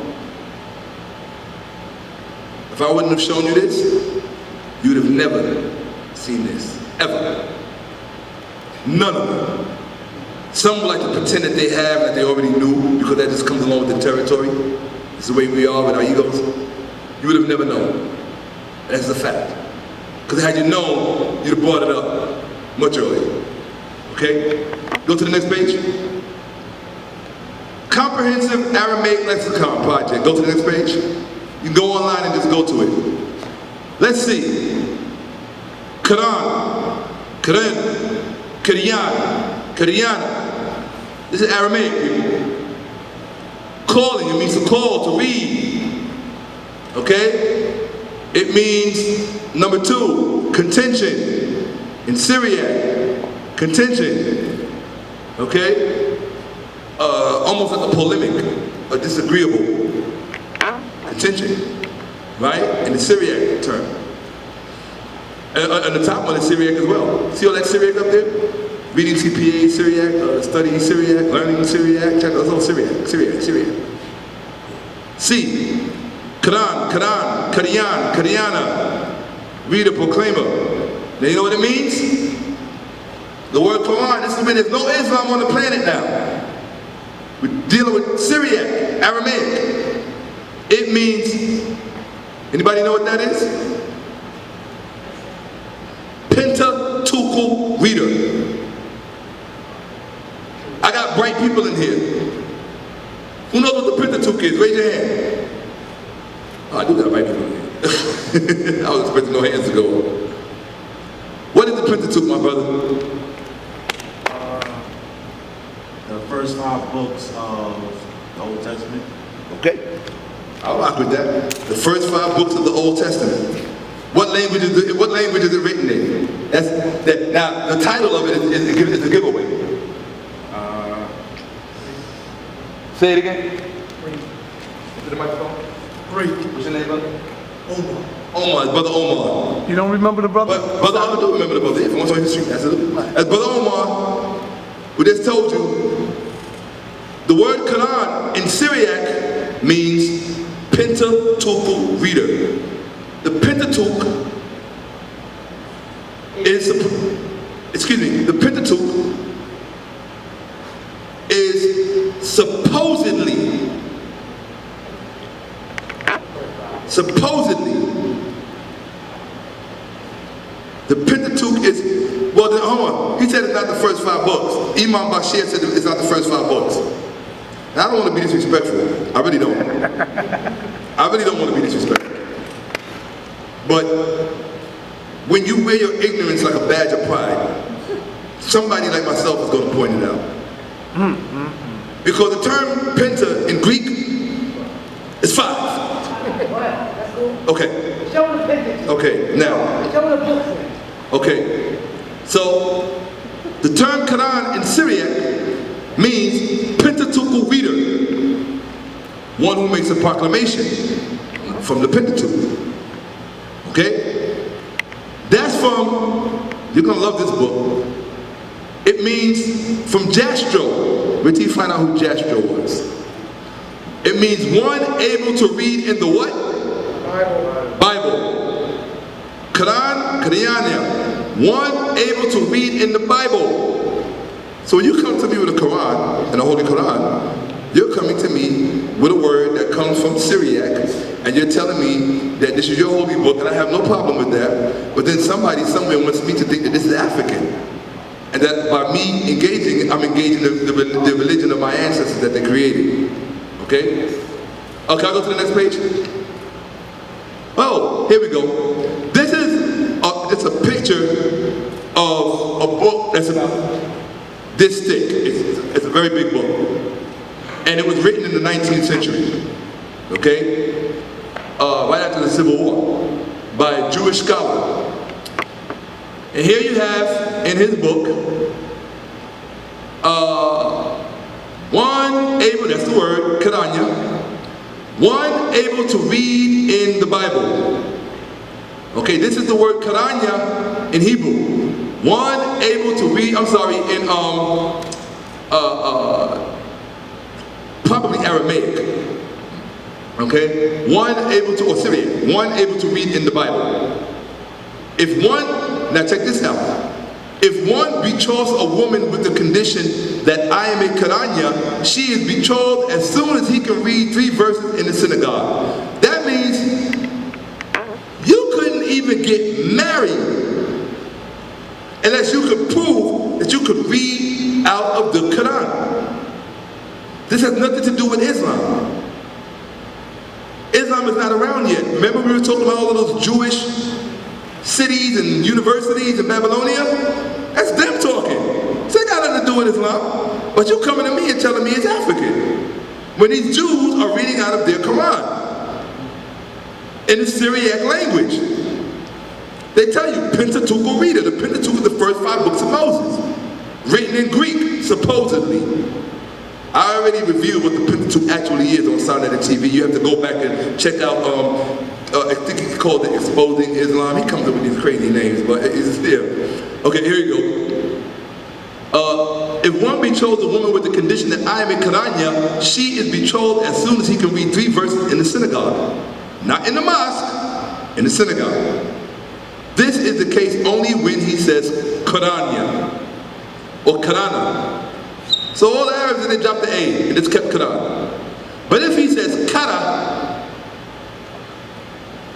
If I wouldn't have shown you this, you would have never seen this, ever. None of them. Some would like to pretend that they have, that they already knew, because that just comes along with the territory. It's the way we are with our egos. You would have never known. That's a fact. Because had you known, you'd have brought it up much earlier. Okay? Go to the next page. Comprehensive Aramaic Lexicon Project. Go to the next page. You can go online and just go to it. Let's see. Quran, Quryana. This is Aramaic, people. Calling, it means to call, to read. Okay? It means, number 2, contention. In Syriac, contention. Okay? Almost like a polemic, a disagreeable. Contention, right? In the Syriac term. And the top one is Syriac as well. See all that Syriac up there? Reading CPA, Syriac, studying Syriac, learning Syriac, check that's all Syriac. C. Quran, Quryana. Reader, proclaimer. Now you know what it means? The word Quran, this is when there's no Islam on the planet now. We're dealing with Syriac, Aramaic. It means, anybody know what that is? Pentateuchal reader. I got bright people in here. Who knows what the Pentateuch is? Raise your hand. Oh, I do got bright people in here. I was expecting no hands to go. What is the Pentateuch, my brother? The first 5 books of the Old Testament. Okay. I'll rock with that. The first 5 books of the Old Testament. What language is it written in? Now, the title of it is a giveaway. Say it again. Greek. Is it the microphone? Greek. What's your name, brother? Omar, brother Omar. You don't remember the brother? Brother, I do remember the brother. If I want to history, that's it. As brother Omar, who just told you, the word Quran in Syriac means Pentateuchal reader. The Pentateuch is, the Pentateuch is supposedly, the Pentateuch is, well, hold on, he said it's not the first 5 books. Imam Bashir said it's not the first 5 books. Now, I don't want to be disrespectful. I really don't. I really don't want to be disrespectful. But when you wear your ignorance like a badge of pride, somebody like myself is going to point it out. Because the term penta in Greek is 5. Okay. Okay, now. Okay. So, the term Quran in Syriac means Pentateuchal reader. One who makes a proclamation from the Pentateuch. Okay? That's from, you're going to love this book. It means from Jastro. Wait till you find out who Jastro was. It means one able to read in the what? Bible. Quran, Quryana. one able to read in the Bible. So when you come to me with a Quran, and a Holy Quran, you're coming to me with a word that comes from Syriac, and you're telling me that this is your holy book, and I have no problem with that. But then somebody somewhere wants me to think that this is African, and that by me engaging, I'm engaging the religion of my ancestors that they created. Okay? Oh, can I go to the next page? Oh, here we go. This is it's a picture of a book that's about this thick. It's a very big book. And it was written in the 19th century, okay? Right after the Civil War, by a Jewish scholar. And here you have, in his book, one able, that's the word, Karanya, one able to read in the Bible. Okay, this is the word Karanya in Hebrew. One able to read, I'm sorry, in probably Aramaic. Okay? One able to, or Syrian, one able to read in the Bible. If one, now check this out. If one betroths a woman with the condition that I am a Karanya, she is betrothed as soon as he can read 3 verses in the synagogue. That means you couldn't even get married unless you could prove that you could read out of the Quran. This has nothing to do with Islam. Islam is not around yet. Remember we were talking about all of those Jewish cities and universities in Babylonia? That's them talking. So it got nothing to do with Islam. But you coming to me and telling me it's African. When these Jews are reading out of their Quran in the Syriac language. They tell you, Pentateuch reader. The Pentateuch is the first 5 books of Moses. Written in Greek, supposedly. I already reviewed what the Pentateuch actually is on Sound Edit TV. You have to go back and check out, I think he called it Exposing Islam. He comes up with these crazy names, but it's there. Okay, here you go. If one betroths a woman with the condition that I am a Karanya, she is betrothed as soon as he can read 3 verses in the synagogue. Not in the mosque, in the synagogue. This is the case only when he says Karanya or Karana. So all the Arabs, they dropped the A and it's kept Quran. But if he says Kara,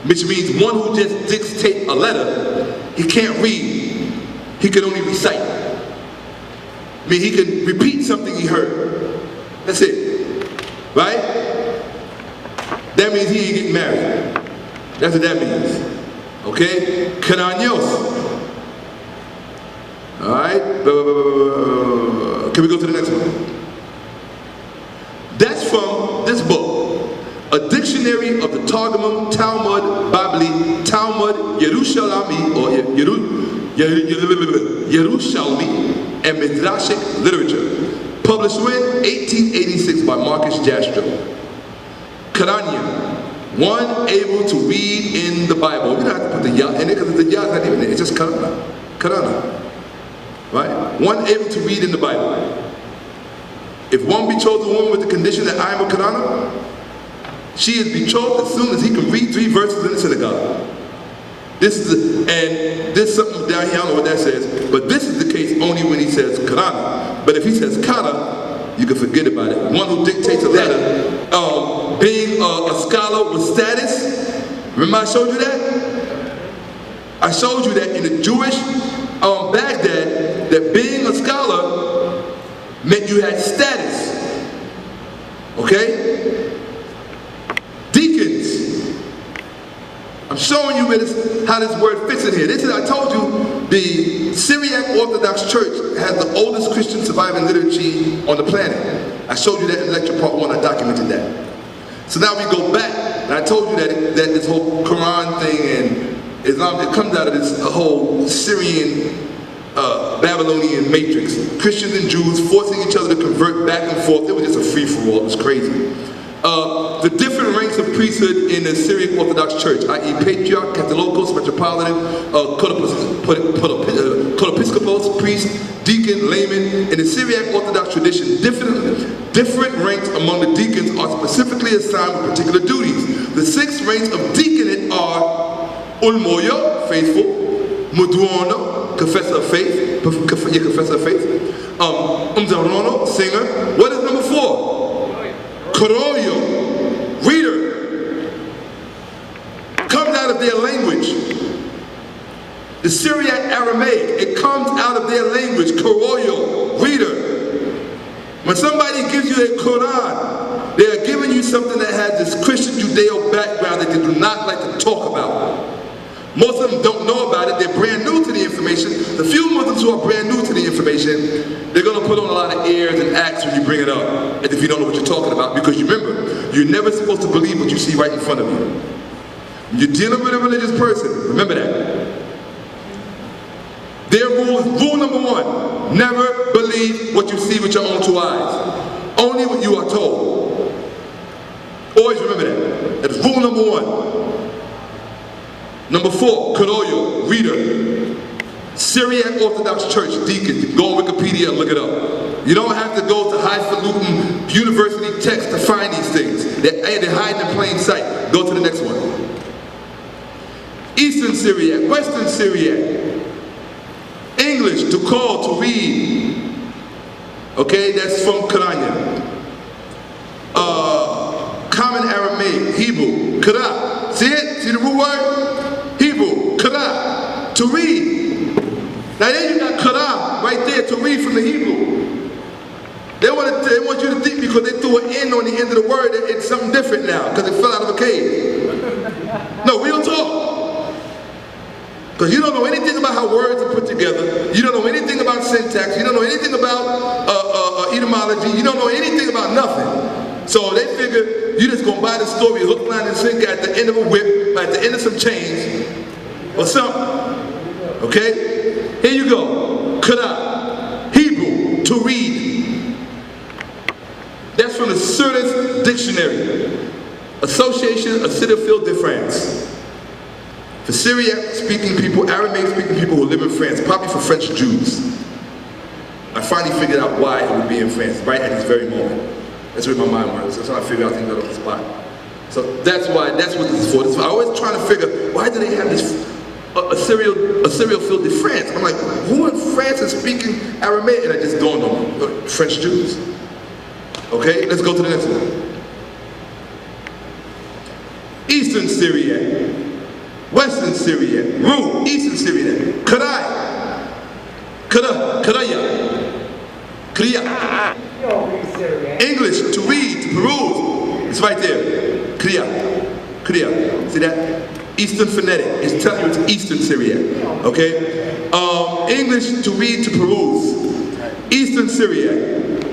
which means one who just dictates a letter, he can't read, he can only recite. I mean, he can repeat something he heard. That's it, right? That means he ain't getting married. That's what that means, okay? Kananyos. All right, can we go to the next one? That's from this book, a dictionary of the Targum, Talmud, Babli, Talmud, Yerushalmi, or Yerushalmi, and Midrashic literature, published when 1886 by Marcus Jastrow. Karanya, one able to read in the Bible. You don't have to put the ya in it because the ya is not even there. It's just Karana. Karana. Right? One able to read in the Bible. If one betroths a woman with the condition that I am a Karana, she is betrothed as soon as he can read 3 verses in the synagogue. This is and this something down here, I don't know what that says, but this is the case only when he says Karana. But if he says Kara, you can forget about it. One who dictates a letter, being a scholar with status. Remember I showed you that? I showed you that in the Jewish Baghdad, that being a scholar meant you had status. Okay? Deacons. I'm showing you how this word fits in here. This is, I told you, the Syriac Orthodox Church has the oldest Christian surviving liturgy on the planet. I showed you that in lecture part 1, I documented that. So now we go back, and I told you that this whole Quran thing and Islam, it comes out of this whole Syrian Babylonian matrix. Christians and Jews forcing each other to convert back and forth. It was just a free-for-all. It was crazy. The different ranks of priesthood in the Syriac Orthodox Church, i.e. Patriarch, Catholicos, Metropolitan, Coepiscopos, priest, deacon, layman. In the Syriac Orthodox tradition, different ranks among the deacons are specifically assigned with particular duties. The 6 ranks of deaconate are Ulmoya, faithful, Mudwana, confessor of faith. Your confessor of faith. Umzarono, singer. What is number 4? Koroyo, reader. Comes out of their language. The Syriac Aramaic, it comes out of their language. Koroyo, reader. When somebody gives you a Quran, they are giving you something that has this Christian Judeo background that they do not like to talk about. Most of them don't know about it. They're brand new to the information. The few Muslims who are brand new to the information, they're going to put on a lot of airs and acts when you bring it up, as if you don't know what you're talking about. Because you remember, you're never supposed to believe what you see right in front of you. When you're dealing with a religious person, remember that. Their rule is rule number 1. Never believe what you see with your own 2 eyes. Only what you are told. Always remember that. That's rule number 1. Number 4, Koroyo, reader. Syriac Orthodox Church, deacon. You can go on Wikipedia and look it up. You don't have to go to highfalutin university text to find these things. They're hiding in plain sight. Go to the next one. Eastern Syriac, Western Syriac. English, to call, to read. Okay, that's from Qur'an. Common Aramaic, Hebrew, Qur'an. See it? See the root word? Hebrew, Qur'an, to read. Now then you got Qur'an right there to read from the Hebrew. They want you to think because they threw an N on the end of the word that it's something different now because it fell out of a cave. No, real talk. Because you don't know anything about how words are put together. You don't know anything about syntax. You don't know anything about etymology. You don't know anything about nothing. So they figure you're just going to buy the story, hook, line, and sinker at the end of a whip, or at the end of some chains, or something. Okay? Here you go. Qur'an, Hebrew, to read. That's from the Surdis Dictionary. Association of Cetaphile de France. For Syriac-speaking people, Aramaic-speaking people who live in France, probably for French Jews. I finally figured out why it would be in France, right at this very moment. That's where my mind works. That's how I figure out things on the spot. So that's what this is for. I always trying to figure, why do they have this Syrio-Phil de France? I'm like, who in France is speaking Aramaic? And I just dawned on me, French Jews. Okay, let's go to the next one. Eastern Syriac. Western Syriac, Ru, Eastern Syriac, Karai, Karaya, Kriya. English, to read, to peruse. It's right there. Kriya, Kriya. See that? Eastern phonetic. It's telling you it's Eastern Syriac. Okay? English, to read, to peruse. Eastern Syriac.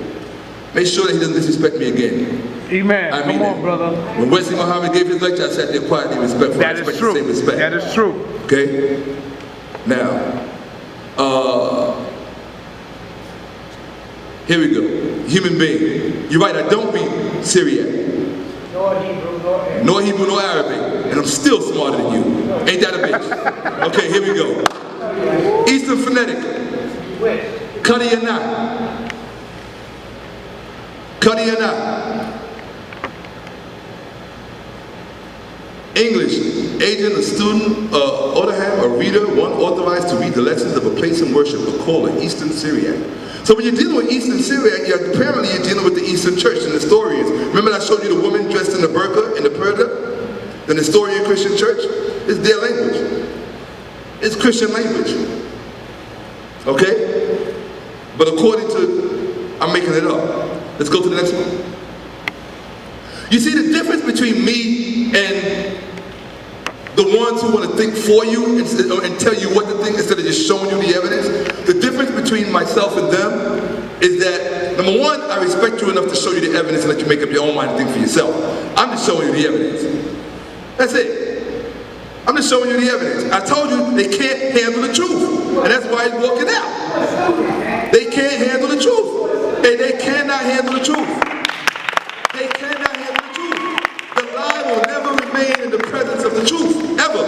Make sure that he doesn't disrespect me again. Amen. Come on, brother. When Wesley Muhammad gave his lecture, I sat there quietly, respectful. That is true. Same respect. That is true. Okay? Now, here we go. Human being. You're right, I don't read Syriac. Nor Hebrew, nor Arabic. And I'm still smarter than you. Ain't that a bitch? Okay, here we go. Eastern phonetic. Kadiyana. Kadiyana. English, agent, a student, Odaham, a reader, one authorized to read the lessons of a place in worship, a caller, Eastern Syriac. So when you're dealing with Eastern Syriac, apparently you're dealing with the Eastern Church and Nestorians. Remember I showed you the woman dressed in the burqa, in the purdah? The Nestorian Christian Church? It's their language. It's Christian language. Okay? But according to, I'm making it up. Let's go to the next one. You see the difference between me and the ones who want to think for you and tell you what to think instead of just showing you the evidence? The difference between myself and them is that, number one, I respect you enough to show you the evidence and let you make up your own mind and think for yourself. I'm just showing you the evidence. That's it. I'm just showing you the evidence. I told you they can't handle the truth. And that's why he's walking out. They can't handle the truth. And they cannot handle the truth. They cannot handle the truth. The lie will never remain in the presence of the truth. Ever.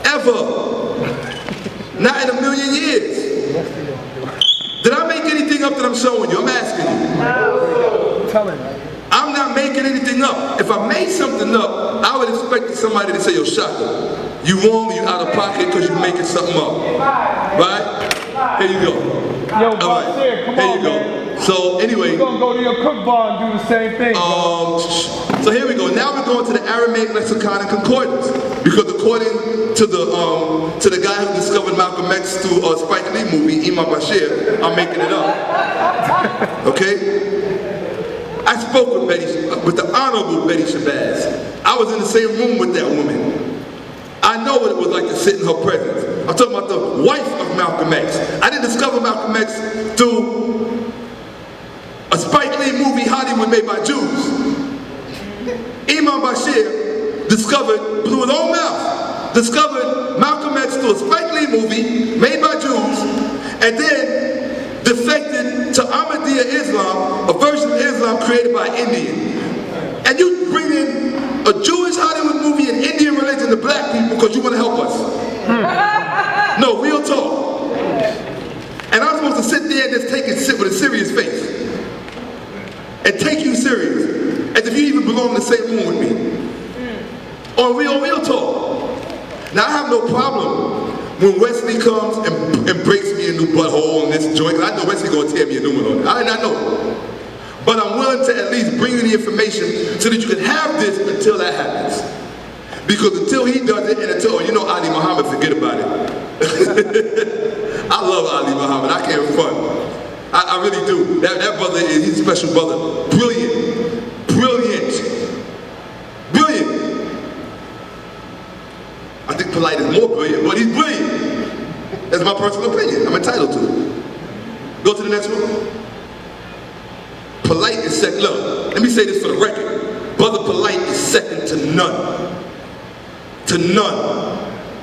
Ever. Not in a million years. Did I make anything up that I'm showing you? I'm asking you. Tell him. I'm not making anything up. If I made something up, I would expect somebody to say, yo, Shakka, You wrong, you out of pocket because you're making something up. Right? Here you go. Yo, boss, here, come here on, you go. man. So anyway. We're going to go to your cook bar and do the same thing. So here we go. Now we're going to the Aramaic lexicon and concordance. Because according to the guy who discovered Malcolm X through a Spike Lee movie, Imam Bashir, I'm making it up. Okay? I spoke with the Honorable Betty Shabazz. I was in the same room with that woman. I know what it was like to sit in her presence. I'm talking about the wife of Malcolm X. I didn't discover Malcolm X through a Spike Lee movie, Hollywood, made by Jews. Imam Bashir blew his own mouth, discovered Malcolm X through a Spike Lee movie made by Jews, and then defected to Ahmadiyya Islam, a version of Islam created by Indian. And you bring in a Jewish Hollywood movie and Indian religion to black people because you want to help us. No, real talk. And I'm supposed to sit there and just sit with a serious face. And take you serious. As if you even belong in the same room with me. On real talk. Now I have no problem when Wesley comes and breaks me a new butthole in this joint. I know Wesley gonna tear me a new one on it. I know. But I'm willing to at least bring you the information so that you can have this until that happens. Because until he does it, and until, you know, Ali Muhammad, forget about it. I love Ali Muhammad, I can't front. I really do. That brother he's a special brother. Brilliant. I think Polite is more brilliant, but he's brilliant. That's my personal opinion. I'm entitled to it. Go to the next one. Polite is second. Look, let me say this for the record. Brother Polite is second to none. To none.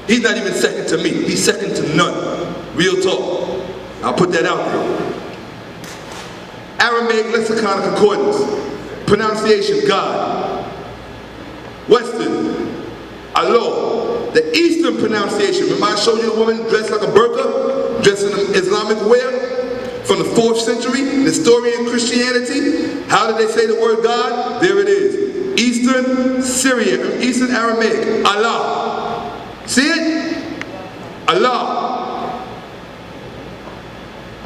He's not even second to me. He's second to none. Real talk. I'll put that out there. Aramaic lexicon and concordance. Pronunciation, God. Western, Allah. The Eastern pronunciation. Remember I showed you a woman dressed like a burqa, dressed in Islamic wear from the 4th century, Nestorian Christianity. How did they say the word God? There it is. Eastern Syrian, Eastern Aramaic, Allah. See it? Allah.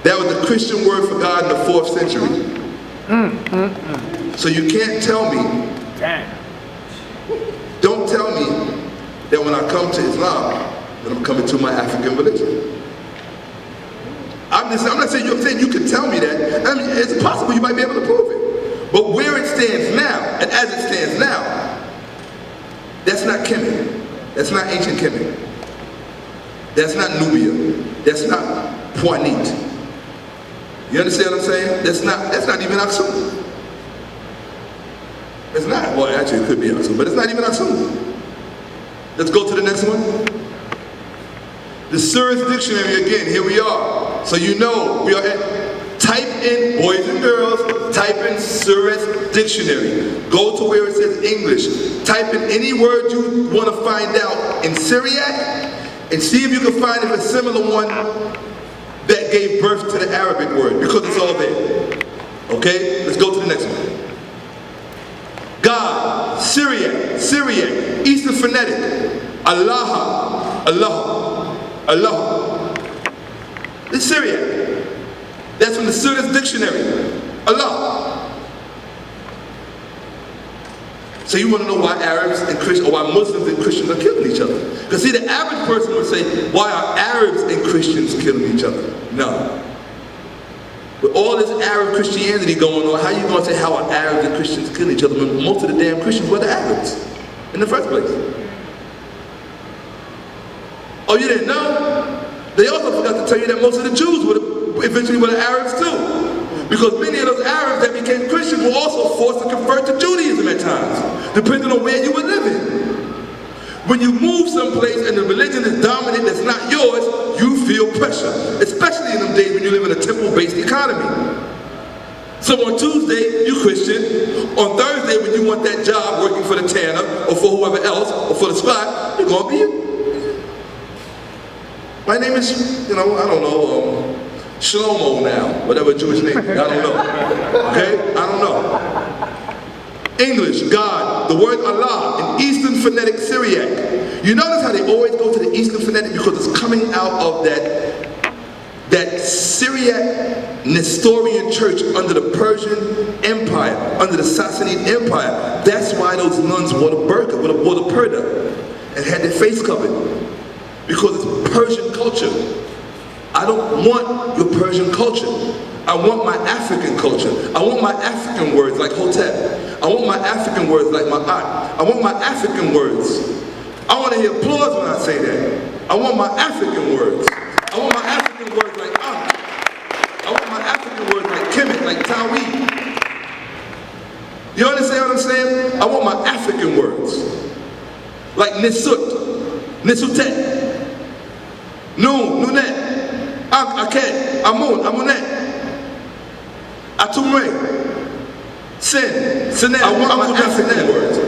That was the Christian word for God in the 4th century. So you can't tell me, don't tell me that when I come to Islam, that I'm coming to my African religion. I'm not saying you can tell me that. I mean, it's possible you might be able to prove it. But where it stands now, and as it stands now, that's not Kemet. That's not ancient Kemet. That's not Nubia. That's not Puanit. You understand what I'm saying? That's not even Aksum. It's not. Well, actually it could be Aksum, but it's not even Aksum. Let's go to the next one. The Surah's Dictionary again, here we are. So you know, we are at, type in, boys and girls, type in Surah's Dictionary. Go to where it says English. Type in any word you want to find out in Syriac and see if you can find a similar one that gave birth to the Arabic word, because it's all there. Okay, let's go to the next one. God, Syriac, Eastern phonetic, Allah, It's Syriac. That's from the Surah's Dictionary. Allah. So you want to know why Arabs and Christians, or why Muslims and Christians are killing each other? Because see, the average person would say, why are Arabs and Christians killing each other? No. With all this Arab Christianity going on, how are you going to say how are Arabs and Christians killing each other when most of the damn Christians were the Arabs in the first place? Oh, you didn't know? They also forgot to tell you that most of the Jews eventually were the Arabs too. Because many of those Arabs that became Christians were also forced to convert to Judaism at times, depending on where you were living. When you move someplace and the religion is dominant that's not yours, you feel pressure, especially in them days when you live in a temple-based economy. So on Tuesday, you Christian. On Thursday, when you want that job working for the tanner or for whoever else or for the scribe, you're going to be you. My name is, I don't know, Shlomo now, whatever Jewish name, I don't know. Okay? I don't know. English, God, the word Allah, in Eastern phonetic Syriac. You notice how they always go to the Eastern phonetic because it's coming out of that Syriac Nestorian church under the Persian Empire, under the Sassanid Empire. That's why those nuns wore the burqa, wore the purdah, and had their face covered. Because it's Persian culture. I don't want your Persian culture. I want my African culture. I want my African words like hotep. I want my African words like ma'at. I want my African words. I want to hear applause when I say that. I want my African words. I want my African words like I want my African words like Kemet, like Tawi. You understand what I'm saying? I want my African words. Like Nisut, Nisutet, Nun, Nunet, Aket, Amun, Amunet, Atumre, Sin, Sinet. I want my African words.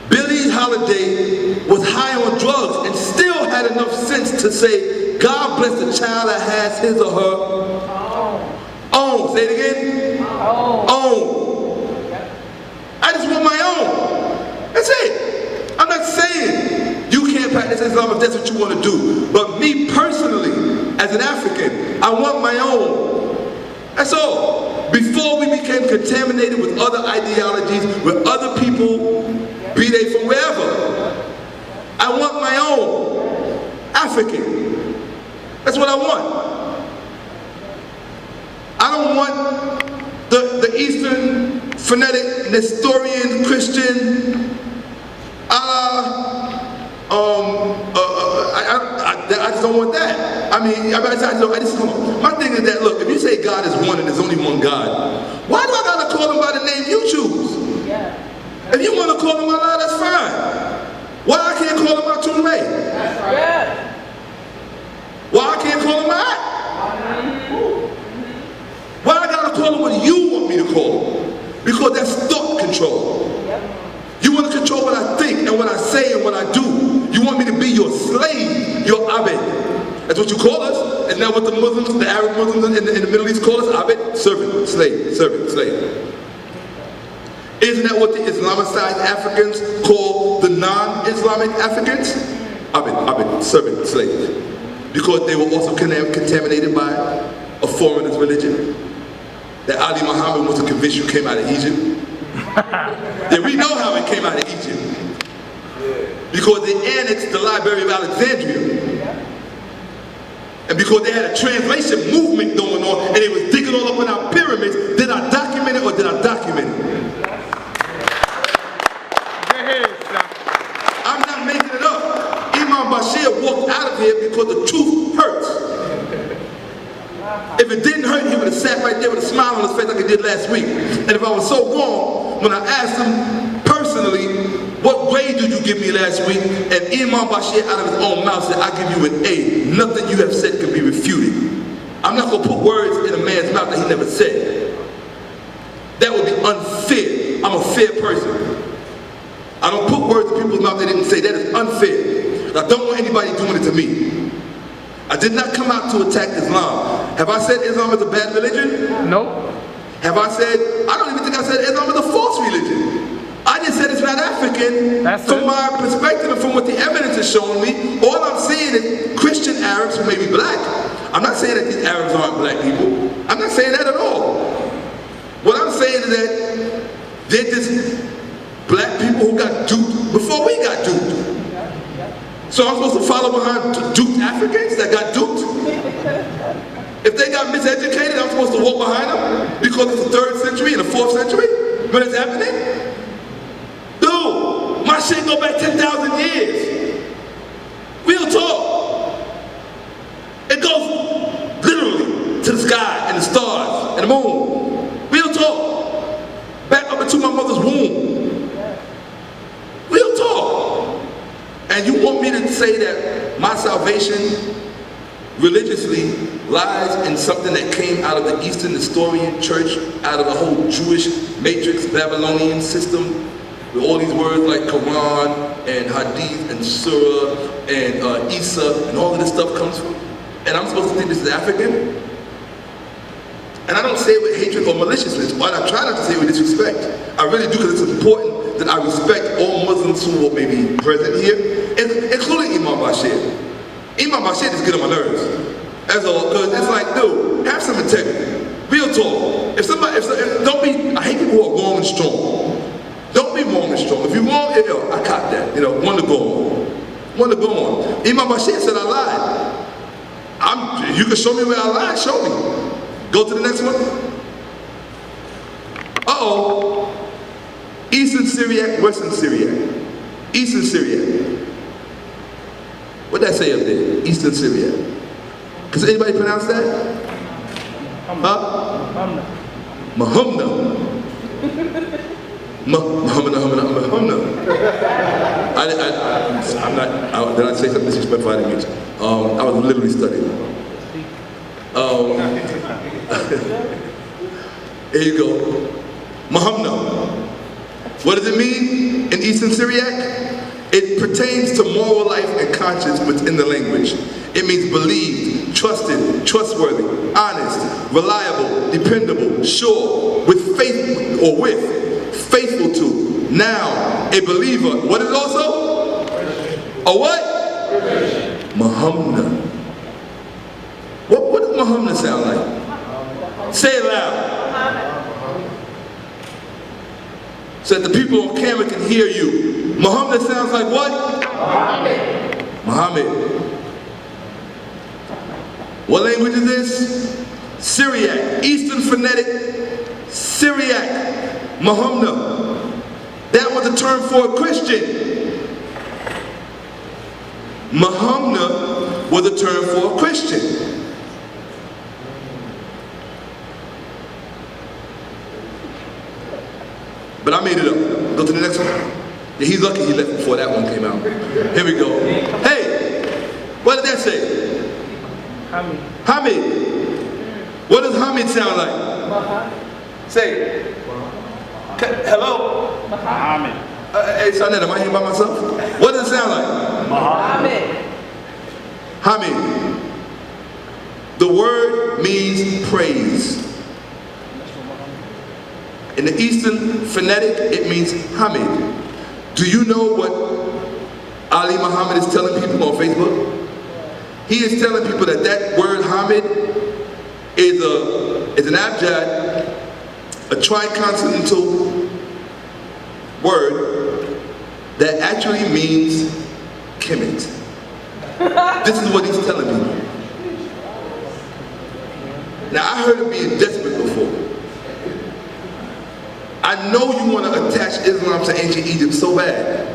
Billie Holiday was high on drugs and still had enough sense to say, God bless the child that has his or her own. Say it again. Own. I just want my own. That's it. I'm not saying you can't practice Islam if that's what you want to do. But me personally, as an African, I want my own. That's all. Before we became contaminated with other ideologies, with other people, be they from wherever, I want my own. African. That's what I want. I don't want the Eastern phonetic Nestorian Christian I just don't want that. I mean, my thing is that, look, if you say God is one and there's only one God, why do I gotta call him by the name you choose? Yeah. If you want to call him Allah, that's fine. Why I can't call him Atum Ray? That's right. Yeah. Why I can't call him Ma'at? Why I gotta call him what you want me to call him? Because that's thought control. You want to control what I think and what I say and what I do. You want me to be your slave, your abed. That's what you call us. And now what the Muslims, the Arab Muslims in the Middle East call us? Abed, servant, slave, servant, slave. Isn't that what the Islamicized Africans call the non-Islamic Africans? Abed, servant, slave. Because they were also contaminated by a foreigner's religion. That Ali Muhammad was to convince you came out of Egypt. Yeah, we know how it came out of Egypt. Because they annexed the Library of Alexandria. And because they had a translation movement going on and they was digging all up in our pyramids, did I document it or did I document it? I'm not making it up. Imam Bashir walked out of here because the truth hurts. If it didn't hurt, he would have sat right there with a smile on his face like he did last week. And if I was so wrong, when I asked him personally, what grade did you give me last week? And Imam Bashir out of his own mouth said, I give you an A. Nothing you have said can be refuted. I'm not going to put words in a man's mouth that he never said. That would be unfair. I'm a fair person. I don't put words in people's mouth they didn't say. That is unfair. I don't want anybody doing it to me. I did not come out to attack Islam. Have I said Islam is a bad religion? Nope. Have I said, I don't even think I said Islam is a false religion. I just said it's not African. From my perspective and from what the evidence is showing me, all I'm saying is Christian Arabs who may be black. I'm not saying that these Arabs aren't black people. I'm not saying that at all. What I'm saying is that they're just black people who got duped before we got duped. So I'm supposed to follow behind duped Africans that got duped? If they got miseducated, I'm supposed to walk behind them because it's the 3rd century and the 4th century when it's happening? Dude, my shit go back 10,000 years. Real talk. It goes literally to the sky and the stars and the moon. Real talk. Back up into my mother's womb. Real talk. And you want me to say that my salvation religiously lies in something that came out of the Eastern Nestorian church, out of the whole Jewish matrix Babylonian system, with all these words like Quran and Hadith and Surah and Isa and all of this stuff comes from? And I'm supposed to think this is African? And I don't say it with hatred or maliciousness, but I try not to say it with disrespect. I really do, because it's important that I respect all Muslims who may be present here, including Imam Bashir. Imam Bashir just get on my nerves. That's all, because it's like, dude, have some integrity. Real talk. Don't be, I hate people who are wrong and strong. Don't be wrong and strong. If you're wrong, I caught that. One to go on. One to go on. Imam Bashir said I lied. You can show me where I lied, show me. Go to the next one. Uh-oh. Eastern Syriac, Western Syriac. Eastern Syriac. What'd that say up there? Eastern Syriac. Can anybody pronounce that? Huh? Muhammad. Muhammad. I'm not, did I say something disrespectful? I didn't mean to. I was literally studying. Here you go. Muhammad. What does it mean in Eastern Syriac? It pertains to moral life and conscience within the language. It means believed, trusted, trustworthy, honest, reliable, dependable, sure, with faith or with, faithful to, now, a believer. What is it also? A what? Muhammad. What does Muhammad sound like? Say it loud. So that the people on camera can hear you. Muhammad sounds like what? Muhammad. What language is this? Syriac. Eastern phonetic Syriac. Muhammad. That was a term for a Christian. Muhammad was a term for a Christian. But I made it up. Go to the next one. Yeah, he's lucky he left before that one came out. Here we go. Hey, what did that say? Hamid. Hamid. What does Hamid sound like? Say. Hello? Hamid. Hey, Sonette, am I here by myself? What does it sound like? Hamid. Hamid. The word means praise. In the Eastern phonetic, it means Hamid. Do you know what Ali Muhammad is telling people on Facebook? He is telling people that that word Hamid is an abjad, a triconsonantal word that actually means Kemet. This is what he's telling people. Now I heard him being desperate before. I know you want to attach Islam to ancient Egypt so bad.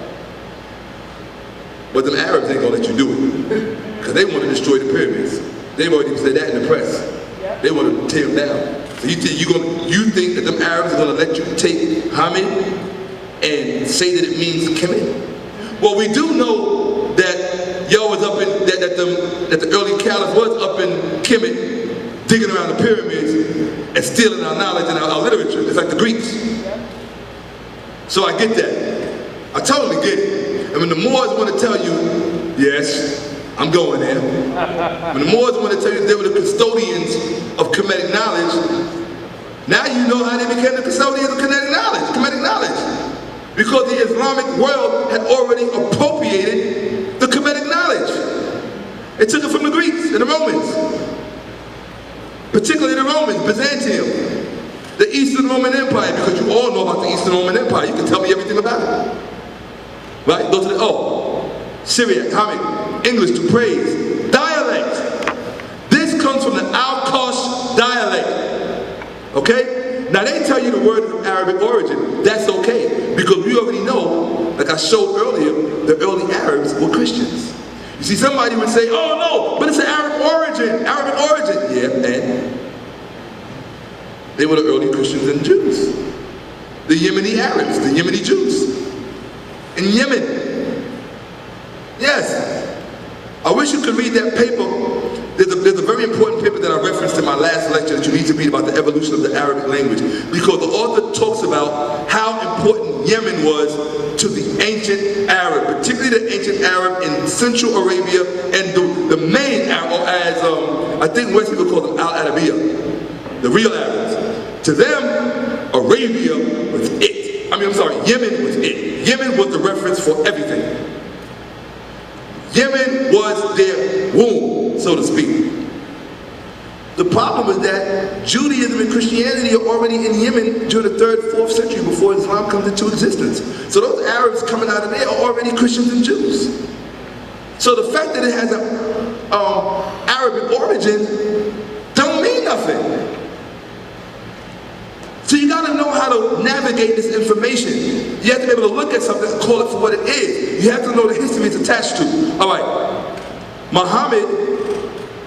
But them Arabs ain't gonna let you do it. Because they want to destroy the pyramids. They've already said that in the press. They want to tear them down. So you think that them Arabs are gonna let you take Hamid and say that it means Kemet? Well, we do know that y'all was up in that the early caliph was up in Kemet, digging around the pyramids and stealing our knowledge and our literature. It's like the Greeks. So I get that. I totally get it. And when the Moors want to tell you, yes, I'm going there. When the Moors want to tell you they were the custodians of Kemetic knowledge, now you know how they became the custodians of Kemetic knowledge. Because the Islamic world had already appropriated the Kemetic knowledge. It took it from the Greeks and the Romans. Particularly the Romans, Byzantium, the Eastern Roman Empire, because you all know about the Eastern Roman Empire. You can tell me everything about it. Right? Go to the, Syriac, Hamid, English to praise. Dialect. This comes from the Al-Kosh dialect. Okay? Now they tell you the word is of Arabic origin. That's okay, because we already know, like I showed earlier, the early Arabs were Christians. You see, somebody would say, oh no, but it's an Arab origin. Yeah, and they were the early Christians and Jews. The Yemeni Arabs, the Yemeni Jews. In Yemen. Yes. I wish you could read that paper. There's a very important paper that I referenced in my last lecture that you need to read about the evolution of the Arabic language. Because the author talks about how important Yemen was to the ancient Arab, particularly the ancient Arab in Central Arabia and the main Arab, or as I think West people call them Al-Arabiya, the real Arabs. To them, Arabia was it. Yemen was it. Yemen was the reference for everything. Yemen was their womb, so to speak. The problem is that Judaism and Christianity are already in Yemen during the 3rd, 4th century before Islam comes into existence. So those Arabs coming out of there are already Christians and Jews. So the fact that it has an Arabic origin don't mean nothing. So you gotta know how to navigate this information. You have to be able to look at something and call it for what it is. You have to know the history it's attached to. All right, Muhammad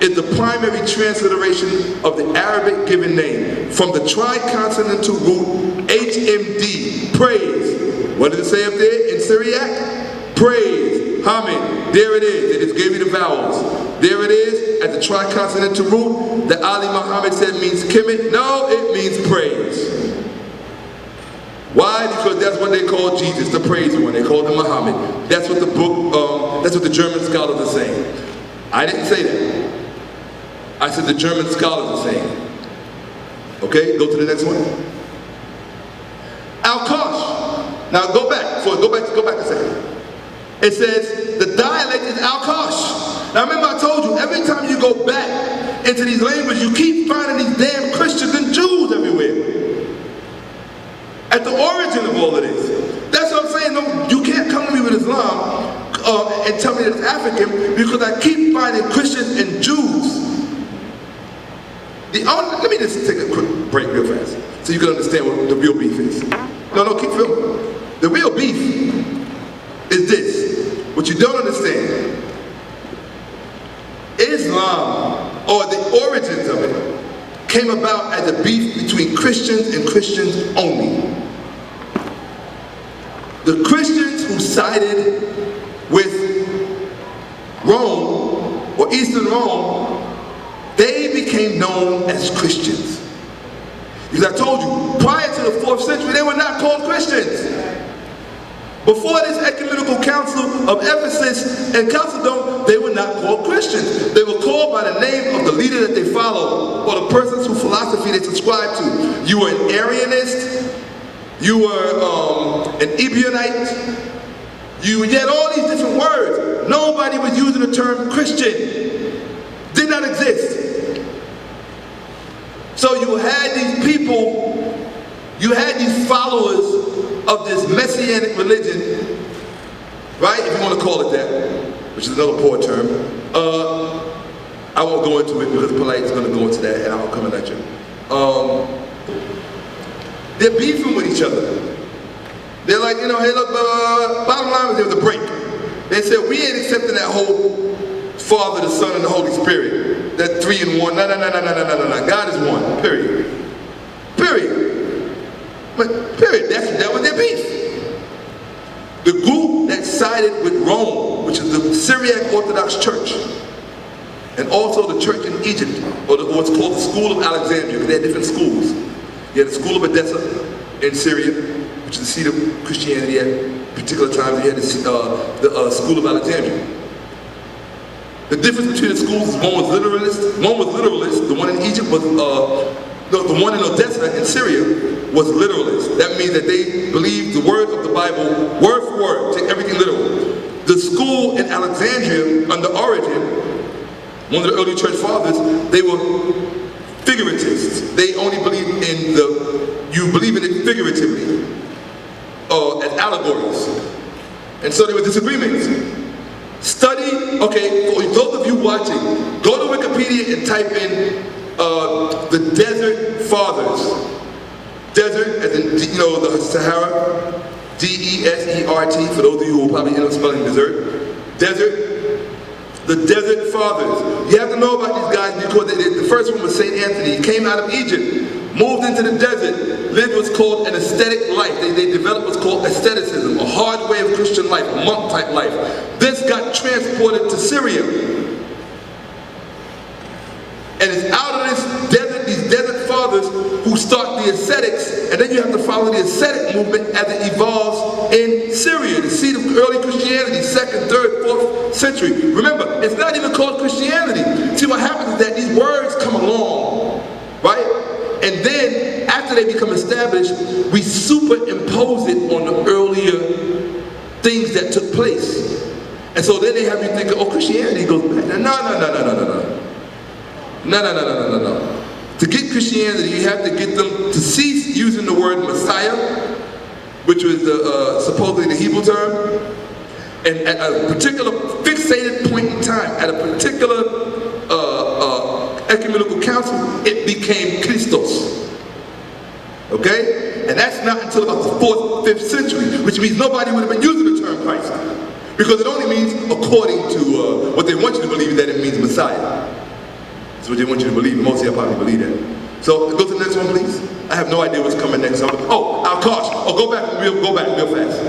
is the primary transliteration of the Arabic given name from the triconsonantal root HMD, praise. What did it say up there in Syriac? Praise, Hamid, there it is. It just gave you the vowels. There it is at the triconsonantal root that Ali Muhammad said means Kemet. No, it means praise. Why? Because that's what they call Jesus, the praise one. They called him Muhammad. That's what the book, that's what the German scholars are saying. I didn't say that. I said the German scholars are saying. Okay, go to the next one. Al-Kosh. Now go back a second. It says the dialect is Al-Kosh. Now remember I told you, every time you go back into these languages, you keep finding these damn Christians and Jews everywhere. At the origin of all of this. That's what I'm saying. No, you can't come to me with Islam and tell me that it's African, because I keep finding Christians and Jews. Let me just take a quick break real fast so you can understand what the real beef is. No, keep filming. The real beef is this. What you don't understand, Islam, or the origins of it, came about as a beef between Christians and Christians only. The Christians who sided with Rome, or Eastern Rome, they became known as Christians. Because I told you, prior to the 4th century, they were not called Christians. Before this ecumenical council of Ephesus and Chalcedon, they were not called Christians. They were called by the name of the leader that they followed, or the person's whose philosophy they subscribed to. You were an Arianist, you were an Ebionite, you had all these different words. Nobody was using the term Christian. Did not exist. So you had these people, you had these followers of this messianic religion, right? If you want to call it that, which is another poor term. I won't go into it because Polite is going to go into that, and I'll come and lecture. They're beefing with each other. They're like, you know, hey, look, bottom line was there was a break. They said, we ain't accepting that whole Father, the Son, and the Holy Spirit. That 3 in 1. No. God is one. Period. But period. That was their beef. The group that sided with Rome, which is the Syriac Orthodox Church, and also the church in Egypt, or what's called the School of Alexandria, because they had different schools. You had the School of Edessa in Syria, which is the seat of Christianity at particular times. You had the School of Alexandria. The difference between the schools is one was literalist, the one in Egypt was, the one in Odessa in Syria was literalist. That means that they believed the word of the Bible, word for word, take everything literal. The school in Alexandria, under Origen, one of the early church fathers, they were figuratists. They only believed in you believe in it figuratively, as allegories. And so there were disagreements. Study, okay, for those of you watching, go to Wikipedia and type in the Desert Fathers. Desert, as in, you know, the Sahara, D-E-S-E-R-T, for those of you who will probably end up spelling dessert. Desert, the Desert Fathers. You have to know about these guys because the first one was St. Anthony. He came out of Egypt, moved into the desert, lived what's called an aesthetic life. They developed what's called aestheticism, a hard way of Christian life, a monk type life. This got transported to Syria. And it's out of this desert, these desert fathers who start the ascetics, and then you have to follow the ascetic movement as it evolves in Syria, the seat of early Christianity, 2nd, 3rd, 4th century. Remember, it's not even called Christianity. See, what happens is that these words come along, right? And then, after they become established, we superimpose it on the earlier things that took place. And so then they have you thinking, oh, Christianity goes back. No. No. To get Christianity, you have to get them to cease using the word Messiah, which was supposedly the Hebrew term. And at a particular fixated point in time, at a particular ecumenical council, it became Christos. Okay? And that's not until about the 4th, 5th century, which means nobody would have been using the term Christ. Because it only means, according to what they want you to believe, that it means Messiah. That's what they want you to believe. Most of you probably believe that. So go to the next one, please. I have no idea what's coming next. Oh, Al-Kosh. Oh, go back real fast.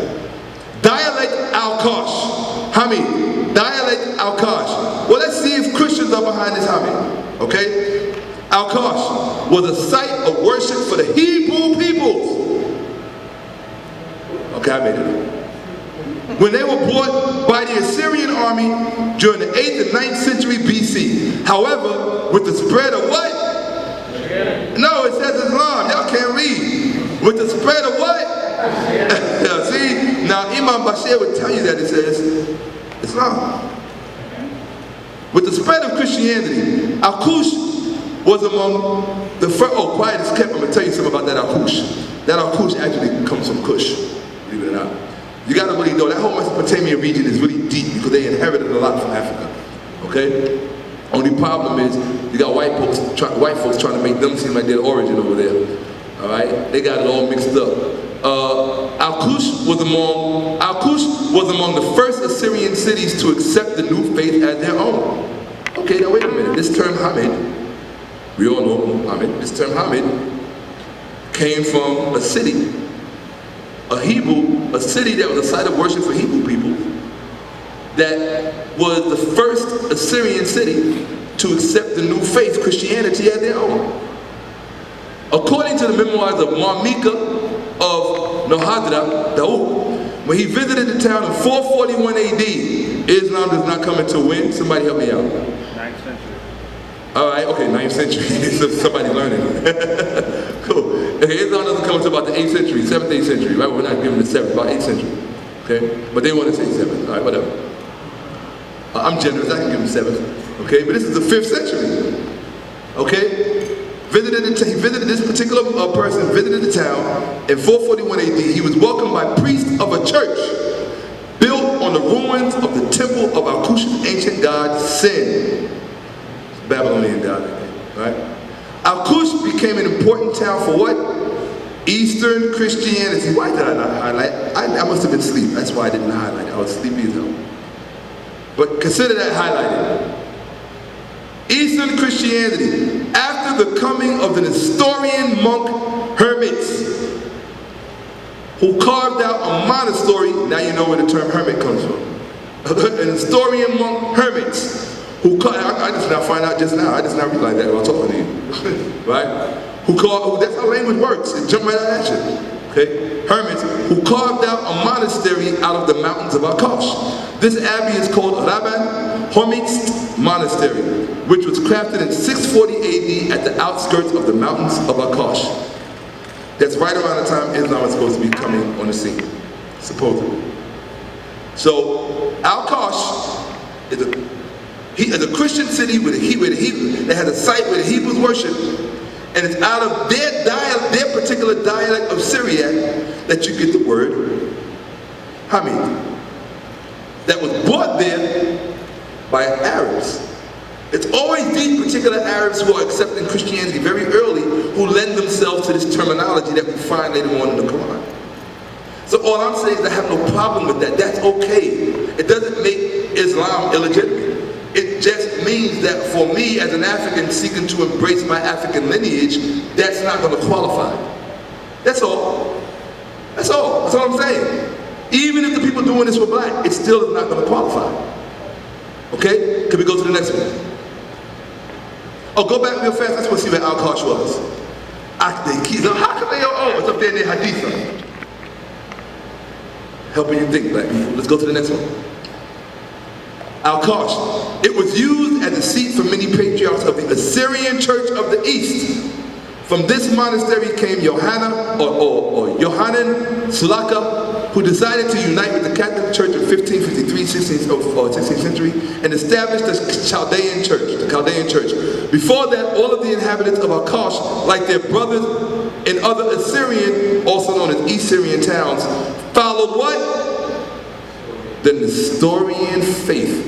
Dialect Al-Kosh. Hamid. Dialect Al-Kosh. Well, let's see if Christians are behind this Hamid. Okay? Al-Kosh was a site of worship for the Hebrew peoples. Okay, I made it up. When they were brought by the Assyrian army during the 8th and 9th century BC. However, with the spread of what? No, it says Islam. Y'all can't read. With the spread of what? See? Now, Imam Bashir would tell you that it says Islam. With the spread of Christianity, Al-Kush was among the first. Oh, quiet is kept. I'm going to tell you something about that Al-Kush. That Al-Kush actually comes from Kush, believe it or not. You got to really know that whole Mesopotamian region is really deep because they inherited a lot from Africa. Okay? Only problem is you got white folks trying to make them seem like their origin over there. All right? They got it all mixed up. Al-Kush was among the first Assyrian cities to accept the new faith as their own. Okay, now wait a minute. This term Hamid, we all know Hamid. This term Hamid came from a city, a city that was a site of worship for Hebrew people, that was the first Assyrian city to accept the new faith, Christianity, as their own. According to the memoirs of Marmika of Nohadra, Daoud, when he visited the town in 441 AD, Islam does not come into when? Somebody help me out. 9th century. All right, okay, 9th century. Somebody learning. Cool. Okay, Islam doesn't come until about the 8th century, 7th, 8th century, right? We're not giving the 7th, about 8th century. Okay? But they want to say 7th. All right, whatever. I'm generous, I can give them 7th. Okay? But this is the 5th century. Okay? He visited this particular person, visited the town in 441 AD. He was welcomed by priests of a church built on the ruins of the temple of Al-Kush's ancient god Sin. Babylonian god, right? Al-Kush became an important town for what? Eastern Christianity. Why did I not highlight? I must have been asleep. That's why I didn't highlight it. I was sleepy as hell. But consider that highlighted. Eastern Christianity, after the coming of the Nestorian monk hermits, who carved out a monastery. Now you know where the term hermit comes from. An Nestorian monk hermits, who I just now find out just now. I just now realize that while talking to you, right? That's how language works. It jumped right out at you. Okay, hermits who carved out a monastery out of the mountains of Al-Kosh. This abbey is called Rabban Hormizd Monastery, which was crafted in 640 AD at the outskirts of the mountains of Al-Kosh. That's right around the time Islam was supposed to be coming on the scene, supposedly. So Al-Kosh is a Christian city that has a site where the Hebrews worship, and it's out of their particular dialect of Syriac that you get the word Hamid. That was brought there by Arabs. It's always these particular Arabs who are accepting Christianity very early who lend themselves to this terminology that we find later on in the Quran. So all I'm saying is I have no problem with that. That's okay. It doesn't make Islam illegitimate. It just means that for me as an African seeking to embrace my African lineage, that's not going to qualify. That's all. That's all. That's all I'm saying. Even if the people doing this were black, it still is not going to qualify. Okay? Can we go to the next one? Oh, go back real fast. I just want to see where Al-Kosh was. How come they it's up there in their Haditha. Helping you think, black people. Let's go to the next one. Al-Kosh. It was used as a seat for many patriarchs of the Assyrian Church of the East. From this monastery came Yohanan Sulaka, who decided to unite with the Catholic Church in 1553 16th or 16th century, and established the Chaldean church. Before that, all of the inhabitants of Akash, like their brothers in other Assyrian, also known as East Syrian towns, followed what? The Nestorian faith,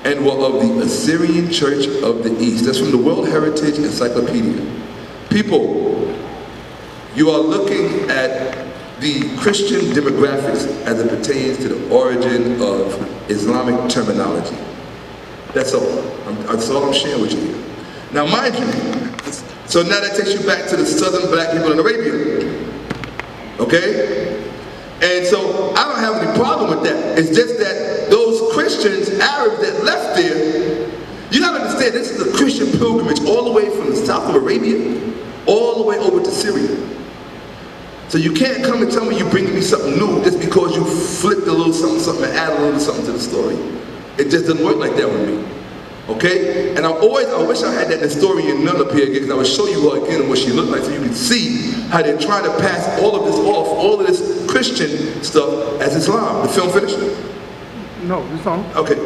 and were of the Assyrian Church of the East. That's from the World Heritage Encyclopedia. People, you are looking at the Christian demographics as it pertains to the origin of Islamic terminology. That's all. That's all I'm sharing with you here. Now, mind you, so now that takes you back to the southern black people in Arabia. Okay? And so I don't have any problem with that. It's just that those Christians, Arabs that left there, you gotta understand, this is a Christian pilgrimage all the way from the south of Arabia, all the way over to Syria. So you can't come and tell me you're bringing me something new just because you flipped a little something and added a little something to the story. It just doesn't work like that with me. Okay? And I wish I had that Nestorian nun up here again, because I would show you her again what she looked like so you can see how they're trying to pass all of this off, all of this Christian stuff as Islam. The film finished? No, it's on. Okay.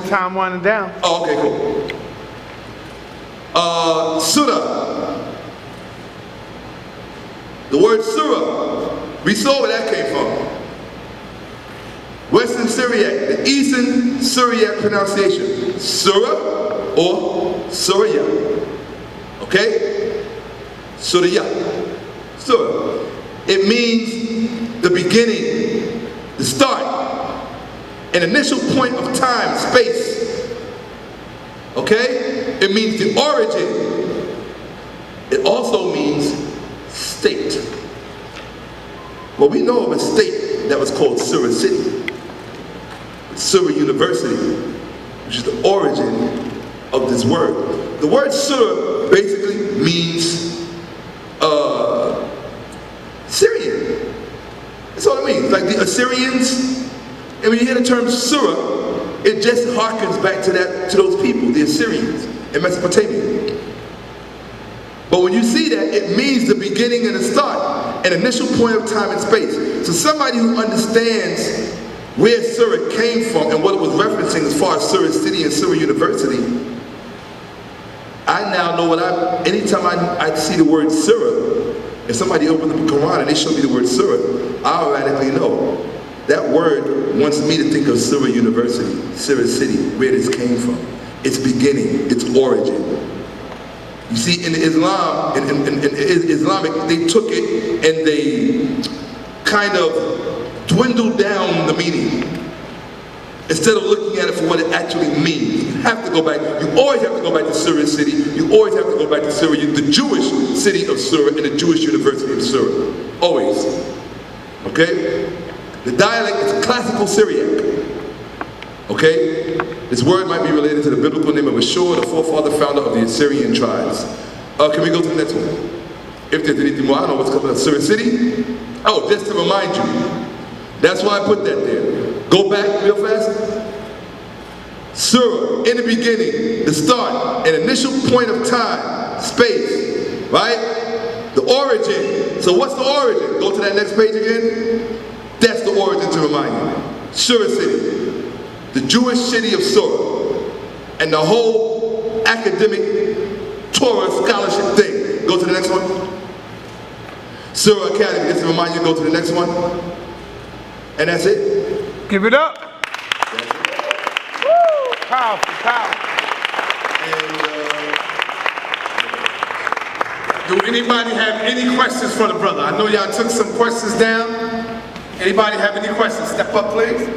Time winding down. Oh, okay, cool. Surah. The word surah, we saw where that came from. Western Syriac, the Eastern Syriac pronunciation. Surah or Surya. Okay? Surya. Surah. It means the beginning, the start, an initial point of time, space. Okay? It means the origin. It also means state. Well, we know of a state that was called Surah City, Surah University, which is the origin of this word. The word Surah basically means Syrian. That's all it means. Like the Assyrians, and when you hear the term Surah, it just harkens back to those people, the Assyrians in Mesopotamia. But when you see that, it means the beginning and the start, an initial point of time and space. So somebody who understands where Surah came from and what it was referencing as far as Surah City and Surah University, I now know anytime I see the word Surah, if somebody opens up the Quran and they show me the word Surah, I automatically know that word wants me to think of Surah University, Surah City, where this came from, its beginning, its origin. You see, in Islam, in Islamic, they took it and they kind of dwindled down the meaning instead of looking at it for what it actually means. You have to go back. You always have to go back to Surah City. You always have to go back to Surah, the Jewish city of Surah and the Jewish University of Surah. Always. Okay? The dialect is classical Syriac. Okay? This word might be related to the biblical name of Ashur, the forefather founder of the Assyrian tribes. Can we go to the next one? If there's anything more, I don't know what's coming up. Surah City? Oh, just to remind you. That's why I put that there. Go back real fast. Surah, in the beginning, the start, an initial point of time, space, right? The origin. So what's the origin? Go to that next page again. That's the origin to remind you. Surah City, the Jewish city of Surah, and the whole academic Torah scholarship thing. Go to the next one. Surah Academy, just to remind you, go to the next one. And that's it. Give it up. Woo! Powerful, powerful. Do anybody have any questions for the brother? I know y'all took some questions down. Anybody have any questions? Step up, please.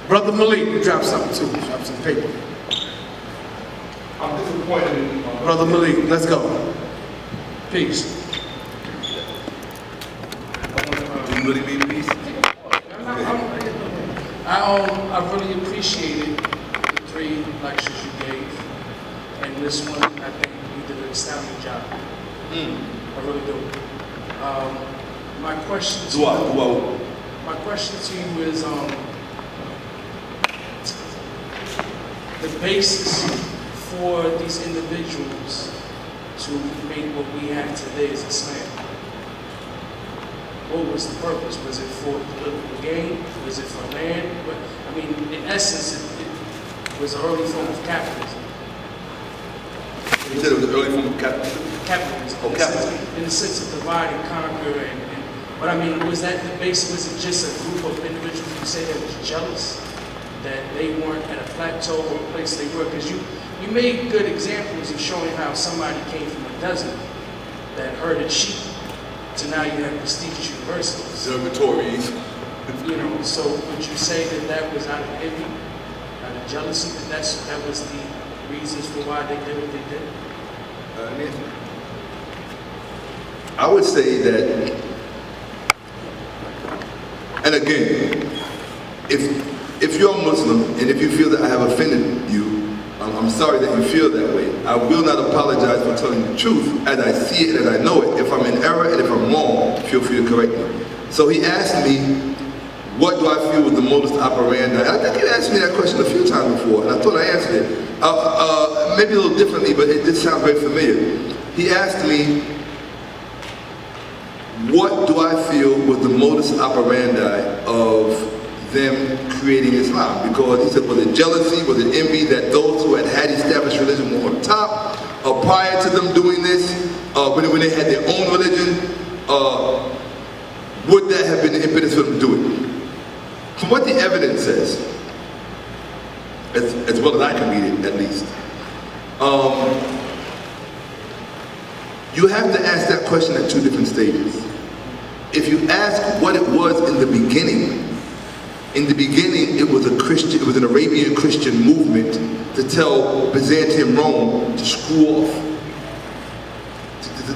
Brother Malik, you drop something too. Drop some paper. I'm disappointed in Brother Malik, let's go. Peace. You really mean peace? I really appreciated the 3 lectures you gave, and this one, I think you did an astounding job. I really do. My question to you is the basis for these individuals to make what we have today as Islam. what was the purpose? Was it for political gain? Was it for land? I mean, in essence, it was an early form of capitalism. You said it was an early form of capitalism? Capitalism. Oh, capitalism. In the sense of divide and conquer. But I mean, was that the base? Was it just a group of individuals you say that was jealous? That they weren't at a plateau or a place they were? Because you made good examples of showing how somebody came from a desert that herded sheep to now you have prestigious universities. Observatories. You know, so would you say that that was out of envy, out of jealousy, that was the reasons for why they did what they did? I would say that, and again, if you're a Muslim and if you feel that I have offended you, I'm sorry that you feel that way. I will not apologize for telling the truth as I see it and as I know it. If I'm in error and if I'm wrong, feel free to correct me. So he asked me, what do I feel was the modus operandi? I think he asked me that question a few times before, and I thought I answered it. Maybe a little differently, but it did sound very familiar. He asked me, what do I feel was the modus operandi of them creating Islam? Because he said, was it jealousy, was it envy that those who had established religion were on top? Prior to them doing this, when they had their own religion, would that have been the impetus for them to do it? From what the evidence says, as well as I can read it at least, you have to ask that question at two different stages. If you ask what it was in the beginning it was it was an Arabian Christian movement to tell Byzantium Rome to screw off,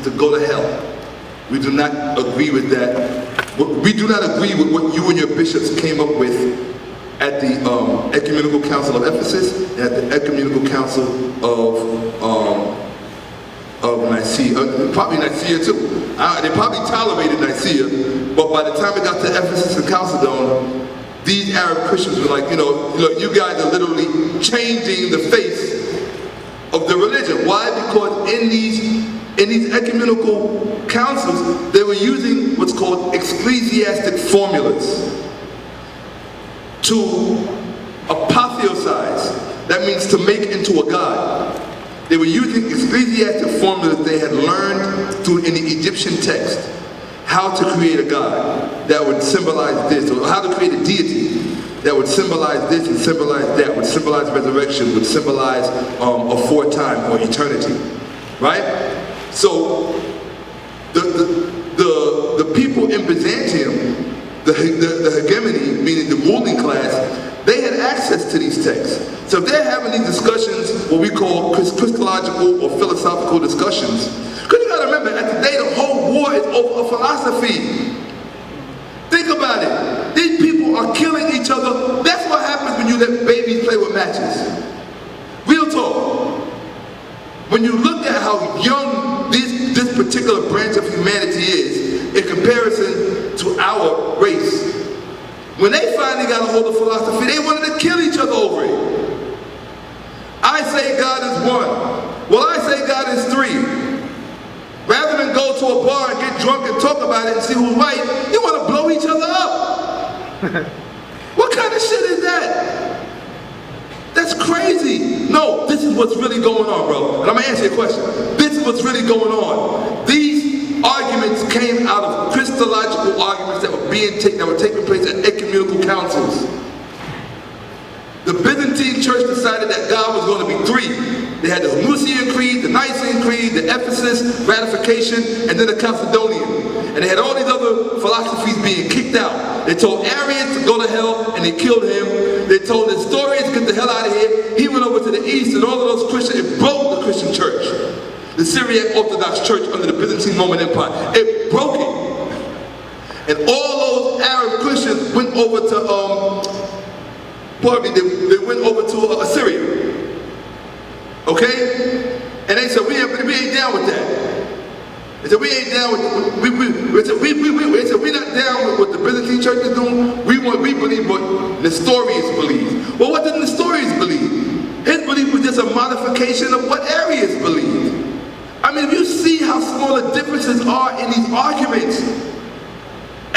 to go to hell. We do not agree with that. We do not agree with what you and your bishops came up with at the Ecumenical Council of Ephesus and at the Ecumenical Council of Nicaea, probably Nicaea too. They probably tolerated Nicaea, but by the time it got to Ephesus and Chalcedon, these Arab Christians were like, look, you guys are literally changing the face of the religion. Why? Because in these ecumenical councils, they were using what's called ecclesiastic formulas to apotheosize. That means to make into a god. They were using ecclesiastic formulas they had learned in the Egyptian text, how to create a god that would symbolize this, or how to create a deity that would symbolize this and symbolize that, would symbolize resurrection, would symbolize aforetime or eternity, right? So the people in Byzantium, the hegemony, meaning the ruling class, they had access to these texts. So if they're having these discussions, what we call Christological or philosophical discussions, because you got to remember, at the day the whole war is over philosophy. Think about it. These people are killing each other. That's what happens when you let babies play with matches. Real talk. When you look at how young this particular branch of humanity is in comparison to our race, when they finally got a hold of philosophy, they wanted to kill each other over it. I say God is one. Well, I say God is three. Rather than go to a bar and get drunk and talk about it and see who's right, you want to blow each other up. What kind of shit is that? That's crazy. No, this is what's really going on, bro. And I'm going to answer your question. This is what's really going on. These arguments came out of Christological arguments that were taking place at ecumenical councils. The Byzantine church decided that God was going to be three. They had the Ahmose Creed, the Nicene Creed, the Ephesus ratification, and then the Chalcedonian. And they had all these other philosophies being kicked out. They told Arius to go to hell, and they killed him. They told Nestorius to get the hell out of here. He went over to the east, and all of those Christians, it broke the Christian church. The Syriac Orthodox Church under the Byzantine Roman Empire. It broke it. And all those Arab Christians went over to, they went over to Assyria. Okay? And they said, we ain't down with that. They said, we ain't down with, they said, we're not down with what the Byzantine church is doing. We believe what Nestorius believes. Well, what did Nestorius believe? His belief was just a modification of what Arius believed. I mean, if you see how small the differences are in these arguments,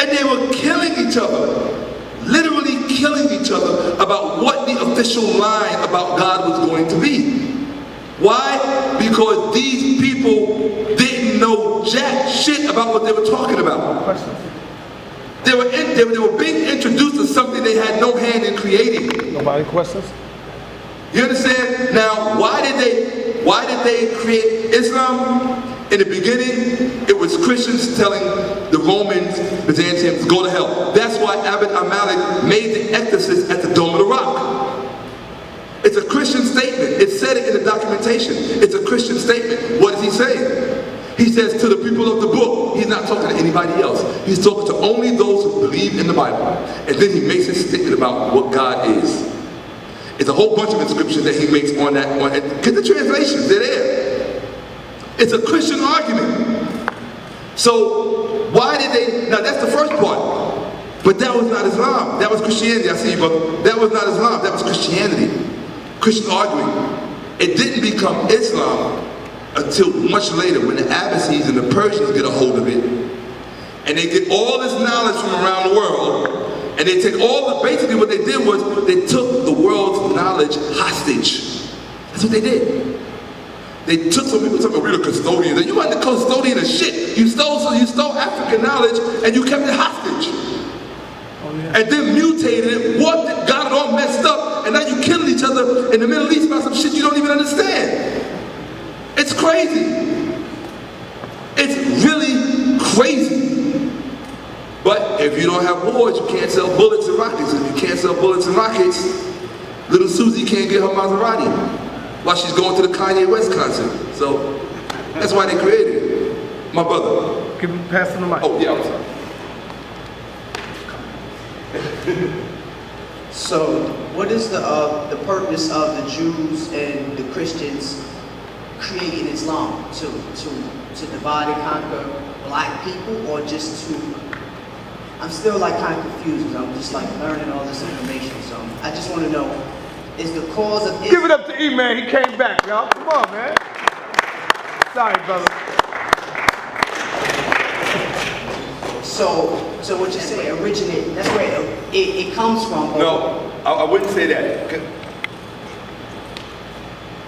And they were killing each other. Literally killing each other about what the official line about God was going to be. Why? Because these people didn't know jack shit about what they were talking about. They were being introduced to something they had no hand in creating. Nobody questions? You understand? Now, why did they create Islam? In the beginning, it was Christians telling the Romans, Byzantians, go to hell. That's why Abd al-Malik made the exorcist at the Dome of the Rock. It's a Christian statement. It said it in the documentation. It's a Christian statement. What is he saying? He says to the people of the book, he's not talking to anybody else. He's talking to only those who believe in the Bible. And then he makes his statement about what God is. It's a whole bunch of inscriptions that he makes on that. Get the translations, they're there. It's a Christian argument. So why did they, now that's the first part. But that was not Islam. That was Christianity. I see you, brother. That was not Islam. That was Christianity. Christian arguing. It didn't become Islam until much later when the Abbasids and the Persians get a hold of it. And they get all this knowledge from around the world. And they take basically what they did was they took the world's knowledge hostage. That's what they did. They took some people, talking about we're the custodians, and you weren't the custodian of shit. You stole African knowledge and you kept it hostage. Oh, yeah. And then mutated it, warped it, got it all messed up, and now you killing each other in the Middle East about some shit you don't even understand. It's crazy. It's really crazy. But if you don't have wars, you can't sell bullets and rockets. If you can't sell bullets and rockets, little Susie can't get her Maserati while she's going to the Kanye West concert. So that's why they created it. My brother. Pass the mic. Oh yeah, I'm sorry. So what is the purpose of the Jews and the Christians creating Islam? To divide and conquer black people, or just to, I'm still like kind of confused because I'm just like learning all this information. So I just want to know, is the cause of Give it up to E, man. He came back, y'all. Come on, man. Sorry, brother. So what you say originate, that's where it comes from. No, I wouldn't say that.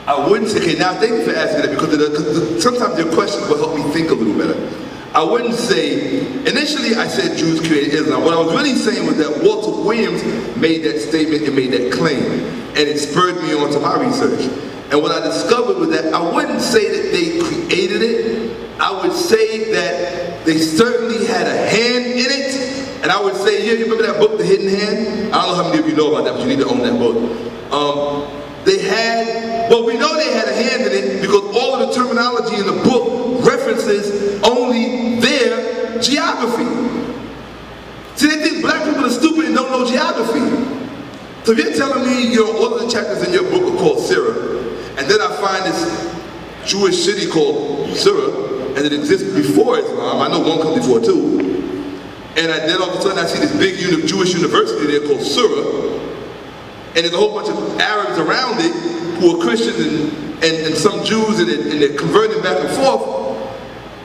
I wouldn't say, okay, now thank you for asking that, because sometimes your questions will help me think a little better. I wouldn't say, initially I said Jews created Islam. What I was really saying was that Walter Williams made that statement and made that claim, and it spurred me on to my research. And what I discovered was that I wouldn't say that they created it. I would say that they certainly had a hand in it. And I would say, yeah, you remember that book, The Hidden Hand? I don't know how many of you know about that, but you need to own that book. We know they had a hand in it because all of the terminology in the book references only their geography. See, they think black people are stupid and don't know geography. So if you're telling me, all of the chapters in your book are called Sirah, and then I find this Jewish city called Sirah, and it exists before Islam, I know one comes before too, and then all of a sudden I see this big Jewish university there called Surah, and there's a whole bunch of Arabs around it who are Christians and some Jews, and they're converting back and forth.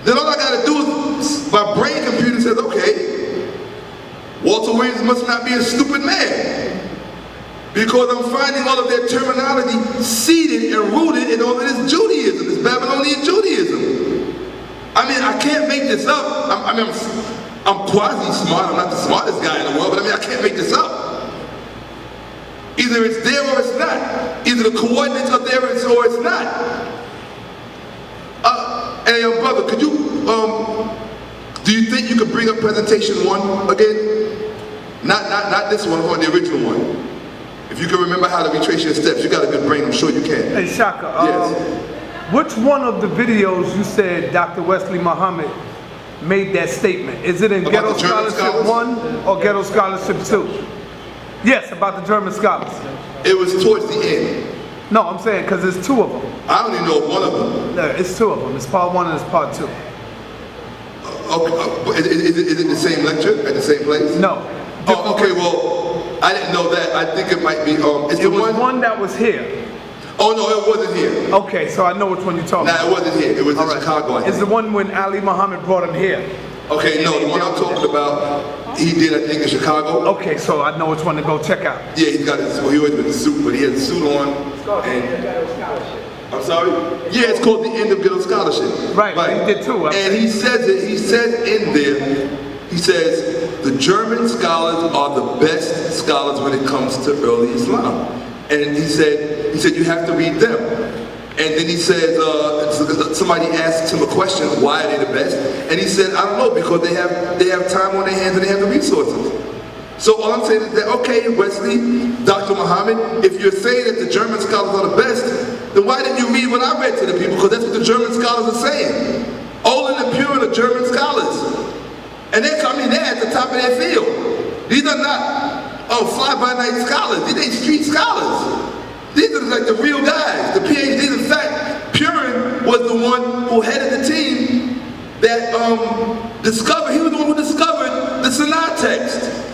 Then all I gotta do is, my brain computer says, okay, Walter Williams must not be a stupid man, because I'm finding all of their terminology seated and rooted in all of this Judaism, this Babylonian Judaism. I mean, I can't make this up. I'm quasi-smart, I'm not the smartest guy in the world, but I can't make this up. Either it's there or it's not. Either the coordinates are there or it's not. Hey, brother, could you, do you think you could bring up presentation 1 again? Not this one, the original one. If you can remember how to retrace your steps, you got a good brain, I'm sure you can. Hey, Shaka, yes. Which one of the videos you said Dr. Wesley Muhammad made that statement? Is it in About Ghetto the German Scholarship scholars? 1 or Ghetto Scholarship 2? Yes, about the German scholars. It was towards the end. No, I'm saying because there's 2 of them. I only know one of them. No, it's 2 of them. It's part 1 and it's part 2. Okay, is it the same lecture at the same place? No. Oh, okay, well, I didn't know that. I think it might be, it's it the was one that was here. Oh no, it wasn't here. Okay, so I know which one you're talking about. Nah, it wasn't here. It was in Chicago, I think. It's the one when Ali Muhammad brought him here. Okay, no, the one I'm talking about, he did, I think, in Chicago. Okay, so I know which one to go check out. Yeah, he's got his, well, he always with the suit, but he has a suit on. I'm sorry? Yeah, it's called The End of Ghetto Scholarship. Right, he did too. And he says it, he says in there, he says, the German scholars are the best scholars when it comes to early Islam. And he said you have to read them. And then he said, somebody asked him a question, why are they the best? And he said, I don't know, because they have time on their hands and they have the resources. So all I'm saying is that, okay, Wesley, Dr. Muhammad, if you're saying that the German scholars are the best, then why didn't you read what I read to the people? Because that's what the German scholars are saying. Olin and Pure are German scholars. And they're at the top of their field. These are not fly-by-night scholars. These ain't street scholars. These are like the real guys, the PhDs. In fact, Purin was the one who headed the team that discovered, he was the one who discovered the Sanaa text.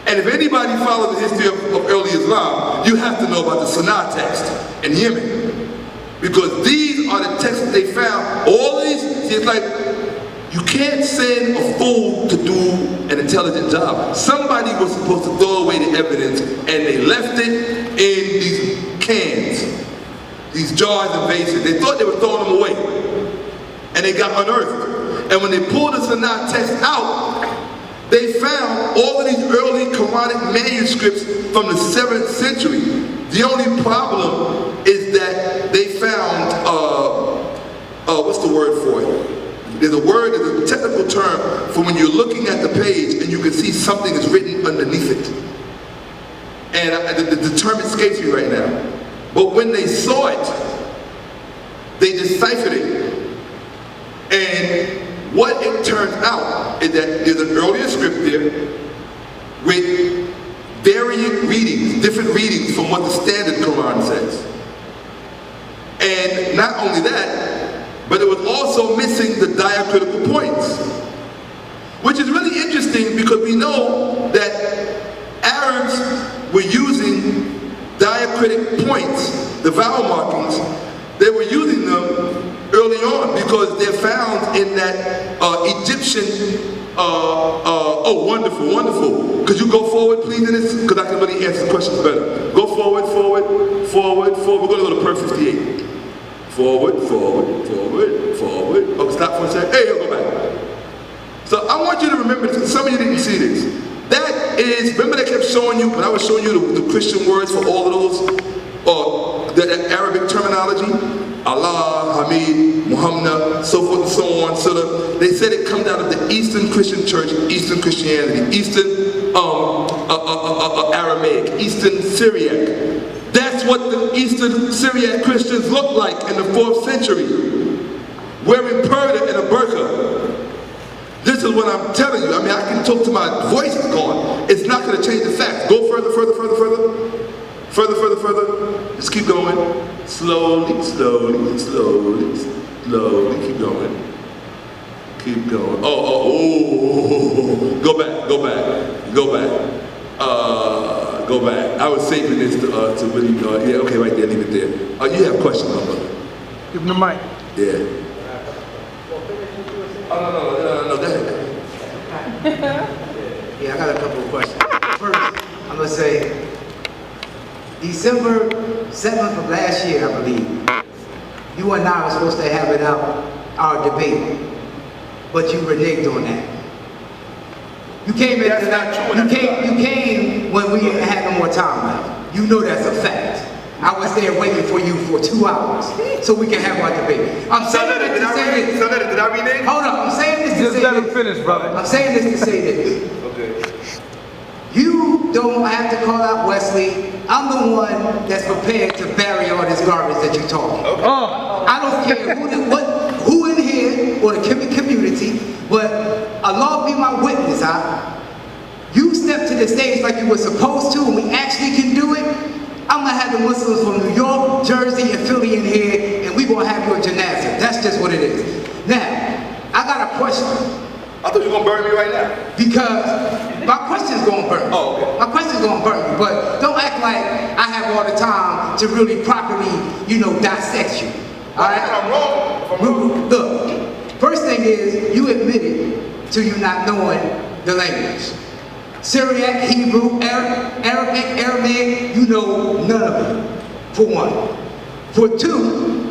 And if anybody follows the history of early Islam, you have to know about the Sanaa text in Yemen. Because these are the texts that they found. All of these, it's like, you can't send a fool to do an intelligent job. Somebody was supposed to throw away the evidence, and they left it in these cans, these jars and vases. They thought they were throwing them away, and they got unearthed. And when they pulled the Sanaa text out, they found all of these early Quranic manuscripts from the 7th century. The only problem is that they found, what's the word for it? There's a technical term for when you're looking at the page and you can see something is written underneath it. And the term escapes me right now. But when they saw it, they deciphered it. And what it turns out is that there's an earlier script there with varying readings, different readings from what the standard Quran says. And not only that, but it was also missing the diacritical points, which is really interesting because we know that Arabs were using diacritic points, the vowel markings. They were using them early on because they're found in that Egyptian, oh, wonderful, wonderful. Could you go forward, please, in this? Because I can really answer the questions better. Go forward, forward, forward, forward. We're going to go to per 58. Forward, forward, forward, forward. Oh, stop for a second. Hey, go back. So I want you to remember this, because some of you didn't see this. That is, remember they kept showing you, when I was showing you the Christian words for all of those, the Arabic terminology, Allah, Hamid, Muhammad, so forth and so on. So they said it comes out of the Eastern Christian Church, Eastern Christianity, Eastern Aramaic, Eastern Syriac. That's what the Eastern Syriac Christians looked like in the 4th century, wearing purdah and a burqa. This is what I'm telling you. I mean, I can talk to my voice is gone. It's not going to change the facts. Go further, further, further, further. Further, further, further. Just keep going. Slowly, slowly, slowly, slowly. Keep going. Keep going. Oh. Go back, go back, go back. Go back. I was saving this to really, yeah, okay, right there, leave it there. You have questions, my brother? Give him the mic. Yeah. Oh, no, go ahead. Yeah, I got a couple of questions. First, I'm going to say, December 7th of last year, I believe, you and I were supposed to have it out, our debate, but you reneged on that. You came into that. You came when we had no more time left. You know that's a fact. I was there waiting for you for 2 hours so we can have our debate. I'm saying this to say this. Did I renege? Hold on. I'm saying this to say this. Just let him finish, brother. I'm saying this to say this. Okay. You don't have to call out Wesley. I'm the one that's prepared to bury all this garbage that you're talking. Okay. Oh. I don't care who in here or the community, but Allah be my witness, you stepped to the stage like you were supposed to, and we actually can do it. I'm gonna have the Muslims from New York, Jersey, and Philly in here, and we gonna have your janazah. That's just what it is. Now, I got a question. I thought you were gonna burn me right now. Because my question's gonna burn me. Oh, okay. My question's gonna burn me, but don't act like I have all the time to really properly, dissect you. All right? I'm wrong. Look, first thing is, you admitted to you not knowing the language. Syriac, Hebrew, Arabic, Aramaic, you know none of it, for one. For two,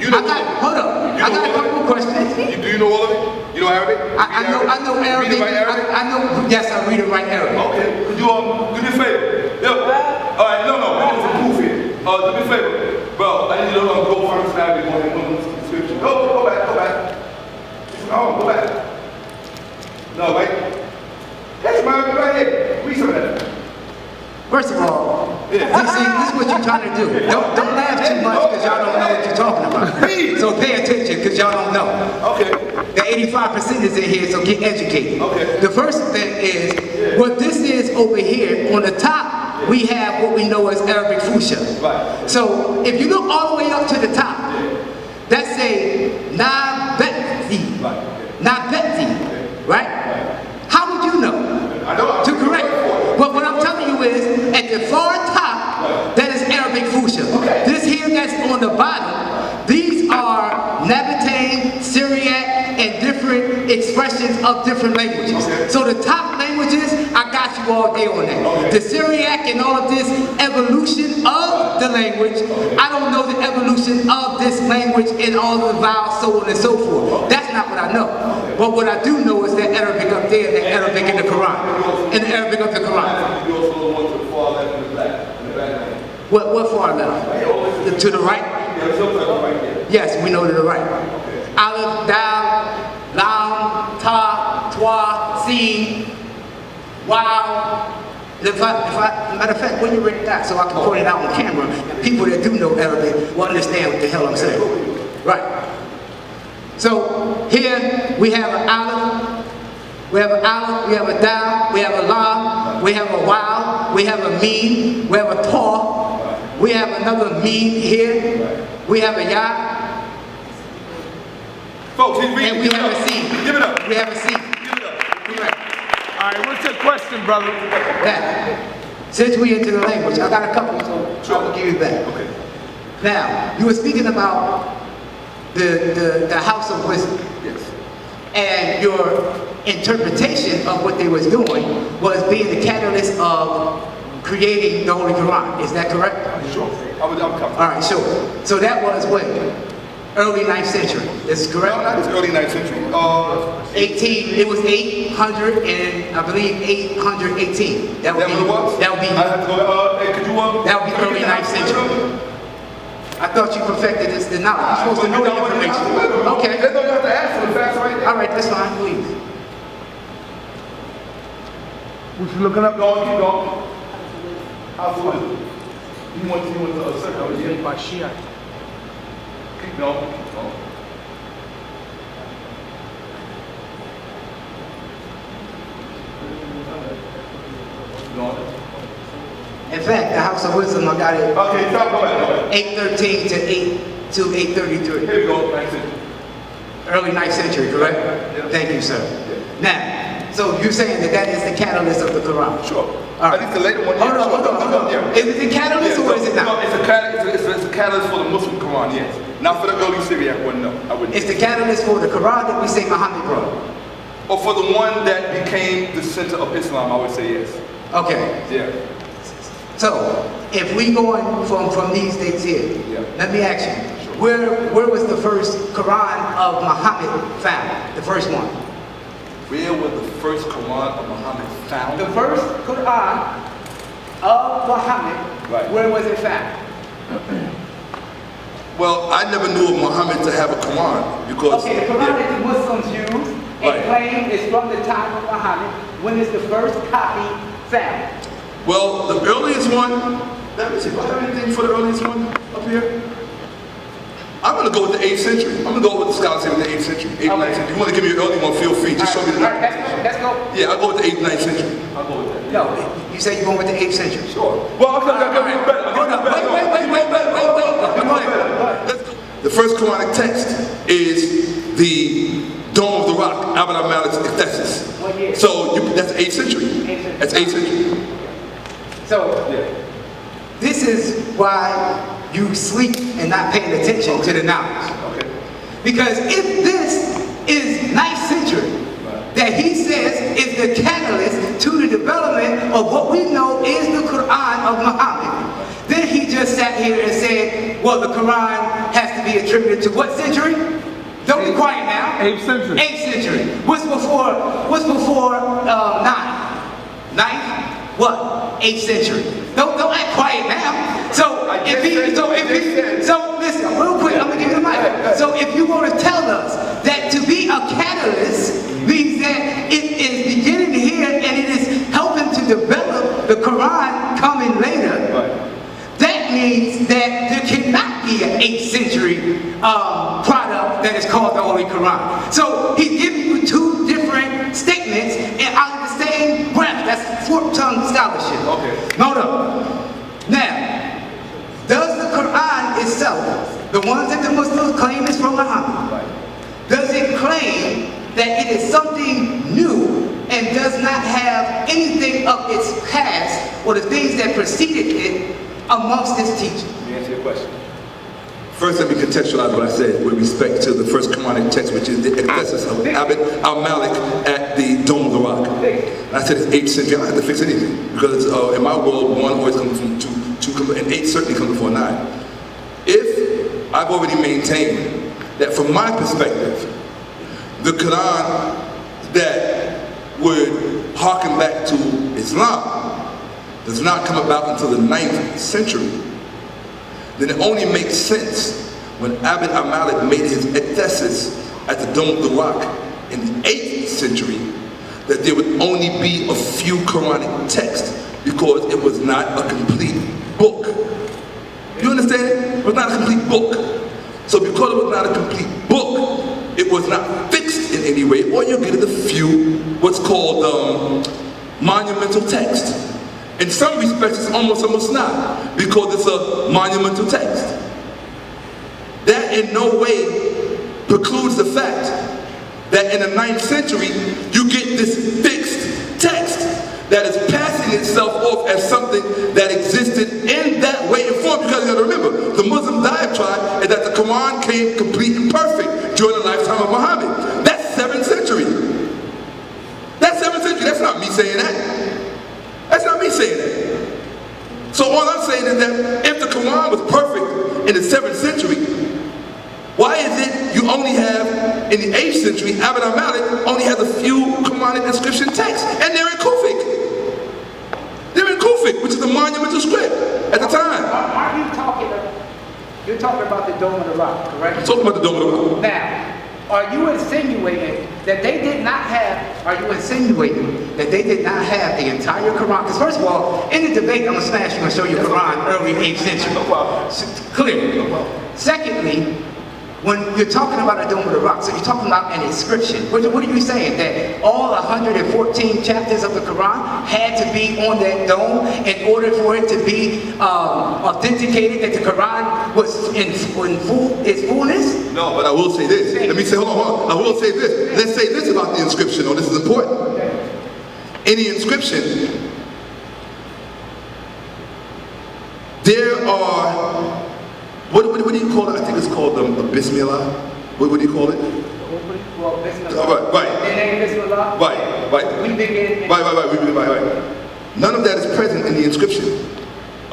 hold up, I got a couple of questions. Do you know all of it? You know Arabic? I know Arabic. I know, yes, I read and write Arabic. Okay, could you do me a favor? Yo, all right, no, we're going to move here. Do me a favor. Bro, I need you to go first now before you go to the description. Go back. No, go back. No, wait. That's right here. Read some of that. First of all, see, this is what you're trying to do. Don't laugh too much because y'all don't know what you're talking about. So pay attention because y'all don't know. Okay. The 85% is in here, so get educated. Okay. The first thing is, what this is over here, on the top, we have what we know as Arabic Fusha. Right. So if you look all the way up to the top, that's a Nabetzi. Nabetzi, right? How would you know? I know. To correct. But what I'm telling you is, at the far top, that is Arabic Fusha. Okay. This here that's on the bottom, these are Nabatean, Syriac, and different expressions of different languages. Okay. So the top languages, I got you all day on that. Okay. The Syriac and all of this evolution of the language, I don't know the evolution of this language and all of the vowels, so on and so forth. That's not what I know. But what I do know is that Arabic up there, and the Arabic in the Quran. And the Arabic of the Quran. You also the one to the far left and the back. What far left? To the right? Yes, we know to the right. Aleph, Dal, Lam, Ta, Twa, Sin, Wow. Matter of fact, when you read that, so I can point it out on camera, and people that do know Arabic will understand what the hell I'm saying. Right. So here we have an Aleph, we have a Dal, we have a Lam, we have a Wow, we have a Meen, we have a Ta, we have another Meen here, we have a Ya, folks, he's reading. and we have a C. Give it up. We have a C. Give it up. Correct. All right, what's your question, brother? Now, since we into the language, I got a couple, so I will give you back. Okay. Now, you were speaking about the house of wisdom. Yes. And your interpretation of what they was doing was being the catalyst of creating the Holy Quran. Is that correct? Sure. I'm comfortable. All right, sure. So that was when? Early 9th century. Is this correct? No, not this early 9th century. 18. It was 800 and I believe 818. That would be. That would be. I have to go. Could you? That would be early 9th century. I thought you perfected this. The knowledge. You're supposed to know the information. Okay. That's all you have to ask for the facts right there. All right, that's fine, please. What you looking up? Keep going. How's the wisdom? You want to circle here? By Shia. Keep going. In fact, the House of Wisdom, I got it. Okay, stop. Go ahead. 813 to 833. Here we go. 9th century. Early 9th century, correct? Yeah. Thank you, sir. Now, so you're saying that is the catalyst of the Quran? Sure. All right. At least the later one. Hold on. Yeah. Is it the catalyst or is it not? No, it's a catalyst for the Muslim Quran, yes. Not for the early Syriac one, no. I wouldn't. It's the catalyst for the Quran that we say Muhammad brought. Or for the one that became the center of Islam, I would say yes. Okay. Yeah. So, if we going from these dates here, let me ask you, where was the first Quran of Muhammad found? The first one? Where was the first Quran of Muhammad found? The first Quran of Muhammad, where was it found? Well, I never knew of Muhammad to have a Quran because... Okay, the Quran that the Muslims use and claim is from the time of Muhammad. When is the first copy found? Well, the earliest one, let me see, do I have anything for the earliest one up here? I'm going to go with the 8th century. I'm going to go with the scholars say in the 8th century, 8th, 9th century. If you want to give me an early one, feel free. Just show me the number. Let's go. Yeah, I'll go with the 8th, 9th century. I'll go with that. No, you say you're going with the 8th century. Sure. Well, I'll give you better. Wait. The first Quranic text is the Dome of the Rock, Abd al-Malik's Thesis. What year? So that's 8th century. That's 8th century. So, this is why you sleep and not paying attention to the knowledge. Okay. Because if this is 9th century, that he says is the catalyst to the development of what we know is the Quran of Muhammad. Then he just sat here and said, well, the Quran has to be attributed to what century? Don't be quiet now. 8th century. 8th century. What's before 9? 9th? What? 8th century. Don't act quiet now. So listen, real quick, I'm gonna give you the mic. So if you want to tell us that to be a catalyst means that it is beginning here and it is helping to develop the Quran coming later, that means that there cannot be an 8th century product that is called the Holy Quran. So he's giving you two different statements and out of the same breath. That's fork-tongue scholarship. Okay. Hold up. Now, does the Quran itself, the ones that the Muslims claim is from Muhammad, does it claim that it is something new and does not have anything of its past or the things that preceded it amongst its teaching? Let me answer your question. First, let me contextualize what I said with respect to the first Quranic text, which is the Ecthesis of Abd al-Malik at the Dome of the Rock. And I said it's 8th century. I don't have to fix anything because in my world, 1 always comes from 2, and 8 certainly comes before 9. If I've already maintained that from my perspective, the Quran that would harken back to Islam does not come about until the 9th century, then it only makes sense when Abd al-Malik made his Ecthesis at the Dome of the Rock in the 8th century that there would only be a few Quranic texts because it was not a complete book. You understand? It was not a complete book. So because it was not a complete book, it was not fixed in any way. All you get is a few what's called monumental text. In some respects, it's almost a musnad because it's a monumental text. That in no way precludes the fact that in the 9th century, you get this fixed text that is passing itself off as something that existed in that way and form. Because you got to remember, the Muslim diatribe is that the Quran came complete and perfect during the lifetime of Muhammad. That's 7th century. That's 7th century. That's not me saying that. That's not me saying that. So all I'm saying is that if the Quran was perfect in the 7th century, why is it you only have, in the 8th century, Abd al-Malik only has a few Quranic inscription texts, and they're in Kufic. They're in Kufic, which is a monumental script at the time. Are you you're talking about the Dome of the Rock, correct? I'm talking about the Dome of the Rock. Now, are you insinuating that they did not have, the entire Quran? Because first of all, in the debate, I'm going to smash you and show you Quran early 8th century. Clear. Secondly, when you're talking about a Dome of the Rock, so you're talking about an inscription. What are you saying? That all 114 chapters of the Quran had to be on that dome in order for it to be authenticated that the Quran was in its fullness? No, but I will say this. Let me say, hold on. I will say this. Let's say this about the inscription. Oh, this is important. In the inscription, there are, what do you call it? I think it's called Bismillah. What do you call it? Well, Bismillah. Right. The name Bismillah. Right. We begin. Right. None of that is present in the inscription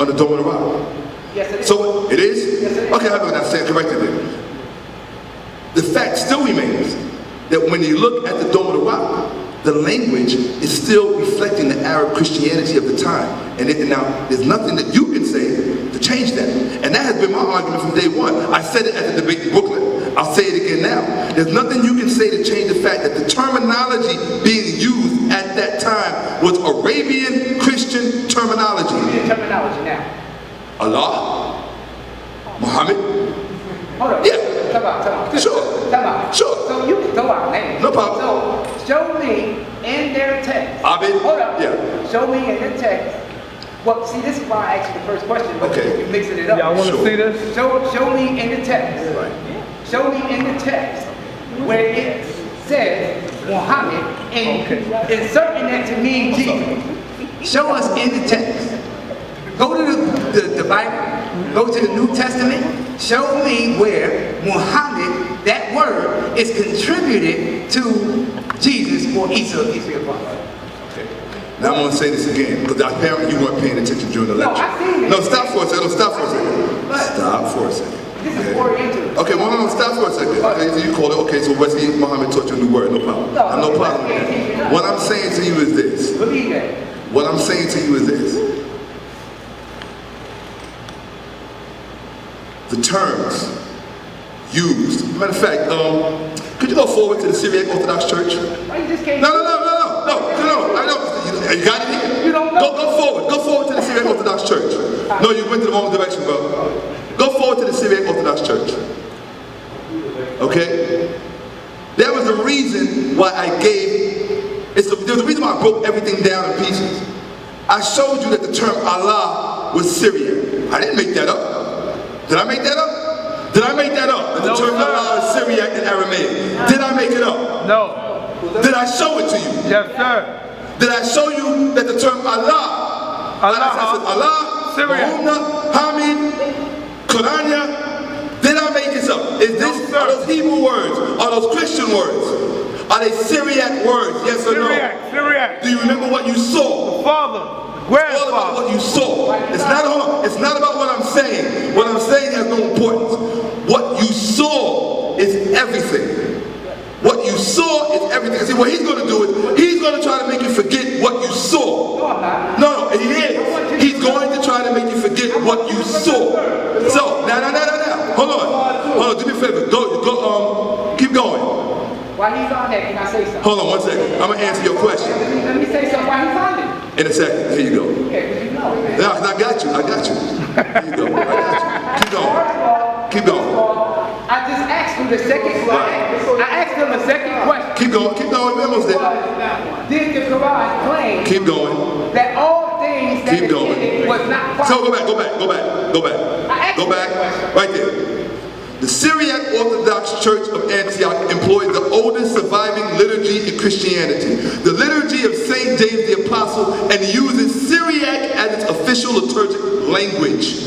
on the Dome of the Rock. Yes, it is. So it is? Yes, it is. Okay, I have to say it correctly. The fact still remains that when you look at the Dome of the Rock, the language is still reflecting the Arab Christianity of the time. And now, there's nothing that you can say to change that. And that has been my argument from day one. I said it at the debate in Brooklyn. I'll say it again now. There's nothing you can say to change the fact that the terminology being used at that time was Arabian Christian terminology. Give me the terminology now. Allah, Muhammad. Hold on. Yeah. Come on. Sure. Come on. Sure. So you can throw out names. No problem. So show me in their text. Abid? Hold on. Yeah. Show me in their text. Well, see, this is why I asked you the first question. But Okay. you're mixing it up. Y'all want to see this? Show me in the text. Right. Show me in the text where it says Muhammad and inserting that to mean Jesus. Show us in the text. Go to the Bible, go to the New Testament, show me where Muhammad, that word, is contributed to Jesus or Isa, peace be upon him. Okay. Now I'm going to say this again, because apparently you weren't paying attention during the lecture. I seen it. No, stop for a second. No, stop for a second. Stop for a second. This is oriental. Okay, well, no, stop for a second. Okay, so you call it, okay, so Wesley Muhammad taught you a new word, no problem. I have no problem with that. What I'm saying to you is this. Believe that. What I'm saying to you is this. The terms used. Matter of fact, could you go forward to the Syriac Orthodox Church? Why you just can't? No. I know. You got it here? You don't know. Go forward. Go forward to the Syriac Orthodox Church. No, you went to the wrong direction, bro. Go forward to the Syriac Orthodox Church. Okay? That was the reason why I gave, there's a reason why I broke everything down in pieces. I showed you that the term Allah was Syriac. I didn't make that up. Did I make that up? Did I make that up? That the term Allah is Syriac and Aramaic. Did I make it up? No. Did I show it to you? Yes, sir. Did I show you that the term Allah, Allah, Syriac, Muhammad, Hamid, Qur'anya, did I make this up? Is this, are those Hebrew words? Are those Christian words? Are they Syriac words? Yes or no? Syriac. Do you remember what you saw? The father. It's all about what you saw. It's not, hold on, it's not about what I'm saying. What I'm saying has no importance. What you saw is everything. What you saw is everything. See, what he's going to do is, he's going to try to make you forget what you saw. No, he is. He's going to try to make you forget what you saw. So, now. Hold on, do me a favor. Keep going. While he's on that, can I say something? Hold on 1 second. I'm going to answer your question. Let me say something while he's on it. In a second. Here you go. Okay, because you know, man. Yeah, I got you. Here you go. I got you. Keep going. I just asked him the second question. I asked him the second question. Keep going. We're almost there. Did the Quran claim Keep going. that all things that Keep going. was not part So go back. Right there. The Syriac Orthodox Church of Antioch employs the oldest surviving liturgy in Christianity, the liturgy of St. James the Apostle, and uses Syriac as its official liturgic language.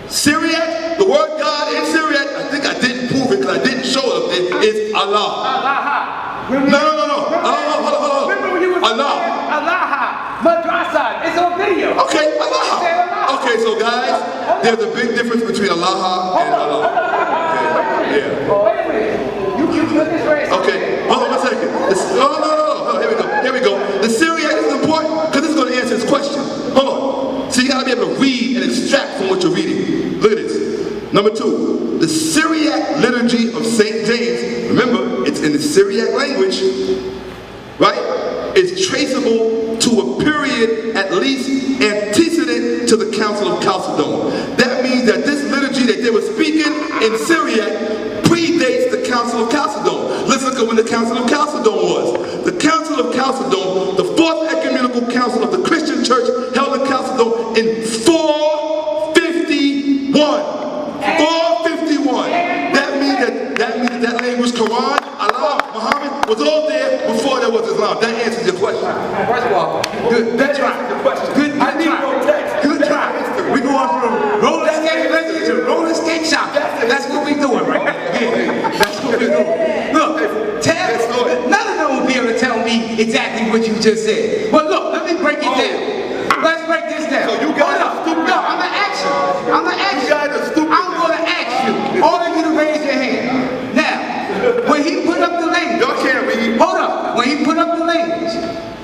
Syriac, the word God in Syriac, I think I didn't prove it because I didn't show it up there, is Allah. No. Hold on. Allah. Madrasa. It's on video. Okay, Allah. Okay, so guys, there's a big difference between Allah and Allah. Okay, yeah. Wait a minute. You put this right. Okay, hold on 1 second. No. Here we go. The Syriac is important because it's going to answer this question. Hold on. So you got to be able to read and extract from what you're reading. Look at this. Number 2, the Syriac liturgy of St. James. Remember, it's in the Syriac language, right? It's traceable to a period at least antecedent to the Council of Chalcedon. That means that this liturgy that they were speaking in Syriac predates the Council of Chalcedon. Let's look at when the Council of Chalcedon was. The Council of Chalcedon, the 4th Ecumenical Council of the Christian Church, held in Chalcedon in 451. 451. That means that language, Quran, Allah, Muhammad, was all there before there was Islam. That answers your question. First of all, good try. Good try. We going from roller skate to roller skate shop. That's what we doing right now. Yeah, that's what we doing. Look, none of them will be able to tell me exactly what you just said. But look, let me break it down. Let's break this down. So you guys are stupid. No, I'm gonna ask you. I'm gonna ask you. All of you to raise your hand. Now, when he put up the language. Y'all can't read. Hold up. When he put up the language,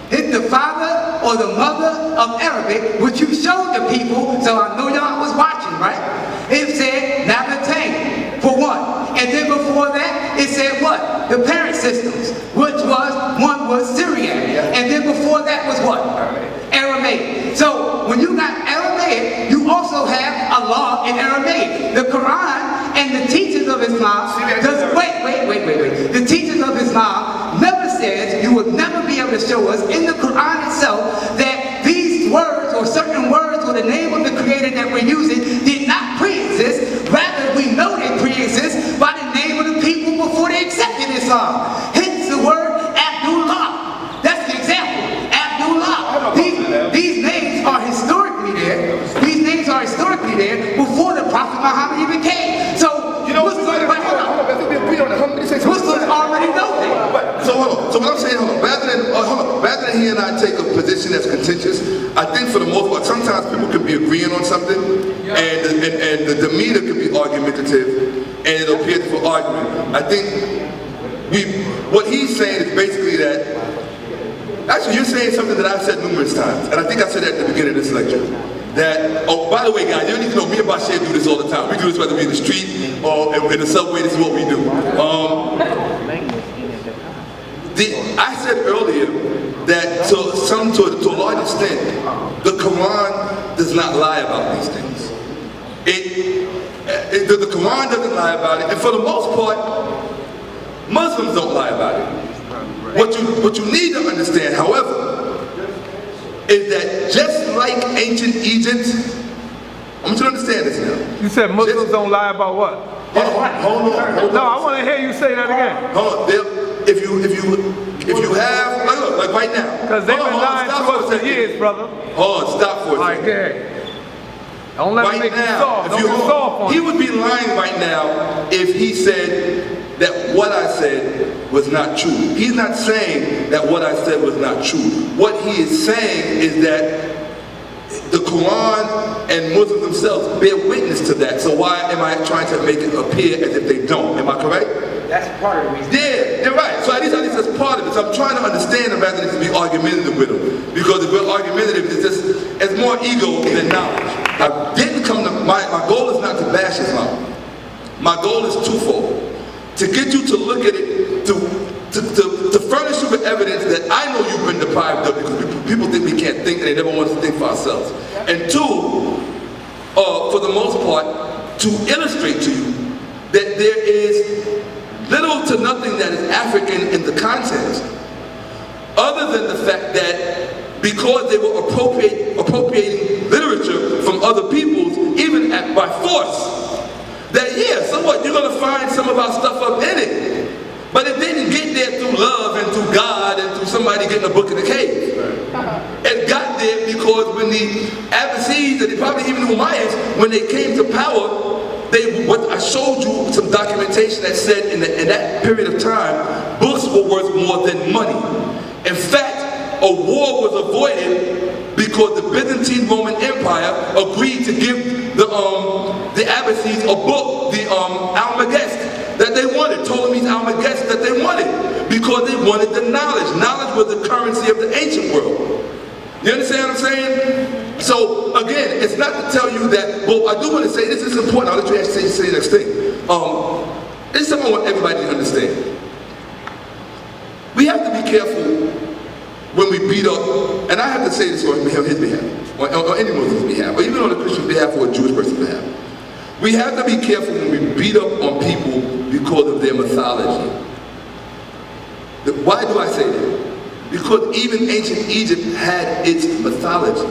hit the father or the mother of Arabic, which you showed the people, so I know y'all was watching, right? It said Nabatain, for one. And then before that, it said what? The parent systems, which was, one was Syriac. And then before that was what? Aramaic. So when you got Aramaic, you also have Allah in Aramaic. The Quran and the teachings of Islam, wait. The teachings of Islam never says, you will never be able to show us in the Quran itself that these words or certain words or the name of the creator that we're using did not pre-exist. Rather, we know they pre-exist by the name of the people before they accepted Islam. Hence the word Abdullah. what I'm saying, rather than he and I take a position that's contentious, I think for the most part, sometimes people can be agreeing on something, and the demeanor can be argumentative, and it'll appear for argument. I think what he's saying is basically that, actually you're saying something that I've said numerous times, and I think I said that at the beginning of this lecture. That, oh, by the way, guys, you don't need to know, me and Bashir do this all the time. We do this whether we're in the street or in the subway, this is what we do. I said earlier that to a large extent, the Quran does not lie about these things. The Quran doesn't lie about it, and for the most part, Muslims don't lie about it. What you need to understand, however, is that just like ancient Egypt, I want you to understand this now. You said Muslims don't lie about what? Hold on. No, I want to hear you say that again. Hold on. If you have, like right now. Because they've been lying to us for years, brother. Hold on, stop for a second. Okay. Don't let me make you soft. Don't be soft on He would be lying right now if he said that what I said was not true. He's not saying that what I said was not true. What he is saying is that the Quran and Muslims themselves bear witness to that. So why am I trying to make it appear as if they don't? Am I correct? That's part of the reason. Yeah, you're right. So at least that's part of it. So I'm trying to understand them rather than to be argumentative with them. Because if we're argumentative, it's more ego than knowledge. I didn't come to, my goal is not to bash Islam. My goal is twofold. To get you to look at it, to furnish you with evidence that I know you've been deprived of, because people think we can't think and they never want us to think for ourselves. And two, for the most part, to illustrate to you that there is little to nothing that is African in the context, other than the fact that because they were appropriating literature from other peoples, even by force, that yeah, somewhat you're going to find some of our stuff up in it. But it didn't get there through love and through God and through somebody getting a book in the cave. It got there because when the Abbasids, and probably even the Umayyads, when they came to power, what I showed you some documentation that said in that period of time, books were worth more than money. In fact, a war was avoided because the Byzantine Roman Empire agreed to give the Abbasids a book, the Almagest, that they wanted, Ptolemy's Almagest that they wanted, because they wanted the knowledge. Knowledge was the currency of the ancient world. You understand what I'm saying? So again, it's not to tell you that, well, I do want to say, this is important, I'll let you actually say the next thing. This is something I want everybody to understand. We have to be careful when we beat up, and I have to say this on his behalf, on any Muslim's behalf, or even on a Christian behalf or a Jewish person's behalf. We have to be careful when we beat up on people because of their mythology. Why do I say that? Because even ancient Egypt had its mythology.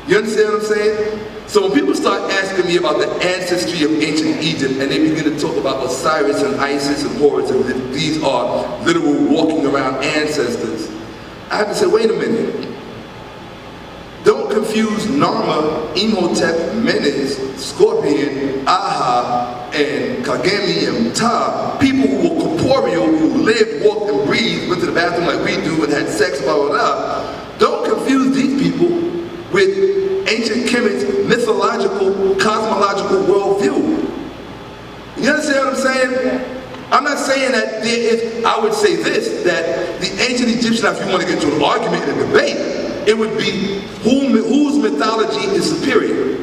You understand what I'm saying? So when people start asking me about the ancestry of ancient Egypt and they begin to talk about Osiris and Isis and Horus and these are literal walking around ancestors, I have to say, wait a minute. Don't confuse Narma, Imhotep, Menes, Scorpion, Aha, and Kagemi and Ptah, people who were corporeal, who lived, walked, and breathed, went to the bathroom like we do and had sex, blah, blah, blah. Don't confuse these people with ancient Kemet's mythological, cosmological worldview. You understand what I'm saying? I'm not saying that there is, I would say this, that the ancient Egyptians, if you want to get into an argument and a debate, it would be whose mythology is superior.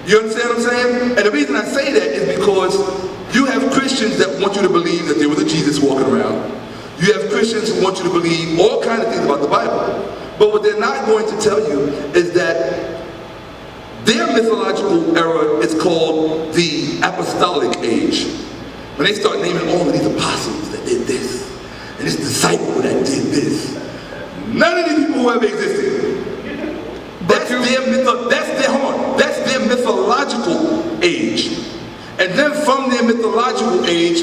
You understand what I'm saying? And the reason I say that is because you have Christians that want you to believe that there was a Jesus walking around. You have Christians who want you to believe all kinds of things about the Bible. But what they're not going to tell you is that their mythological era is called the apostolic age. When they start naming all of these apostles that did this, and this disciple that did this, none of these people who ever existed. That's their mythological age. And then from their mythological age,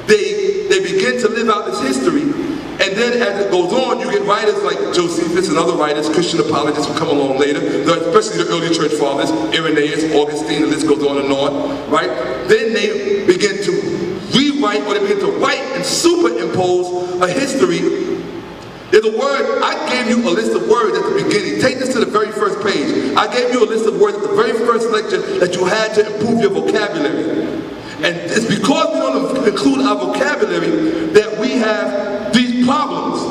they begin to live out this history. And then as it goes on, you get writers like Josephus and other writers, Christian apologists who come along later, especially the early church fathers, Irenaeus, Augustine, the list goes on and on, right? Then they begin to rewrite rewrite or they begin to write and superimpose a history. There's a word, I gave you a list of words at the beginning. Take this to the very first page. I gave you a list of words at the very first lecture that you had to improve your vocabulary. And it's because we don't include our vocabulary that we have these problems.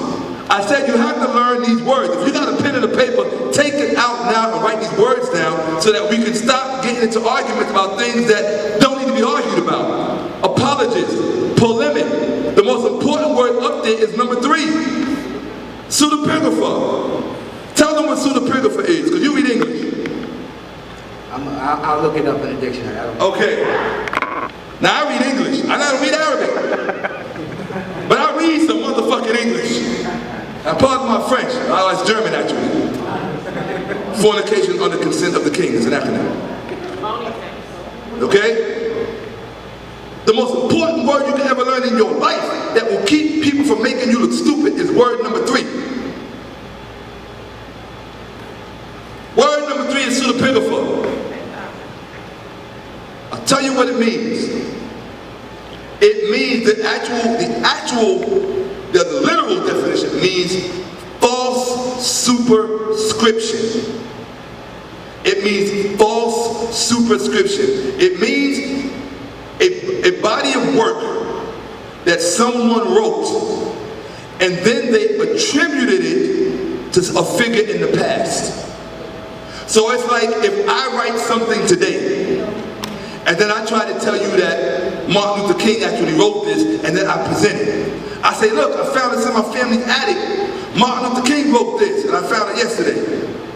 I said you have to learn these words. If you got a pen and a paper, take it out now and write these words down so that we can stop getting into arguments about things that don't need to be argued about. Apologist, polemic. The most important word up there is number 3. Pseudepigrapha. Tell them what pseudepigrapha is, because you read English. I'll look it up in the dictionary. Okay. Now I read English. I don't read Arabic. But I read some motherfucking English. Now pardon my French. Oh, it's German actually. Fornication under consent of the king is an acronym. Okay? The most important word you can ever learn in your life that will keep people from making you look stupid is word number 3. Word number 3 is pseudepigrapha. I'll tell you what it means. It means the literal definition means false superscription. It means false superscription. It means a body of work that someone wrote and then they attributed it to a figure in the past. So it's like if I write something today and then I try to tell you that Martin Luther King actually wrote this and then I present it. I say, look, I found this in my family's attic. Martin Luther King wrote this and I found it yesterday.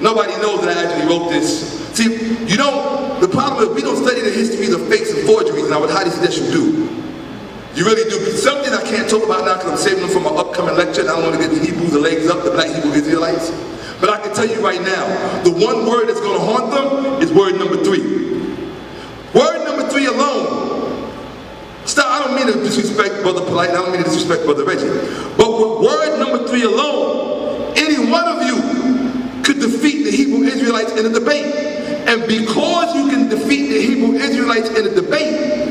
Nobody knows that I actually wrote this. See, the problem is we don't study the histories of fakes and forgeries, and I would highly suggest you do. You really do. Some things I can't talk about now because I'm saving them for my upcoming lecture and I don't want to get the Hebrews the legs up, the black Hebrew Israelites. But I can tell you right now, the one word that's going to haunt them is word number 3. Word number 3 alone. Stop, I don't mean to disrespect Brother Polite, I don't mean to disrespect Brother Reggie. But with word number 3 alone, any one of you could defeat the Hebrew Israelites in a debate. And because you can defeat the Hebrew Israelites in a debate,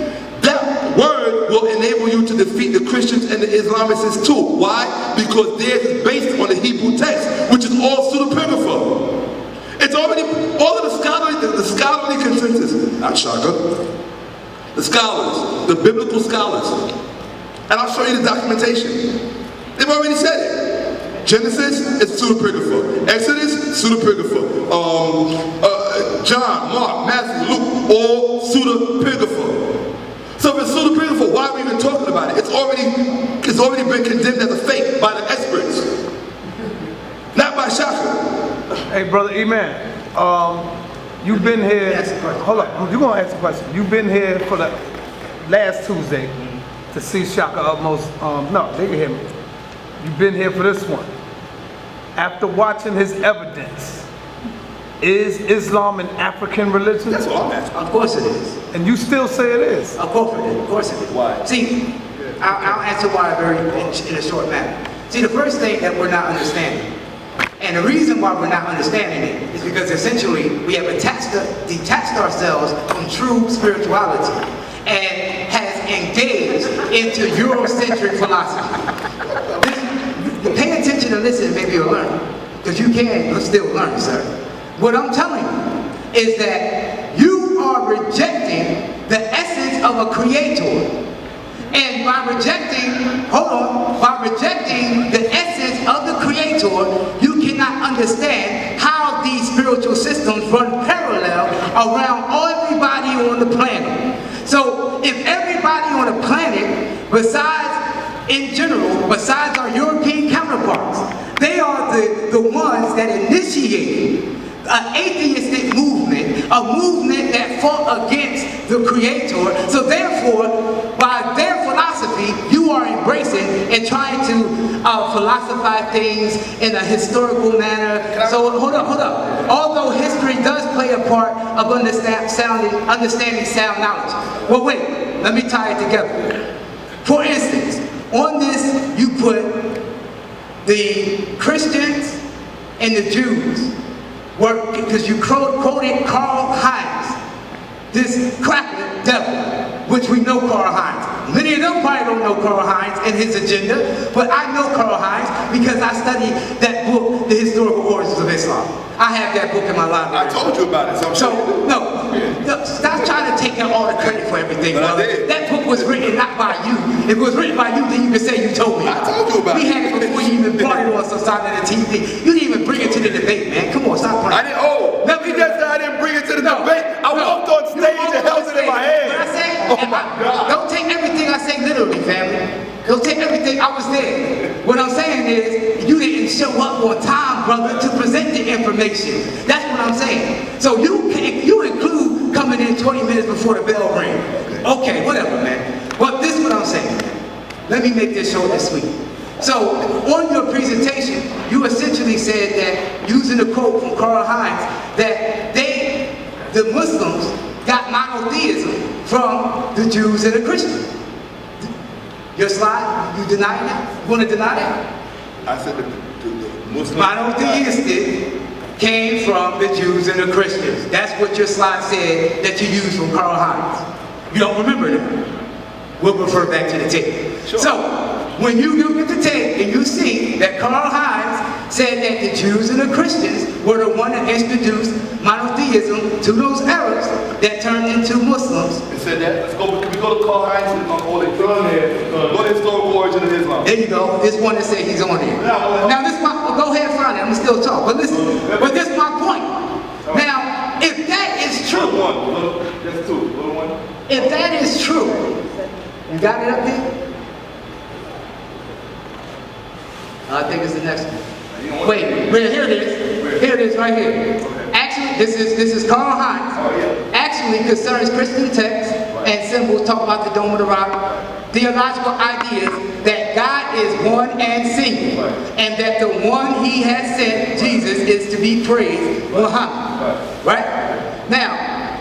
that word will enable you to defeat the Christians and the Islamists too. Why? Because theirs is based on the Hebrew text, which is all pseudepigrapha. It's already, all of the scholarly consensus, not Shakka, the scholars, the biblical scholars, and I'll show you the documentation. They've already said it. Genesis is pseudepigrapha. Exodus, pseudepigrapha. John, Mark, Matthew, Luke, all pseudepigrapha. So if it's pseudepigrapha, why are we even talking about it? It's already been condemned as a fake by the experts, not by Shakka. Hey, brother Iman, you've been here. Hold on, you're gonna ask a question. You've been here for the last Tuesday to see Shakka Ahmose. No, they can hear me. You've been here for this one. After watching his evidence, is Islam an African religion? That's all I'm asking. Of course it is. And you still say it is? Of course it is. Of course it is. Why? See, I'll answer why in a short manner. See, the first thing that we're not understanding, and the reason why we're not understanding it, is because essentially we have detached ourselves from true spirituality and has engaged into Eurocentric philosophy. Pay attention and listen, maybe you'll learn. Because you can still learn, sir. What I'm telling you is that you are rejecting the essence of a creator. And by rejecting the essence of the creator, you cannot understand how these spiritual systems run parallel around everybody on the planet. So if everybody on the planet, besides our European counterparts, they are the ones that initiated an atheistic movement, a movement that fought against the creator. So therefore, by their philosophy, you are embracing and trying to philosophize things in a historical manner. So hold up. Although history does play a part of understanding sound knowledge. Well, wait, let me tie it together. For instance, on this you put the Christians and the Jews, because you quoted Karl Heinz, this cracker devil, which we know Karl Heinz. Many of them probably don't know Karl Heinz and his agenda, but I know Karl Heinz because I studied that book, The Historical Origins of Islam. I have that book in my library. I told you about it, so I'm So, no, stop trying to take all the credit for everything, But I brother. did. That book was written not by you. If it was written by you, then you could say you told me. I told you about We it. had it before you even brought it on some side of the TV. You didn't even bring it to the debate, man. Come on, stop playing. I didn't, he just said I didn't bring it to the debate. I walked on stage and held it in my hand. What I say? Oh my God. Don't take everything I say literally, family. Don't take everything. I was there. What I'm saying is, you didn't show up on time, brother, to present the information. That's what I'm saying. So you include coming in 20 minutes before the bell rang. Okay, whatever, man. But this is what I'm saying. Let me make this short and sweet. So, on your presentation, you essentially said that, using a quote from Karl Heinz, that the Muslims, got monotheism from the Jews and the Christians. Your slide, you deny that? You want to deny that? I said the Muslim Monotheistic came from the Jews and the Christians. That's what your slide said that you used from Karl Heinz. You don't remember that? We'll refer back to the tape. Sure. So, when you look at the tape and you see that Karl Heinz said that the Jews and the Christians were the one that introduced monotheism to those Arabs that turned into Muslims. It said that. Let's go. Can we go to Karl Heinz and go to the historical origin of Islam? There you go. This one that said he's on there. Now this go ahead and find it. I'm still talk. But listen. But this is my point. Now, if that is true, Just two. Little one. if that is true, you got it up there? I think it's the next one. Wait, here it is. Here it is, right here. Actually, this is Karl Heinz. Actually concerns Christian texts and symbols, talk about the Dome of the Rock, theological ideas that God is one and single, and that the one he has sent, Jesus, is to be praised, Muhammad. Right? Now,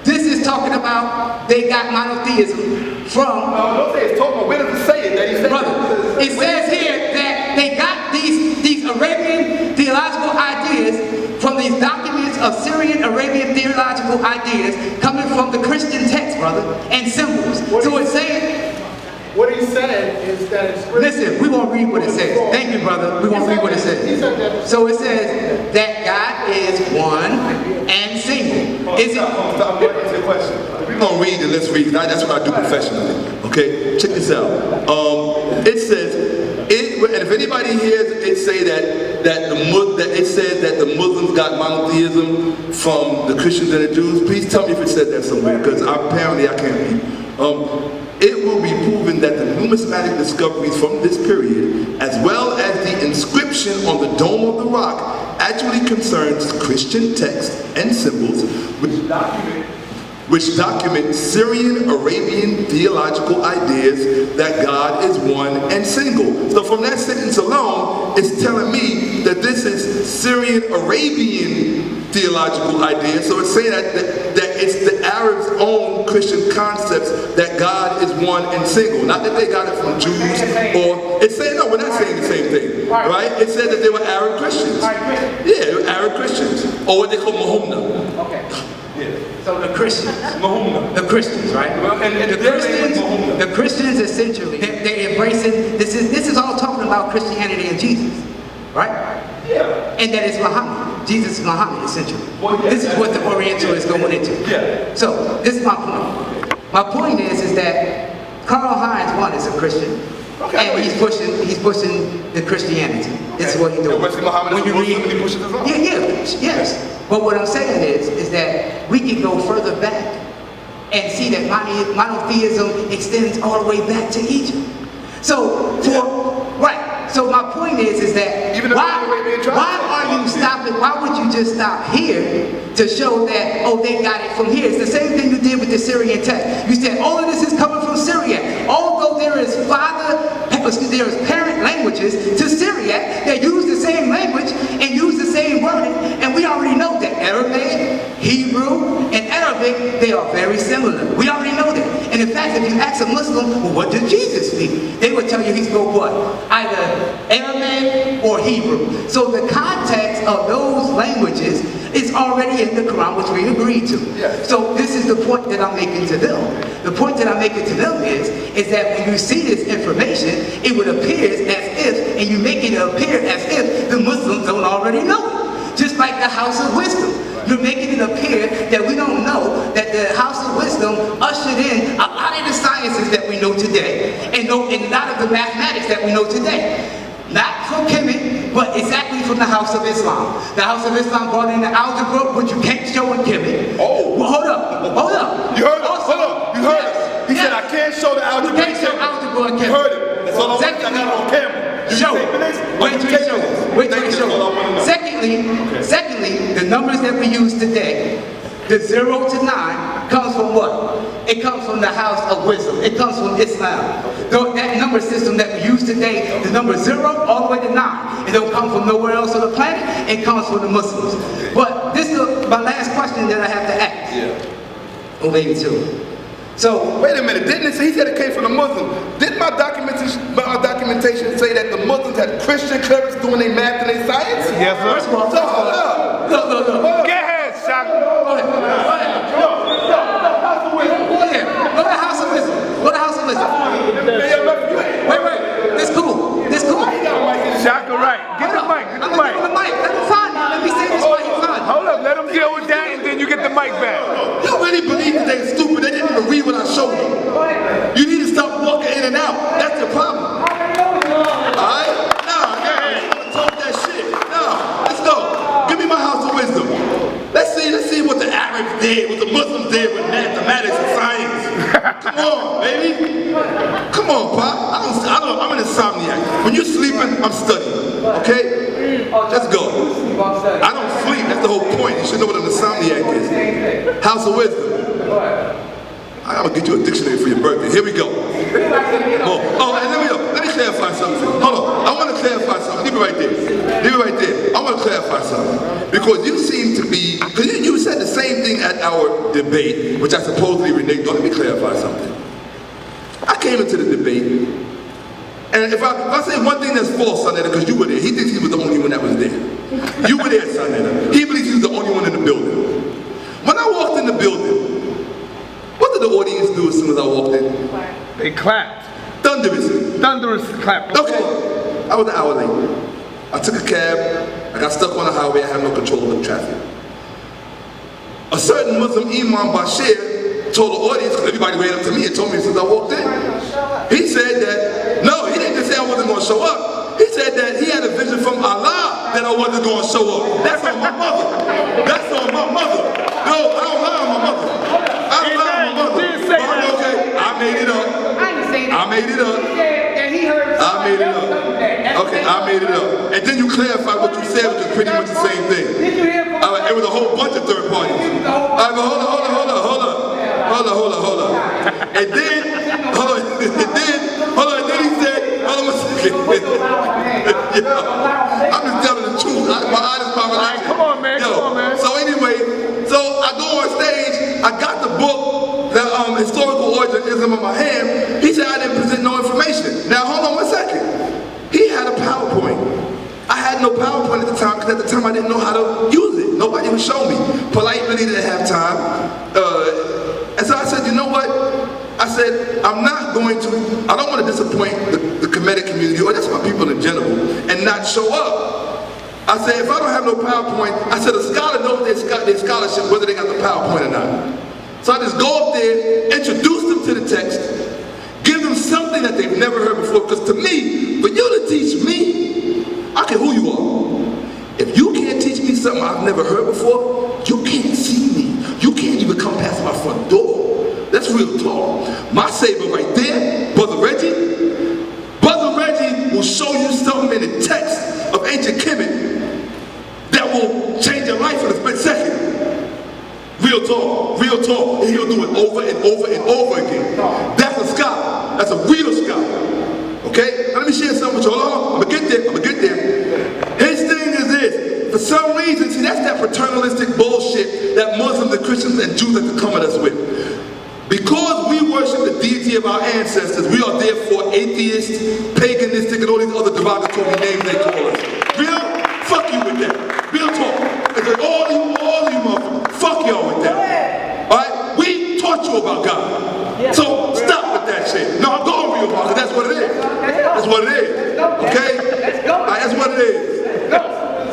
this is talking about they got monotheism from... No, don't say it's talking about. Where does it say it? That he said Brother, it says here that they got these Arabian theological ideas from these documents of Syrian Arabian theological ideas coming from the Christian text, brother, and symbols. So it's saying... What he said is that it's written. Listen, we won't read what it says. Thank you, brother. We won't read what it says. So it says that God is one and single. Is it? Stop. Answer the question. If we're gonna read it, let's read. That's what I do professionally. Okay, check this out. It says, and if anybody hears it say that it says that the Muslims got monotheism from the Christians and the Jews, please tell me if it said that somewhere, because apparently I can't read. It will be proven that the numismatic discoveries from this period, as well as the inscription on the Dome of the Rock, actually concerns Christian texts and symbols which document Syrian Arabian theological ideas that God is one and single. So from that sentence alone, it's telling me that this is Syrian Arabian theological ideas. So it's saying that it's the Arabs' own Christian concepts that God is one and single. Not that they got it from Jews, or it's saying, no, we're not saying the same thing, right? It said that they were Arab Christians. Yeah, they were Arab Christians, or what they call Mahomna. Okay. So the Christians, the Christians, right? The Christians essentially, they're embracing, this is all talking about Christianity and Jesus, right? Yeah. And that is Muhammad. Jesus is Muhammad, essentially. Well, yeah, this is what the Oriental is going into. Yeah. So, this is my point. My point is that Karl Heinz, one, is a Christian. Okay. And he's pushing the Christianity. Okay. This is what he's doing. When you read, he pushes Islam. Yes. But what I'm saying is that we can go further back and see that monotheism extends all the way back to Egypt. So, So my point is that why are you stopping? Why would you just stop here to show that, oh, they got it from here? It's the same thing you did with the Syrian text. You said all of this is coming from Syria. Although there is parent languages to Syriac that use the same language and use the same wording, and we already know that Aramaic, Hebrew, and Arabic, they are very similar. We already know that. And And in fact, if you ask a Muslim, well, what did Jesus speak? They would tell you he spoke what? Either Aramaic or Hebrew. So the context of those languages is already in the Quran, which we agreed to. So this is the point that I'm making to them. The point that I'm making to them is that when you see this information, it would appear as if, and you make it appear as if the Muslims don't already know it. Just like the House of Wisdom. You're making it appear that we don't know that the House of Wisdom ushered in a lot of the sciences that we know today, and a lot of the mathematics that we know today. Not from Kemet, but exactly from the House of Islam. The House of Islam brought in the algebra, which you can't show in Kemet. Oh. Well, hold up. You heard it. Hold up. You heard it. He said, I can't show the algebra. You can't show algebra in Kemet. You heard it. That's all I want. I got it on camera. Show. Wait till you show. Wait till you show. Secondly, the numbers that we use today, the 0 to 9, comes from what? It comes from the House of Wisdom. It comes from Islam. That number system that we use today, the number 0 all the way to 9, it don't come from nowhere else on the planet. It comes from the Muslims. But this is my last question that I have to ask. Or maybe two. So wait a minute, didn't it say he said it came from the Muslims? Didn't my documentation say that the Muslims had Christian clerics doing their math and their science? Yes, sir. First of all, look. Go ahead, Shakka. Go ahead. Go to the House of Wisdom. Go to the House of Wisdom. Wait. This cool. Shakka, right. Get the mic. I'm gonna give him the mic. Let him find it. Let me say this while he finds it. Hold up, let him deal with that and then you get the mic back. You really believe that they're stupid? They didn't even read what I showed you. You need to stop walking in and out. That's the problem. Alright? Nah, talk that shit. Nah, let's go. Give me my House of Wisdom. Let's see what the Arabs did, what the Muslims did with mathematics and science. Come on, baby. Come on, Pop. I'm an insomniac. When you're sleeping, I'm studying. Okay? Let's go. I don't sleep. That's the whole point. You should know what an insomniac is. House of Wisdom. I'm gonna get you a dictionary for your birthday. Here we go. Oh, and let me clarify something. Hold on. I want to clarify something. Leave it right there. I want to clarify something. Because you seem to be, because you said the same thing at our debate, which I supposedly reneged on. Let me clarify something. I came into the debate, and if I say one thing that's false, Son Editor, because you were there, he thinks he was the only one that was there. You were there, Son Editor. He believes he was the only one in the building. When I walked in the building, what did the audience do as soon as I walked in? They clapped. Thunderous clap. Okay. I was an hour late. I took a cab. I got stuck on the highway. I had no control of the traffic. A certain Muslim Imam Bashir told the audience, because everybody ran up to me and told me since I walked in. He said that, no, he didn't just say I wasn't going to show up. He said that he had a vision from Allah that I wasn't going to show up. That's on my mother. That's on my mother. No, I don't lie on my mother. I don't lie on my mother. But okay, I made it up. I made it up. Okay, I made it up. And then you clarified what you said, which is pretty much the same thing. It was a whole bunch of third parties. All right, but hold on. And then he said, hold on a second. I'm just telling the truth. My honest conversation. Come on, man. So anyway, so I go on stage, I got the book, the historical origin of Islam in my hand. He said I didn't present no information. Now hold on 1 second. He had a PowerPoint. I had no PowerPoint at the time because at the time I didn't know how to use it. Nobody would show me. Polite really didn't have time. And so I said, you know what? I said, I don't want to disappoint the Kemetic community, or just my people in general, and not show up. I said, if I don't have no PowerPoint, I said, a scholar knows their scholarship, whether they got the PowerPoint or not. So I just go up there, introduce them to the text, give them something that they've never heard before, because to me, for you to teach me, I don't care who you are. If you can't teach me something I've never heard before, you can't see me. You can't even come past my front door. That's real talk. My savior right there, Brother Reggie. Brother Reggie will show you something in the text of ancient Kemet that will change your life in a split second. Real talk. And he'll do it over and over and over again. That's a scholar. That's a real scholar. Okay? Now let me share something with you. Hold on. I'm gonna get there. His thing is this. For some reason, see, that's that paternalistic bullshit that Muslims and Christians and Jews like to come at us with. Because we were worship the deity of our ancestors, we are therefore atheist, paganistic, and all these other derogatory names they call us. Real? Fuck you with that. Real talk. It's like all you motherfuckers, fuck y'all with that. Alright? We taught you about God. So stop with that shit. No, I'm going real about it. That's what it is. That's what it is. Okay? Alright, that's what it is.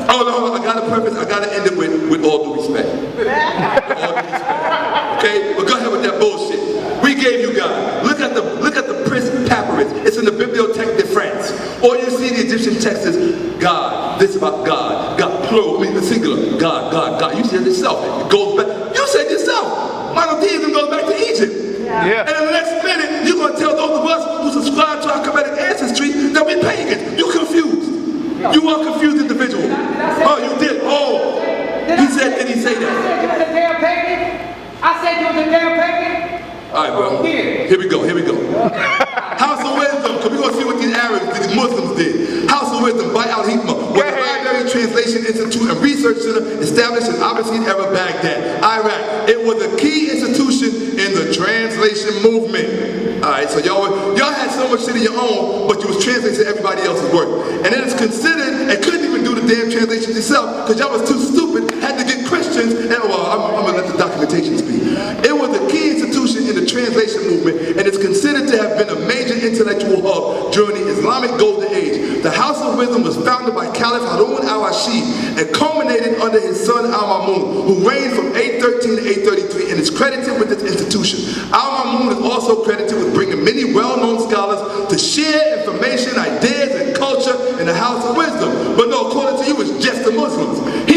Oh no, I gotta preface, I gotta end it with all due respect. With all due respect. Okay? But go ahead with that bullshit. We gave you God. Look at the Prince Papyrus. It's in the Bibliothèque de France. All you see in the Egyptian text is God. This about God. God, plural, I mean the singular. God, God, God. You said it yourself. It goes back. You said yourself. Monotheism goes back to Egypt. Yeah. And in the next minute, you're going to tell those of us who subscribe to our Kemetic ancestry that we're pagans. You're confused. You are a confused individual. Oh, you did. Oh. He said, did he say that? I said you was a damn pagan. All right, bro. Here we go. House of Wisdom, because we're going to see what these Arabs, these Muslims did. House of Wisdom by Al-Hikmah was a library, translation institute, and research center established in Abbasid era Baghdad, Iraq. It was a key institution in the translation movement. All right, so y'all had so much shit of your own, but you was translating everybody else's work. And it is considered, and couldn't even do the damn translation yourself, because y'all was too stupid, had to get Christians, and well, I'm going to let the documentation speak. It was a key institution in the translation movement, and it's considered to have been a major intellectual hub during the Islamic Golden Age. The House of Wisdom was founded by Caliph Harun al-Rashid and culminated under his son Al-Mamun, who reigned from 813 to 833 and is credited with this institution. Al-Mamun is also credited with bringing many well-known scholars to share information, ideas, and culture in the House of Wisdom. But no, according to you, it's just the Muslims. He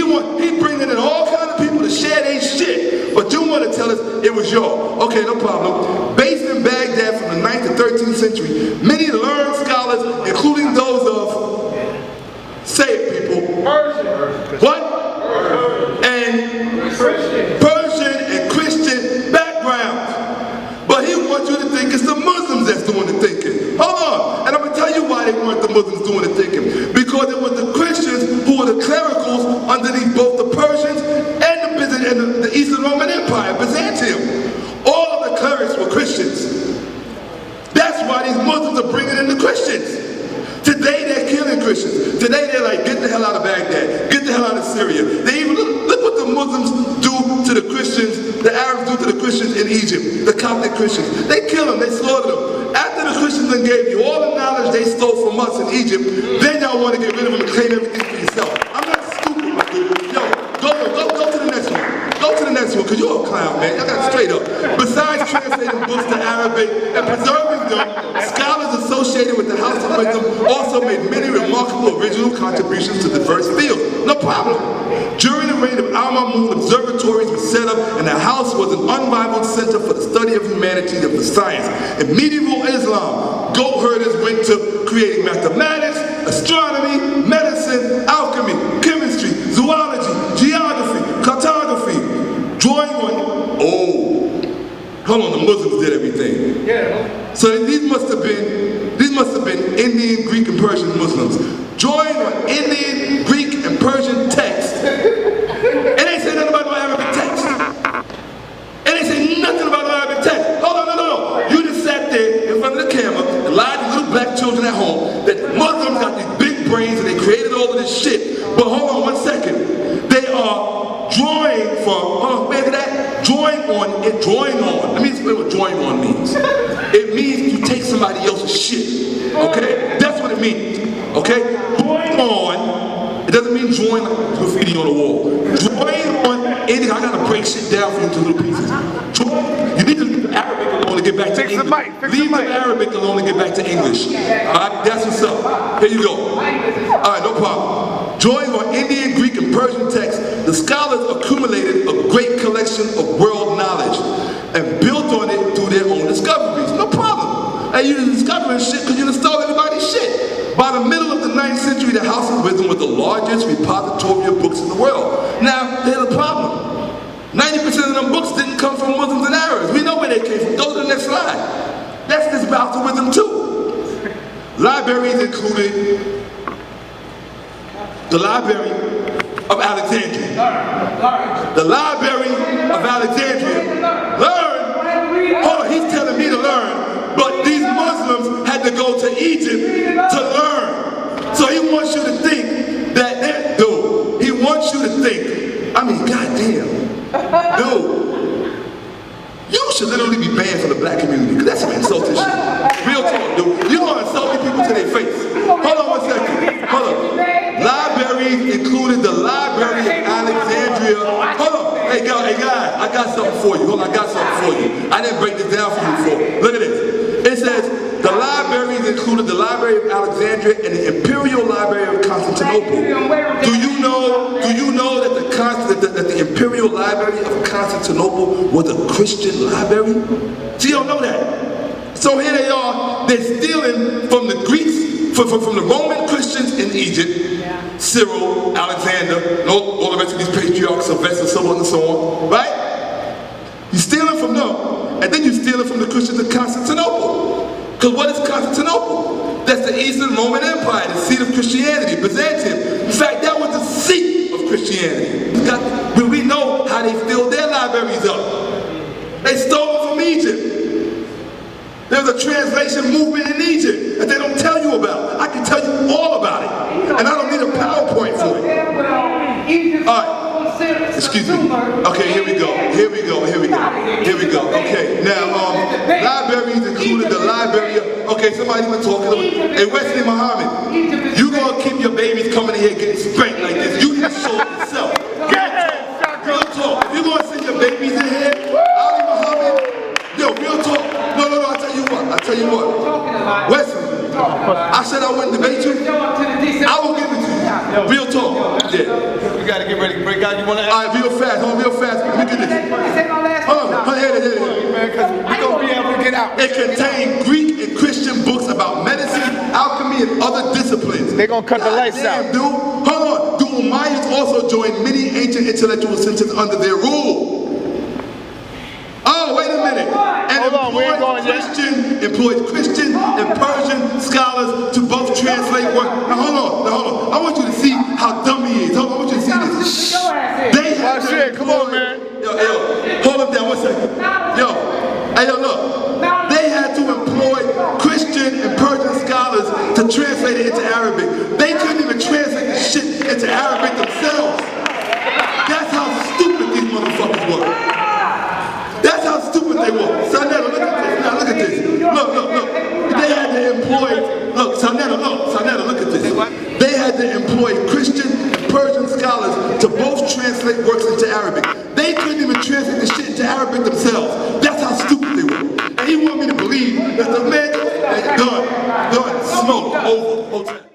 bringing in all kinds of people to share their shit, but you want to tell us it was y'all. Okay, no problem. Based in Baghdad from the 9th to 13th century, many learned scholars, including those of, say it people, Persian. What? And Persian and Christian backgrounds. But he wants you to think it's the Muslims that's doing the thinking. Hold on, and I'm going to tell you why they weren't the Muslims doing the thinking. Because it was the Christians who were the clericals underneath both the Persians and the Eastern Roman Empire, Byzantium. All of the clerics were Christians. That's why these Muslims are bringing in the Christians. Today they're killing Christians. Today they're like, get the hell out of Baghdad, get the hell out of Syria. They even look what the Muslims do to the Christians, the Arabs do to the Christians in Egypt, the Coptic Christians. They kill them, they slaughter them. After the Christians then gave you all the knowledge they stole from us in Egypt, then y'all want to get rid of them and claim everything for yourself. I'm not stupid, my dude. Yo, go to the next one. Go to the next one, because you're a clown, man. Y'all got straight up. Besides translating books to Arabic and preserving them, scholars associated with the House of Wisdom also made many remarkable original contributions to diverse fields. No problem. During the reign of Al-Mamun, observatories were set up, and the house was an unrivaled center for the study of humanity and for science. In medieval Islam, goat herders went to creating mathematics, astronomy, medicine, alchemy, chemistry, zoology, geography, cartography, drawing on, hold on, the Muslims did everything. Yeah. So these must have been Indian, Greek, and Persian Muslims. Drawing on Indian, Greek, and Persian texts. It ain't say nothing about no Arabic text. It ain't say nothing about no Arabic text. Hold on, no. You just sat there in front of the camera and lied to little black children at home that Muslims got these big brains and they created all of this shit. But hold on 1 second. They are drawing from, where's that? Drawing on. Let me explain what drawing on means. It means you take somebody else's shit. Okay? That's what it means. Okay? Drawing on. It doesn't mean drawing like graffiti on the wall. Drawing on anything. I gotta break shit down for you into little pieces. You need to leave Arabic alone to get back to English. Leave the Arabic alone to get back to English. Alright? That's what's up. Here you go. Alright, no problem. Drawing on Indian, Greek, and Persian texts, the scholars accumulated a great collection of world knowledge and built on it through their own discoveries. No problem. And you're discovering shit because you stole everybody's shit. By the middle of the 9th century, the House of Wisdom was the largest repository of books in the world. Now, here's the problem. 90% of them books didn't come from Muslims and Arabs. We know where they came from. Go to the next slide. That's this House of Wisdom too. Libraries included the Library of Alexandria. The Library of Alexandria. Learn. Hold on, he's telling me to learn Egypt to learn. So he wants you to think that, dude, he wants you to think, I mean, goddamn, dude, you should literally be banned from the black community, because that's some insulting shit. Real talk, dude. You're going to insult these people to their face. Hold on one second. Hold on. Libraries included the Library of Alexandria. Hold on. Hey, guys, I got something for you. Hold on, I got something for you. I didn't break this down for you before. Look at this. It says, the libraries included the Library of Alexandria and the Imperial Library of Constantinople. Do you know that the Imperial Library of Constantinople was a Christian library? See, you don't know that. So here they are, they're stealing from the Greeks, from the Roman Christians in Egypt, Cyril, Alexander, and all the rest of these patriarchs, Sylvester, so on and so on, right? You're stealing from them, and then you're stealing from the Christians of Constantinople. Because what is Constantinople? That's the Eastern Roman Empire, the seat of Christianity, Byzantium. In fact, that was the seat of Christianity. We know how they filled their libraries up. They stole it from Egypt. There's a translation movement in Egypt that they don't tell you about. I can tell you all about it. And I don't need a PowerPoint for it. All right. Excuse me. Okay, here we go. Okay, now, libraries included the library of, okay, somebody been talking. Hey, Wesley Muhammad, you gonna keep your babies coming in here getting spanked like this. You can show yourself. Real talk. If you gonna send your babies in here, Ali Muhammad, yo, real talk. No, I'll tell you what. Wesley, I said I wouldn't debate you. I will give it to you. Real talk. Yeah. We gotta get ready to break out. You wanna ask? All right, real fast. Look at this. Hold on. Because we gonna be able to get out. It contained Greek and Christian books about medicine, alchemy, and other disciplines. They're gonna cut the lights out. Dude. Hold on. The Umayyads also joined many ancient intellectual centers under their rule. Oh, wait a minute. And employed Christian and Persian scholars to both translate work. Now hold on. I want you to see how dumb he is. I want you to see this. They had to come on, man. Yo, hold him down 1 second. Yo, look. They had to employ Christian and Persian scholars to translate it into Arabic. They couldn't even translate the shit into Arabic themselves. That's how stupid these motherfuckers were. That's how stupid they were. Sanetta, look at this. Now look at this. Look. They had to employ, Sanetta, look at this. They had to employ Christian and Persian scholars to both translate works into Arabic. They couldn't even translate the shit into Arabic themselves. That's how stupid they were. And he wanted me to believe that the man, done, smoke, over.